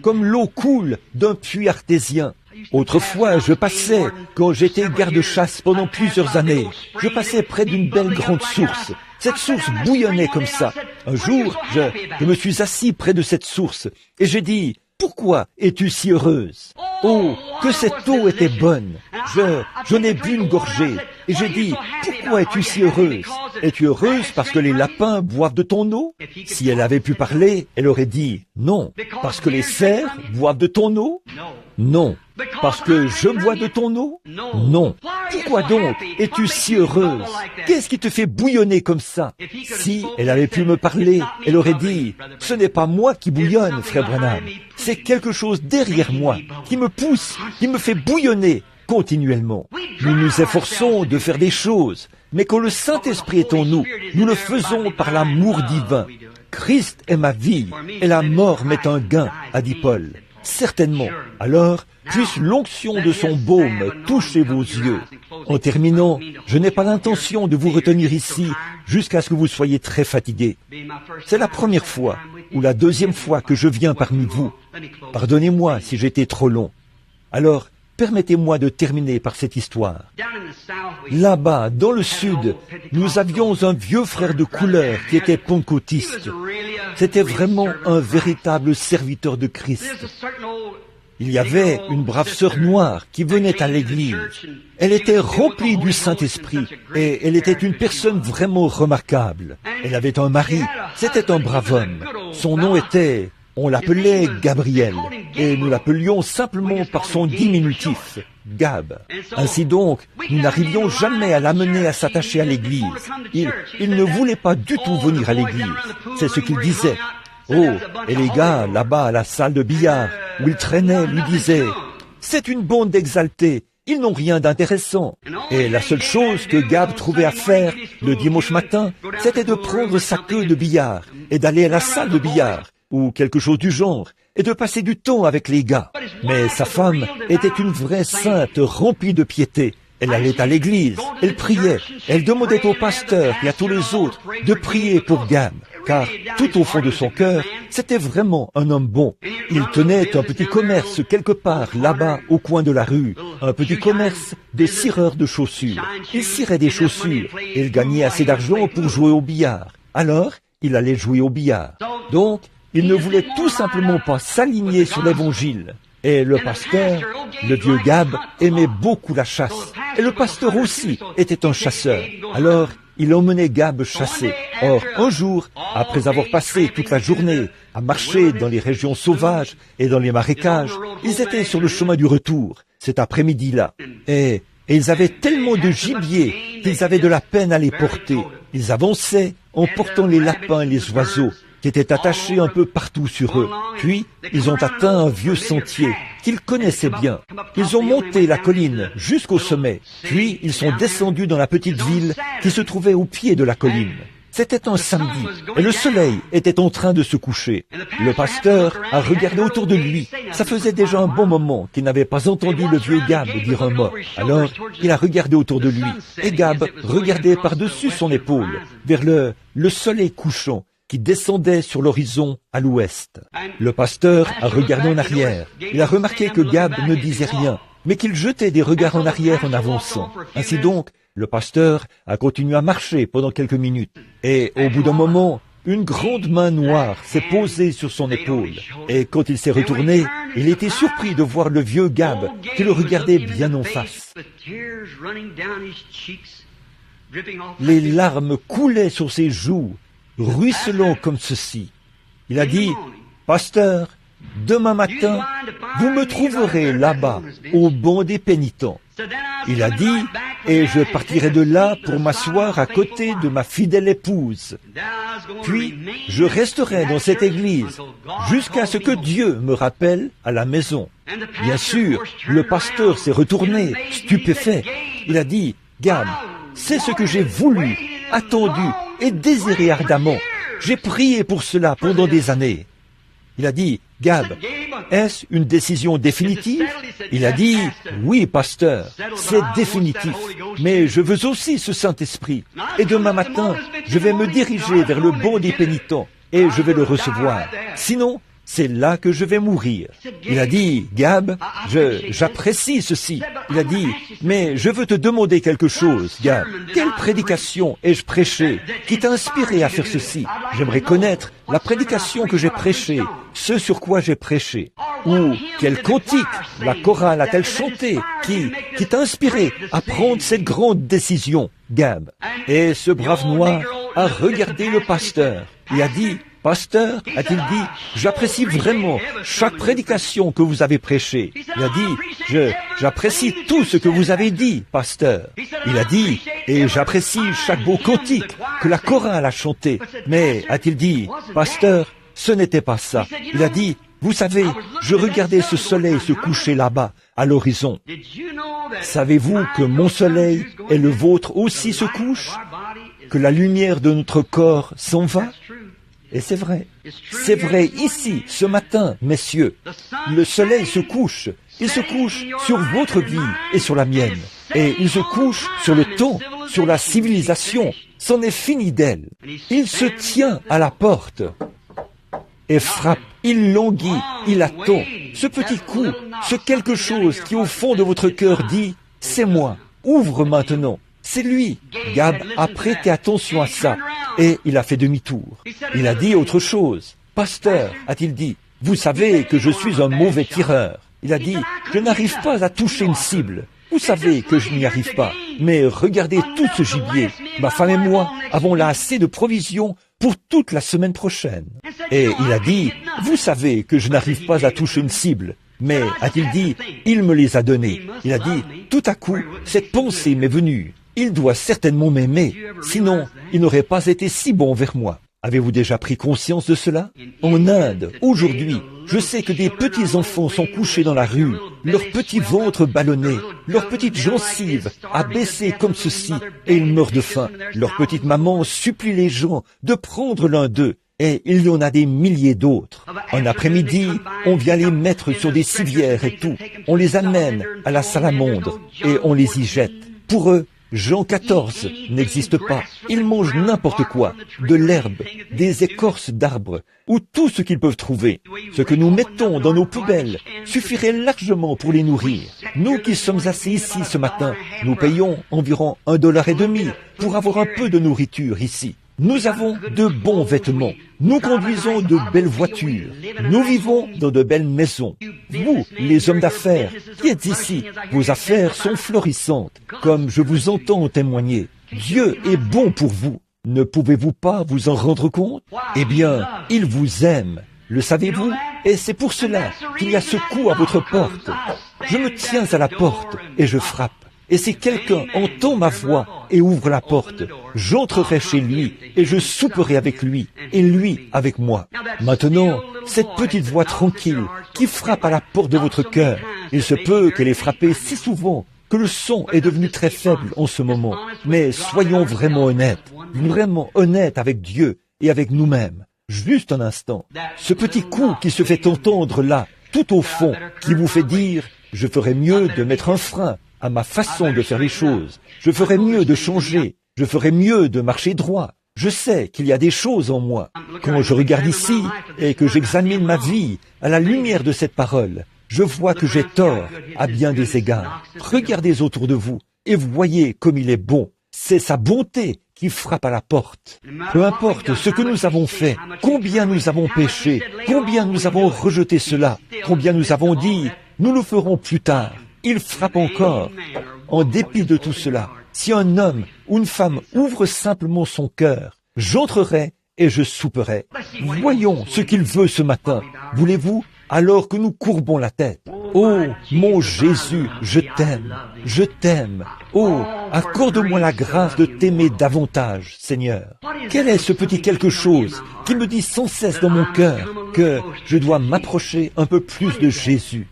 comme l'eau coule d'un puits artésien. Autrefois, je passais, quand j'étais garde-chasse pendant plusieurs années, je passais près d'une belle grande source. Cette source bouillonnait comme ça. Un jour, je me suis assis près de cette source et j'ai dit, « Pourquoi es-tu si heureuse ?» Oh, que cette eau était bonne. J'en ai bu une gorgée et j'ai dit, « Pourquoi es-tu si heureuse ? Es-tu heureuse parce que les lapins boivent de ton eau ?» Si elle avait pu parler, elle aurait dit, « Non. Parce que les cerfs boivent de ton eau ? Non. Parce que je bois de ton eau ? Non. Pourquoi donc es-tu si heureuse ? Qu'est-ce qui te fait bouillonner comme ça ? Si elle avait pu me parler, elle aurait dit, « Ce n'est pas moi qui bouillonne, frère Branham. C'est quelque chose derrière moi qui me pousse, qui me fait bouillonner continuellement. » Nous nous efforçons de faire des choses, mais quand le Saint-Esprit est en nous, nous le faisons par l'amour divin. Christ est ma vie et la mort m'est un gain, a dit Paul. Certainement. Alors, puisse l'onction de son baume toucher vos yeux. En terminant, je n'ai pas l'intention de vous retenir ici jusqu'à ce que vous soyez très fatigués. C'est la première fois ou la deuxième fois que je viens parmi vous. Pardonnez-moi si j'étais trop long. Alors, permettez-moi de terminer par cette histoire. Là-bas, dans le sud, nous avions un vieux frère de couleur qui était pentecôtiste. C'était vraiment un véritable serviteur de Christ. Il y avait une brave sœur noire qui venait à l'église. Elle était remplie du Saint-Esprit et elle était une personne vraiment remarquable. Elle avait un mari, c'était un brave homme. Son nom était... On l'appelait Gabriel, et nous l'appelions simplement par son diminutif, Gab. Ainsi donc, nous n'arrivions jamais à l'amener à s'attacher à l'église. Il ne voulait pas du tout venir à l'église. C'est ce qu'il disait. Oh, et les gars, là-bas à la salle de billard, où il traînait, lui disaient, « C'est une bande d'exaltés, ils n'ont rien d'intéressant. » Et la seule chose que Gab trouvait à faire le dimanche matin, c'était de prendre sa queue de billard et d'aller à la salle de billard, ou quelque chose du genre, et de passer du temps avec les gars. Mais sa femme était une vraie sainte remplie de piété. Elle allait à l'église, elle priait, elle demandait au pasteur et à tous les autres de prier pour Gab, car tout au fond de son cœur, c'était vraiment un homme bon. Il tenait un petit commerce quelque part là-bas au coin de la rue, un petit commerce des cireurs de chaussures. Il cirait des chaussures et il gagnait assez d'argent pour jouer au billard. Alors, il allait jouer au billard. Donc, il ne voulait tout simplement pas s'aligner sur l'Évangile. Et le pasteur, le vieux Gab, aimait beaucoup la chasse. Et le pasteur aussi était un chasseur. Alors, il emmenait Gab chasser. Or, un jour, après avoir passé toute la journée à marcher dans les régions sauvages et dans les marécages, ils étaient sur le chemin du retour, cet après-midi-là. Et ils avaient tellement de gibier qu'ils avaient de la peine à les porter. Ils avançaient en portant les lapins et les oiseaux, qui étaient attachés un peu partout sur eux. Puis, ils ont atteint un vieux sentier qu'ils connaissaient bien. Ils ont monté la colline jusqu'au sommet. Puis, ils sont descendus dans la petite ville qui se trouvait au pied de la colline. C'était un samedi, et le soleil était en train de se coucher. Le pasteur a regardé autour de lui. Ça faisait déjà un bon moment qu'il n'avait pas entendu le vieux Gab dire un mot. Alors, il a regardé autour de lui, et Gab regardait par-dessus son épaule, vers le soleil couchant, qui descendait sur l'horizon à l'ouest. Le pasteur a regardé en arrière. Il a remarqué que Gab ne disait rien, mais qu'il jetait des regards en arrière en avançant. Ainsi donc, le pasteur a continué à marcher pendant quelques minutes. Et au bout d'un moment, une grande main noire s'est posée sur son épaule. Et quand il s'est retourné, il était surpris de voir le vieux Gab qui le regardait bien en face. Les larmes coulaient sur ses joues, ruisselant comme ceci. Il a dit, « Pasteur, demain matin, vous me trouverez là-bas, au banc des pénitents. » Il a dit, « Et je partirai de là pour m'asseoir à côté de ma fidèle épouse. Puis, je resterai dans cette église jusqu'à ce que Dieu me rappelle à la maison. » Bien sûr, le pasteur s'est retourné, stupéfait. Il a dit, « Gab, c'est ce que j'ai voulu, attendu et désiré ardemment. J'ai prié pour cela pendant des années. » Il a dit, « Gab, est-ce une décision définitive ?» Il a dit, « Oui, pasteur, c'est définitif, mais je veux aussi ce Saint-Esprit. Et demain matin, je vais me diriger vers le banc des pénitents et je vais le recevoir. Sinon, c'est là que je vais mourir. » Il a dit, « Gab, j'apprécie ceci. » Il a dit, « Mais je veux te demander quelque chose, Gab. Quelle prédication ai-je prêchée qui t'a inspiré à faire ceci? J'aimerais connaître la prédication que j'ai prêchée, ce sur quoi j'ai prêché. Ou quel cantique la chorale a-t-elle chanté qui t'a inspiré à prendre cette grande décision, Gab? » Et ce brave noir a regardé le pasteur et a dit, « Pasteur, a-t-il dit, j'apprécie vraiment chaque prédication que vous avez prêchée. » Il a dit, j'apprécie tout ce que vous avez dit, pasteur. Il a dit, et j'apprécie chaque beau cantique que la chorale a chanté. Mais, a-t-il dit, pasteur, ce n'était pas ça. Il a dit, vous savez, je regardais ce soleil se coucher là-bas, à l'horizon. Savez-vous que mon soleil et le vôtre aussi se couchent? Que la lumière de notre corps s'en va? Et c'est vrai ici, ce matin, messieurs. Le soleil se couche. Il se couche sur votre vie et sur la mienne. Et il se couche sur le temps, sur la civilisation. C'en est fini d'elle. Il se tient à la porte et frappe. Il languit, il attend. Ce petit coup, ce quelque chose qui au fond de votre cœur dit, c'est moi, ouvre maintenant. C'est lui. Gab a prêté attention à ça et il a fait demi-tour. Il a dit autre chose. Pasteur, a-t-il dit, vous savez que je suis un mauvais tireur. Il a dit, je n'arrive pas à toucher une cible. Vous savez que je n'y arrive pas. Mais regardez tout ce gibier. Ma femme et moi avons là assez de provisions pour toute la semaine prochaine. Et il a dit, vous savez que je n'arrive pas à toucher une cible. Mais, a-t-il dit, il me les a donnés. Il a dit, tout à coup, cette pensée m'est venue. Il doit certainement m'aimer, sinon il n'aurait pas été si bon vers moi. Avez-vous déjà pris conscience de cela? En Inde, aujourd'hui, je sais que des petits enfants sont couchés dans la rue, leurs petits ventres ballonnés, leurs petites gencives abaissées comme ceci, et ils meurent de faim. Leur petite maman supplie les gens de prendre l'un d'eux, et il y en a des milliers d'autres. Un après-midi, on vient les mettre sur des civières et tout. On les amène à la salamandre, et on les y jette. Pour eux, Jean 14 n'existe pas. Ils mangent n'importe quoi, de l'herbe, des écorces d'arbres, ou tout ce qu'ils peuvent trouver. Ce que nous mettons dans nos poubelles suffirait largement pour les nourrir. Nous qui sommes assis ici ce matin, nous payons environ $1,50 pour avoir un peu de nourriture ici. Nous avons de bons vêtements. Nous conduisons de belles voitures. Nous vivons dans de belles maisons. Vous, les hommes d'affaires, qui êtes ici, vos affaires sont florissantes, comme je vous entends témoigner. Dieu est bon pour vous. Ne pouvez-vous pas vous en rendre compte? Eh bien, il vous aime. Le savez-vous? Et c'est pour cela qu'il y a ce coup à votre porte. Je me tiens à la porte et je frappe. Et si quelqu'un entend ma voix et ouvre la porte, j'entrerai chez lui et je souperai avec lui et lui avec moi. Maintenant, cette petite voix tranquille qui frappe à la porte de votre cœur, il se peut qu'elle ait frappé si souvent que le son est devenu très faible en ce moment, mais soyons vraiment honnêtes avec Dieu et avec nous-mêmes. Juste un instant, ce petit coup qui se fait entendre là, tout au fond, qui vous fait dire « je ferais mieux de mettre un frein à ma façon de faire les choses, je ferais mieux de changer, je ferais mieux de marcher droit. Je sais qu'il y a des choses en moi. Quand je regarde ici et que j'examine ma vie à la lumière de cette parole, je vois que j'ai tort à bien des égards. Regardez autour de vous et voyez comme il est bon. C'est sa bonté qui frappe à la porte. Peu importe ce que nous avons fait, combien nous avons péché, combien nous avons rejeté cela, combien nous avons dit « nous le ferons plus tard », il frappe encore. En dépit de tout cela, si un homme ou une femme ouvre simplement son cœur, j'entrerai et je souperai. Voyons ce qu'il veut ce matin. Voulez-vous, alors que nous courbons la tête? Oh, mon Jésus, je t'aime, je t'aime. Oh, accorde-moi la grâce de t'aimer davantage, Seigneur. Quel est ce petit quelque chose qui me dit sans cesse dans mon cœur que je dois m'approcher un peu plus de Jésus?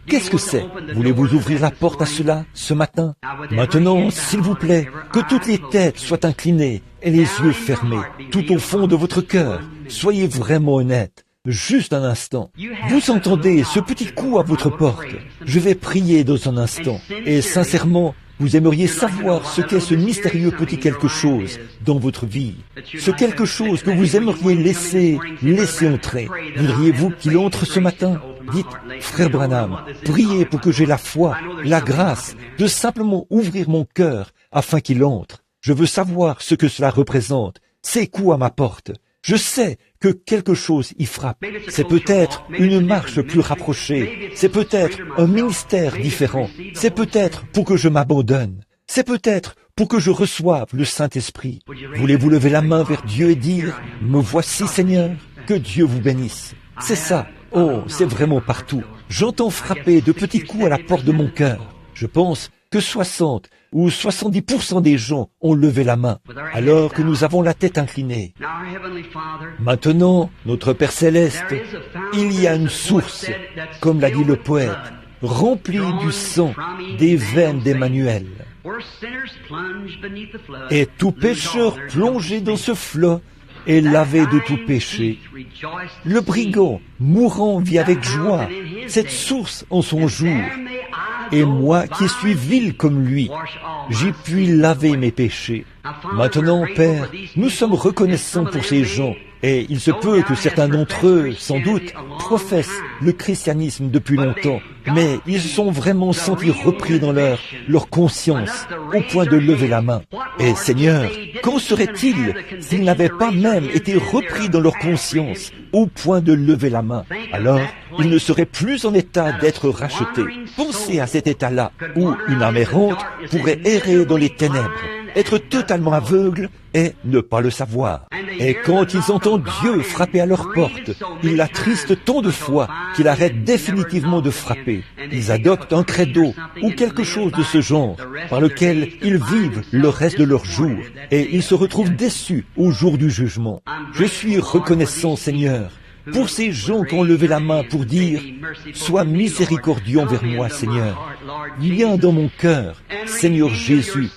Qu'est-ce que c'est? Voulez-vous ouvrir la porte à cela ce matin? Maintenant, s'il vous plaît, que toutes les têtes soient inclinées et les yeux fermés, tout au fond de votre cœur. Soyez vraiment honnête. Juste un instant. Vous entendez ce petit coup à votre porte. Je vais prier dans un instant. Et sincèrement, vous aimeriez savoir ce qu'est ce mystérieux petit quelque chose dans votre vie. Ce quelque chose que vous aimeriez laisser entrer. Voudriez-vous qu'il entre ce matin? Dites, frère Branham, priez pour que j'ai la foi, la grâce de simplement ouvrir mon cœur afin qu'il entre. Je veux savoir ce que cela représente. Ces coups à ma porte. Je sais que quelque chose y frappe. C'est peut-être une marche plus rapprochée. C'est peut-être un ministère différent. C'est peut-être pour que je m'abandonne. C'est peut-être pour que je reçoive le Saint-Esprit. Voulez-vous lever la main vers Dieu et dire « Me voici, Seigneur, que Dieu vous bénisse ». C'est ça. Oh, c'est vraiment partout. J'entends frapper de petits coups à la porte de mon cœur. Je pense que 60 ou 70% des gens ont levé la main, alors que nous avons la tête inclinée. Maintenant, notre Père Céleste, il y a une source, comme l'a dit le poète, remplie du sang des veines d'Emmanuel. Et tout pécheur plongé dans ce flot est lavé de tout péché. Le brigand mourant vit avec joie cette source en son jour. Et moi qui suis vil comme lui, j'ai pu laver mes péchés. Maintenant, Père, nous sommes reconnaissants pour ces gens. Et il se peut que certains d'entre eux, sans doute, professent le christianisme depuis longtemps, mais ils se sont vraiment sentis repris dans leur conscience, au point de lever la main. Et Seigneur, qu'en serait-il s'ils n'avaient pas même été repris dans leur conscience, au point de lever la main? Alors, ils ne seraient plus en état d'être rachetés. Pensez à cet état-là, où une âme errante pourrait errer dans les ténèbres, être totalement aveugle et ne pas le savoir. Et quand ils entendent Dieu frapper à leur porte, ils l'attristent tant de fois qu'ils arrêtent définitivement de frapper. Ils adoptent un credo ou quelque chose de ce genre par lequel ils vivent le reste de leur jour et ils se retrouvent déçus au jour du jugement. Je suis reconnaissant, Seigneur, pour ces gens qui ont levé la main pour dire « Sois miséricordieux envers moi, Seigneur. Viens dans mon cœur, Seigneur Jésus,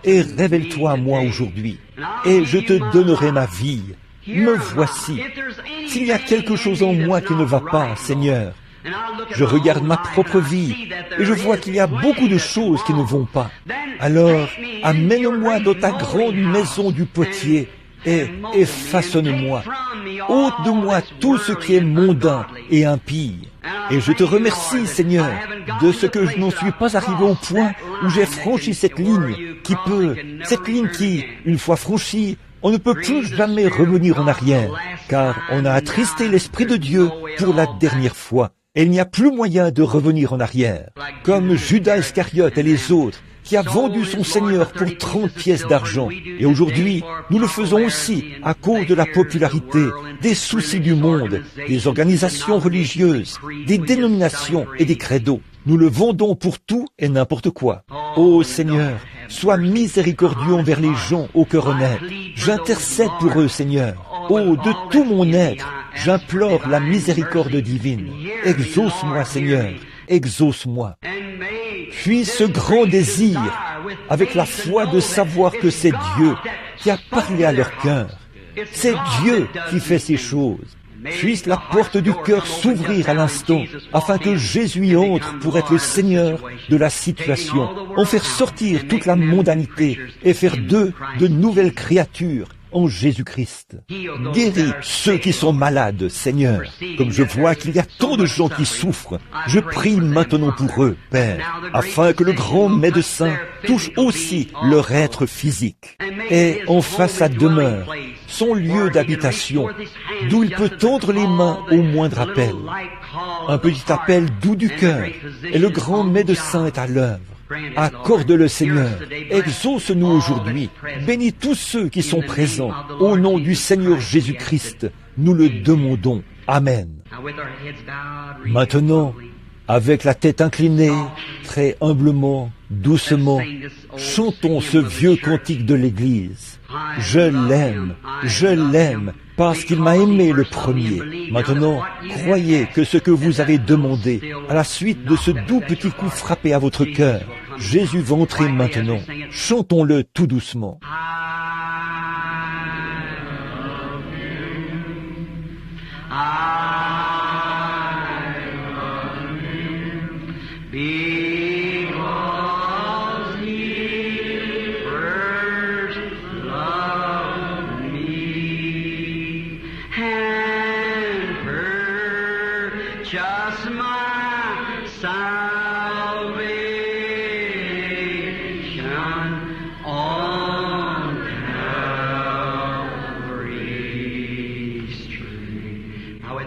et révèle-toi à moi aujourd'hui, et je te donnerai ma vie. Me voici. S'il y a quelque chose en moi qui ne va pas, Seigneur, je regarde ma propre vie et je vois qu'il y a beaucoup de choses qui ne vont pas. Alors, amène-moi dans ta grande maison du potier et façonne-moi. Ôte de moi tout ce qui est mondain et impie. Et je te remercie, Seigneur, de ce que je n'en suis pas arrivé au point où j'ai franchi cette ligne qui, une fois franchie, on ne peut plus jamais revenir en arrière, car on a attristé l'Esprit de Dieu pour la dernière fois. Et il n'y a plus moyen de revenir en arrière. Comme Judas Iscariote et les autres, qui a vendu son Seigneur pour 30 pièces d'argent. Et aujourd'hui, nous le faisons aussi à cause de la popularité, des soucis du monde, des organisations religieuses, des dénominations et des credos. Nous le vendons pour tout et n'importe quoi. Ô Seigneur, sois miséricordieux envers les gens au cœur honnête. J'intercède pour eux, Seigneur. Oh, de tout mon être, j'implore la miséricorde divine. Exauce-moi, Seigneur, exauce-moi. puis ce grand désir, avec la foi de savoir que c'est Dieu qui a parlé à leur cœur. C'est Dieu qui fait ces choses. Puisse la porte du cœur s'ouvrir à l'instant, afin que Jésus y entre pour être le Seigneur de la situation, en faire sortir toute la mondanité et faire d'eux de nouvelles créatures en Jésus-Christ. Guéris ceux qui sont malades, Seigneur. Comme je vois qu'il y a tant de gens qui souffrent, je prie maintenant pour eux, Père, afin que le grand médecin touche aussi leur être physique et en fasse sa demeure, son lieu d'habitation, d'où il peut tendre les mains au moindre appel. Un petit appel doux du cœur, et le grand médecin est à l'œuvre. Accorde-le, Seigneur. Exauce-nous aujourd'hui. Bénis tous ceux qui sont présents. Au nom du Seigneur Jésus-Christ, nous le demandons. Amen. Maintenant, avec la tête inclinée, très humblement, doucement, chantons ce vieux cantique de l'Église. Je l'aime, parce qu'il m'a aimé le premier. Maintenant, croyez que ce que vous avez demandé, à la suite de ce doux petit coup frappé à votre cœur, Jésus va entrer maintenant. Chantons-le tout doucement.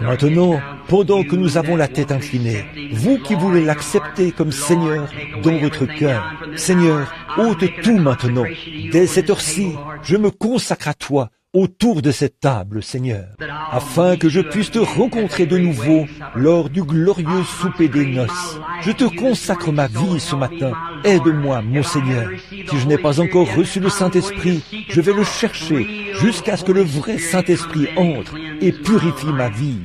Maintenant, pendant que nous avons la tête inclinée, vous qui voulez l'accepter comme Seigneur dans votre cœur, Seigneur, ôte tout maintenant. Dès cette heure-ci, je me consacre à toi autour de cette table, Seigneur, afin que je puisse te rencontrer de nouveau lors du glorieux souper des noces. Je te consacre ma vie ce matin. Aide-moi, mon Seigneur. Si je n'ai pas encore reçu le Saint-Esprit, je vais le chercher jusqu'à ce que le vrai Saint-Esprit entre et purifie ma vie.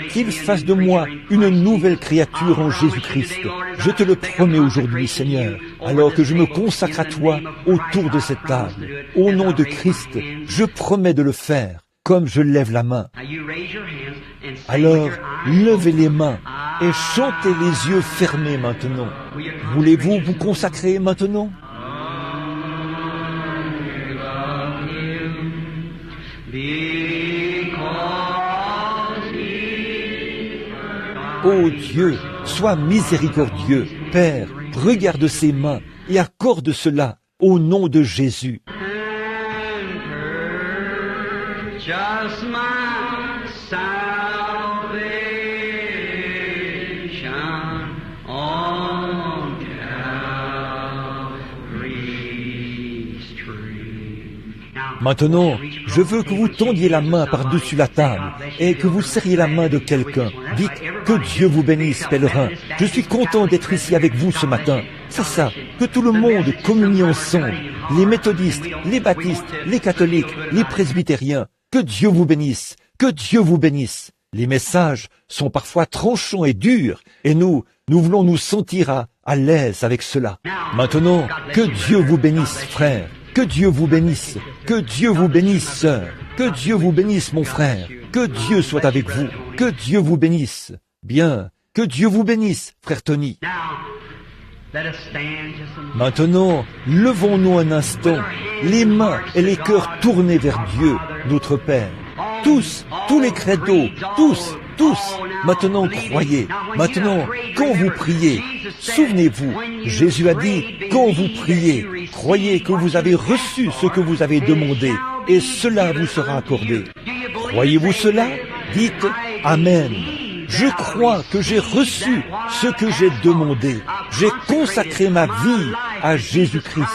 Qu'il fasse de moi une nouvelle créature en Jésus-Christ. Je te le promets aujourd'hui, Seigneur, alors que je me consacre à toi autour de cette table. Au nom de Christ, je promets de le faire, comme je lève la main. Alors, levez les mains et chantez les yeux fermés maintenant. Voulez-vous vous consacrer maintenant? Ô Dieu, sois miséricordieux. Père, regarde ces mains et accorde cela au nom de Jésus. Maintenant, je veux que vous tendiez la main par-dessus la table et que vous serriez la main de quelqu'un. Dites que Dieu vous bénisse, pèlerin. Je suis content d'être ici avec vous ce matin. C'est ça, que tout le monde communie ensemble. Les méthodistes, les baptistes, les catholiques, les presbytériens. Que Dieu vous bénisse, que Dieu vous bénisse. Les messages sont parfois tranchants et durs et nous voulons nous sentir à l'aise avec cela. Maintenant, que Dieu vous bénisse, frère. Que Dieu vous bénisse, que Dieu vous bénisse, sœur, que Dieu vous bénisse, mon frère, que Dieu soit avec vous, que Dieu vous bénisse. Bien, que Dieu vous bénisse, frère Tony. Maintenant, levons-nous un instant, les mains et les cœurs tournés vers Dieu, notre Père. Tous les credos, tous. Maintenant, croyez. Maintenant, quand vous priez, souvenez-vous, Jésus a dit, quand vous priez, croyez que vous avez reçu ce que vous avez demandé, et cela vous sera accordé. Croyez-vous cela? Dites Amen. Je crois que j'ai reçu ce que j'ai demandé. J'ai consacré ma vie à Jésus-Christ.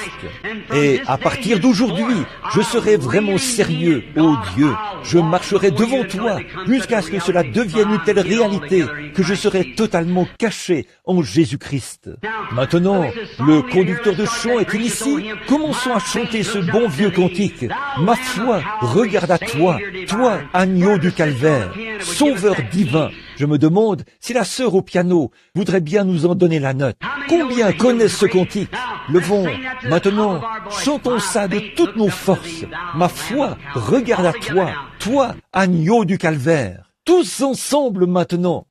Et à partir d'aujourd'hui, je serai vraiment sérieux, ô Dieu. Je marcherai devant toi jusqu'à ce que cela devienne une telle réalité que je serai totalement caché en Jésus-Christ. Maintenant, le conducteur de chant est-il ici? Commençons à chanter ce bon vieux cantique. Ma foi regarde à toi, toi, agneau du calvaire, sauveur divin. Je me demande si la sœur au piano voudrait bien nous en donner la note. Combien connaissent ce cantique? Levons, maintenant, chantons ça de toutes nos forces. Ma foi, regarde à toi, toi, agneau du calvaire. Tous ensemble maintenant.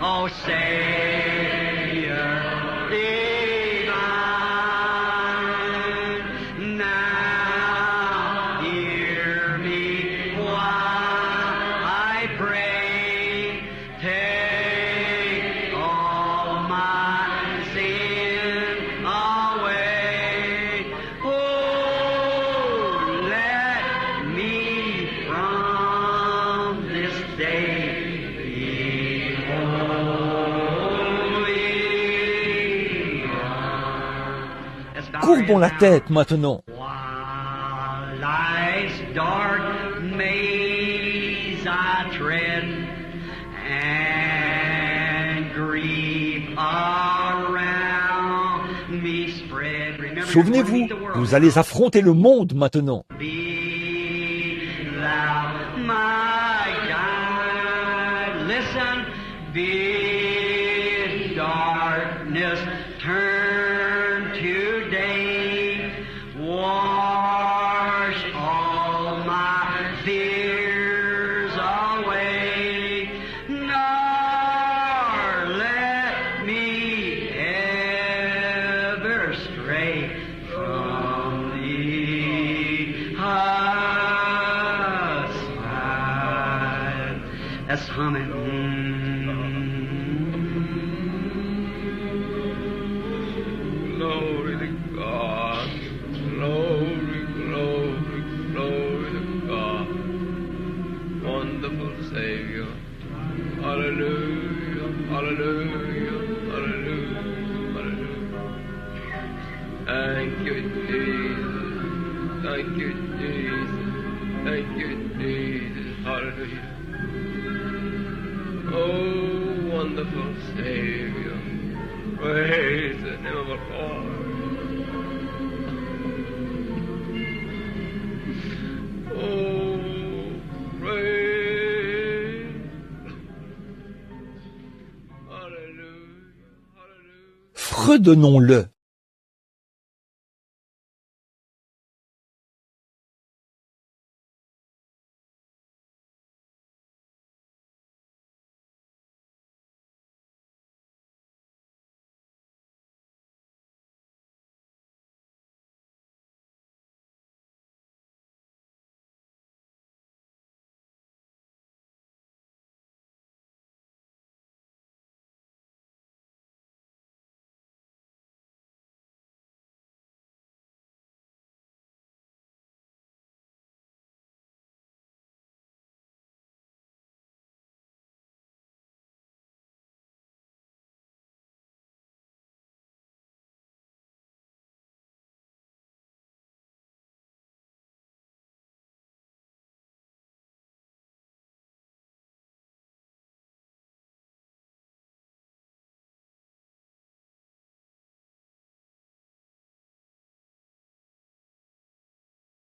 Oh, Savior divine, now hear me while I pray. Take all my sin away. Oh, let me from this day Courbons la tête maintenant. While life's dark maze I tread and grief around me spread. Remember, Souvenez-vous, vous allez affronter le monde maintenant. Be thou my guide. Listen, bid darkness turn to day. Wash all my fears away. Nor let me ever stray from thee aside. That's humming. Glory to God. Glory, glory, glory to God. Wonderful Savior. Hallelujah, hallelujah, hallelujah, hallelujah. Thank you, Jesus. Thank you, Jesus. Thank you, Jesus. Hallelujah. Oh, wonderful Savior. Praise the name of the Lord. Oh, praise. Hallelujah, hallelujah. Fredonnons-le.